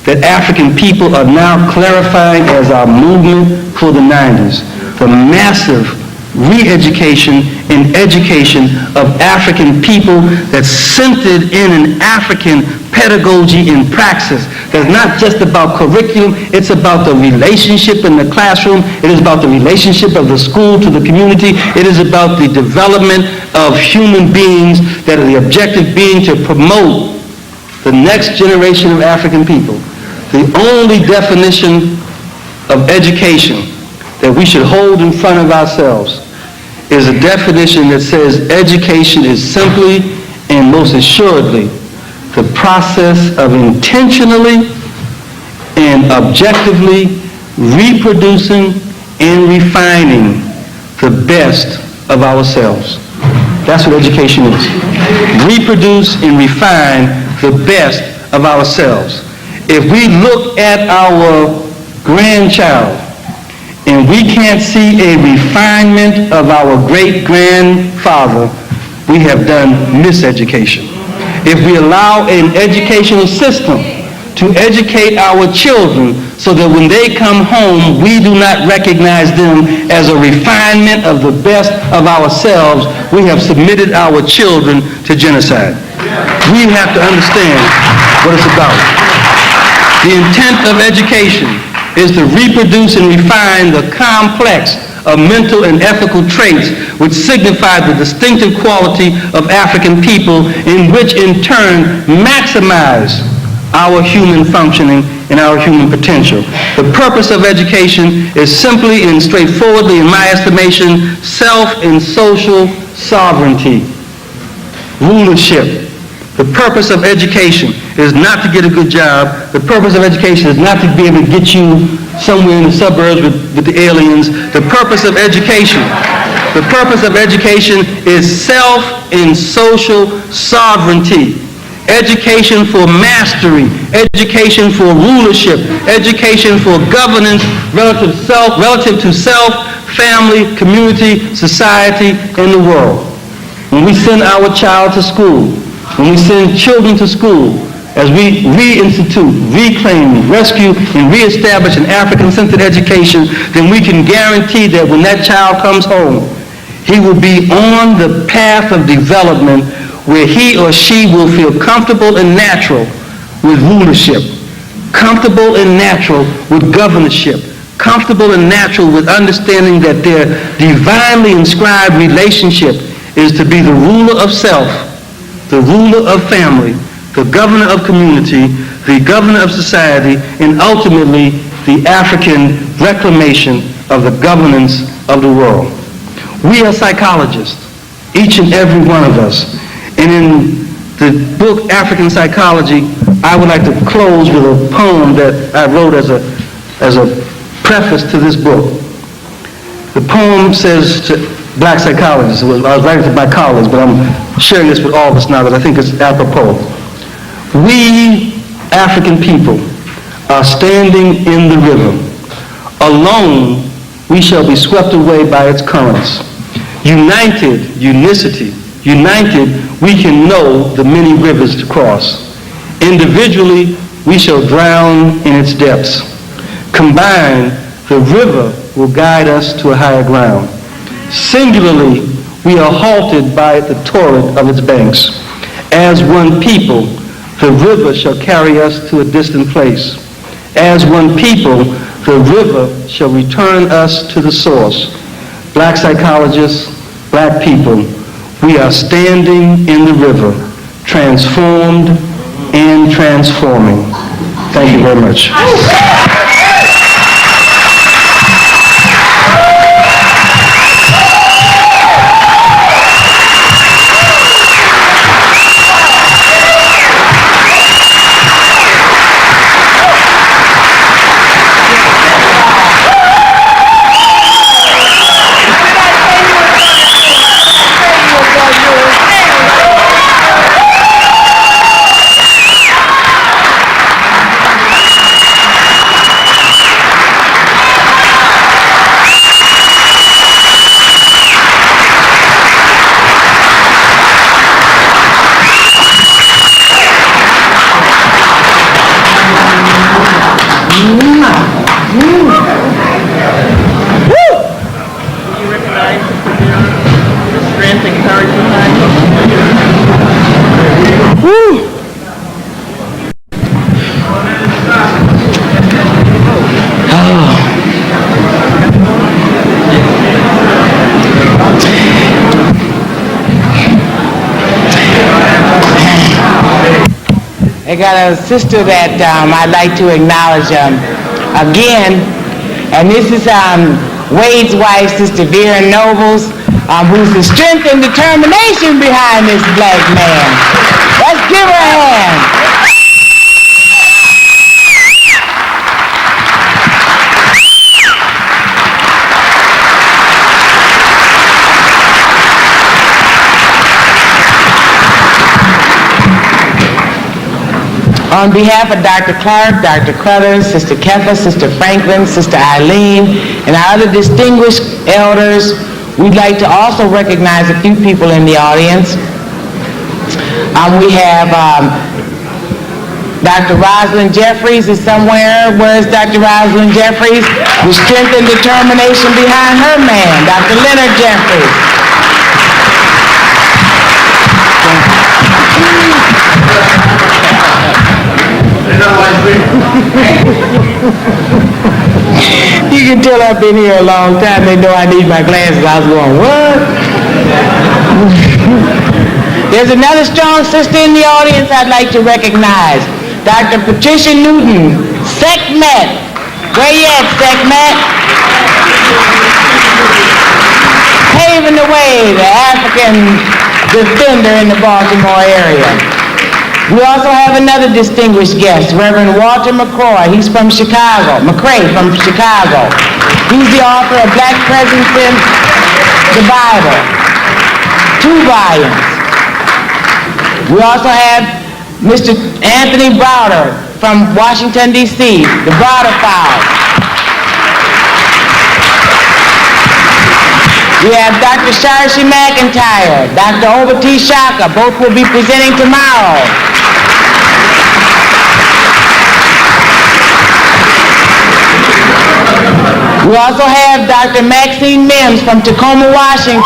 that African people are now clarifying as our movement for the 90s. The massive re-education and education of African people that's centered in an African pedagogy and praxis. That's not just about curriculum, it's about the relationship in the classroom, it is about the relationship of the school to the community, it is about the development of human beings, that are the objective being to promote the next generation of African people. The only definition of education that we should hold in front of ourselves is a definition that says education is simply and most assuredly the process of intentionally and objectively reproducing and refining the best of ourselves. That's what education is. Reproduce and refine the best of ourselves. If we look at our grandchild and we can't see a refinement of our great-grandfather, we have done miseducation. If we allow an educational system to educate our children so that when they come home, we do not recognize them as a refinement of the best of ourselves, we have submitted our children to genocide. We have to understand what it's about. The intent of education is to reproduce and refine the complex of mental and ethical traits which signify the distinctive quality of African people, in which in turn maximize our human functioning and our human potential. The purpose of education is simply and straightforwardly, in my estimation, self and social sovereignty, rulership. The purpose of education is not to get a good job. The purpose of education is not to be able to get you somewhere in the suburbs with the aliens. The purpose of education is self and social sovereignty. Education for mastery, education for rulership, education for governance relative to self, family, community, society, and the world. when we send our child to school, when we send children to school, as we reinstitute, reclaim, rescue, and reestablish an African-centered education, then we can guarantee that when that child comes home, he will be on the path of development where he or she will feel comfortable and natural with rulership, comfortable and natural with governorship, comfortable and natural with understanding that their divinely inscribed relationship is to be the ruler of self, the ruler of family, the governor of community, the governor of society, and ultimately the African reclamation of the governance of the world. We are psychologists, each and every one of us. And in the book African Psychology, I would like to close with a poem that I wrote as a preface to this book. The poem says to black psychologists, I was writing to my colleagues, but I'm sharing this with all of us now because I think it's apropos. We, African people, are standing in the river. Alone, we shall be swept away by its currents. United, unicity, united, we can know the many rivers to cross. Individually, we shall drown in its depths. Combined, the river will guide us to a higher ground. Singularly, we are halted by the torrent of its banks. As one people, the river shall carry us to a distant place. As one people, the river shall return us to the source. Black psychologists, black people, we are standing in the river, transformed and transforming. Thank you very much. I got a sister that I'd like to acknowledge again, and this is Wade's wife, Sister Vera Nobles, who's the strength and determination behind this black man. Let's give her a hand. On behalf of Dr. Clark, Dr. Crothers, Sister Keffa, Sister Franklin, Sister Eileen, and our other distinguished elders, we'd like to also recognize a few people in the audience. We have Dr. Rosalind Jeffries is somewhere. Where's Dr. Rosalind Jeffries? The strength and determination behind her man, Dr. Leonard Jeffries. You can tell I've been here a long time. They know I need my glasses. I was going, what? There's another strong sister in the audience I'd like to recognize. Dr. Patricia Newton, SecMet. Where you at, SecMet? Paving the way, the African defender in the Baltimore area. We also have another distinguished guest, Reverend Walter McCray. He's from Chicago. He's the author of Black Presence in the Bible, 2 volumes. We also have Mr. Anthony Browder from Washington, D.C., the Browder Files. We have Dr. Sharshi McIntyre, Dr. Obati Shaka, both will be presenting tomorrow. We also have Dr. Maxine Mims from Tacoma, Washington.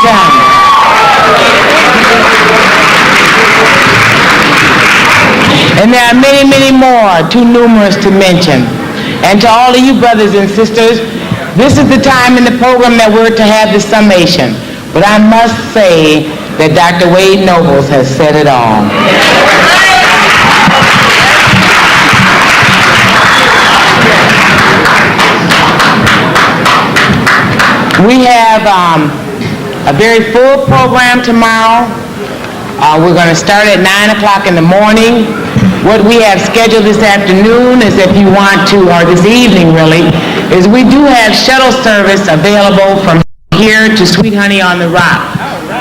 And there are many, many more, too numerous to mention. And to all of you brothers and sisters, this is the time in the program that we're to have the summation. But I must say that Dr. Wade Nobles has said it all. We have a very full program tomorrow. We're going to start at 9 o'clock in the morning. What we have scheduled this afternoon is, if you want to, or this evening really, is we do have shuttle service available from here to Sweet Honey on the Rock.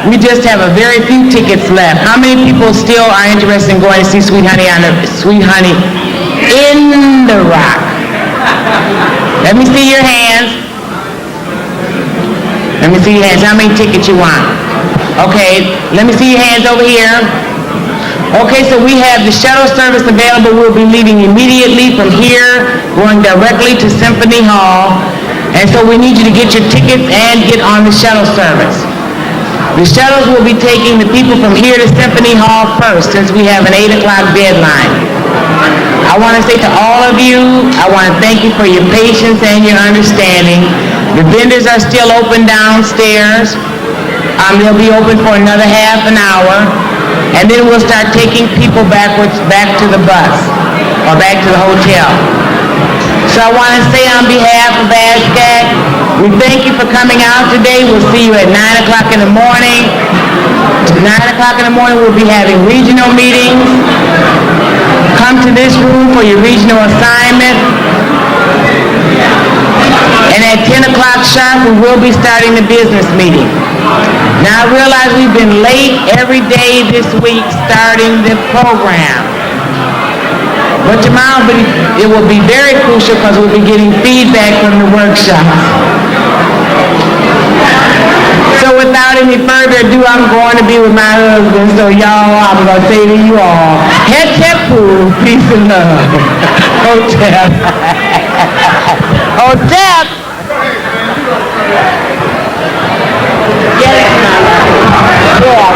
We just have a very few tickets left. How many people still are interested in going to see Sweet Honey in the Rock? Let me see your hands. Let me see your hands. How many tickets you want? Okay, let me see your hands over here. Okay, so we have the shuttle service available. We'll be leaving immediately from here, going directly to Symphony Hall. And so we need you to get your tickets and get on the shuttle service. The shuttles will be taking the people from here to Symphony Hall first, since we have an 8 o'clock deadline. I want to say to all of you, I want to thank you for your patience and your understanding. The vendors are still open downstairs. They'll be open for another half an hour. And then we'll start taking people back to the bus or back to the hotel. So I want to say on behalf of ASCAC, we thank you for coming out today. We'll see you at 9 o'clock in the morning. 9 o'clock in the morning we'll be having regional meetings. Come to this room for your regional assignment. And at 10 o'clock sharp, we will be starting the business meeting. Now I realize we've been late every day this week starting the program. But tomorrow it will be very crucial because we'll be getting feedback from the workshops. So without any further ado, I'm going to be with my husband. So y'all, I'm going to say to you all, Hetepu, peace and love. Hotep. Hotep. Yes, my love. Yeah.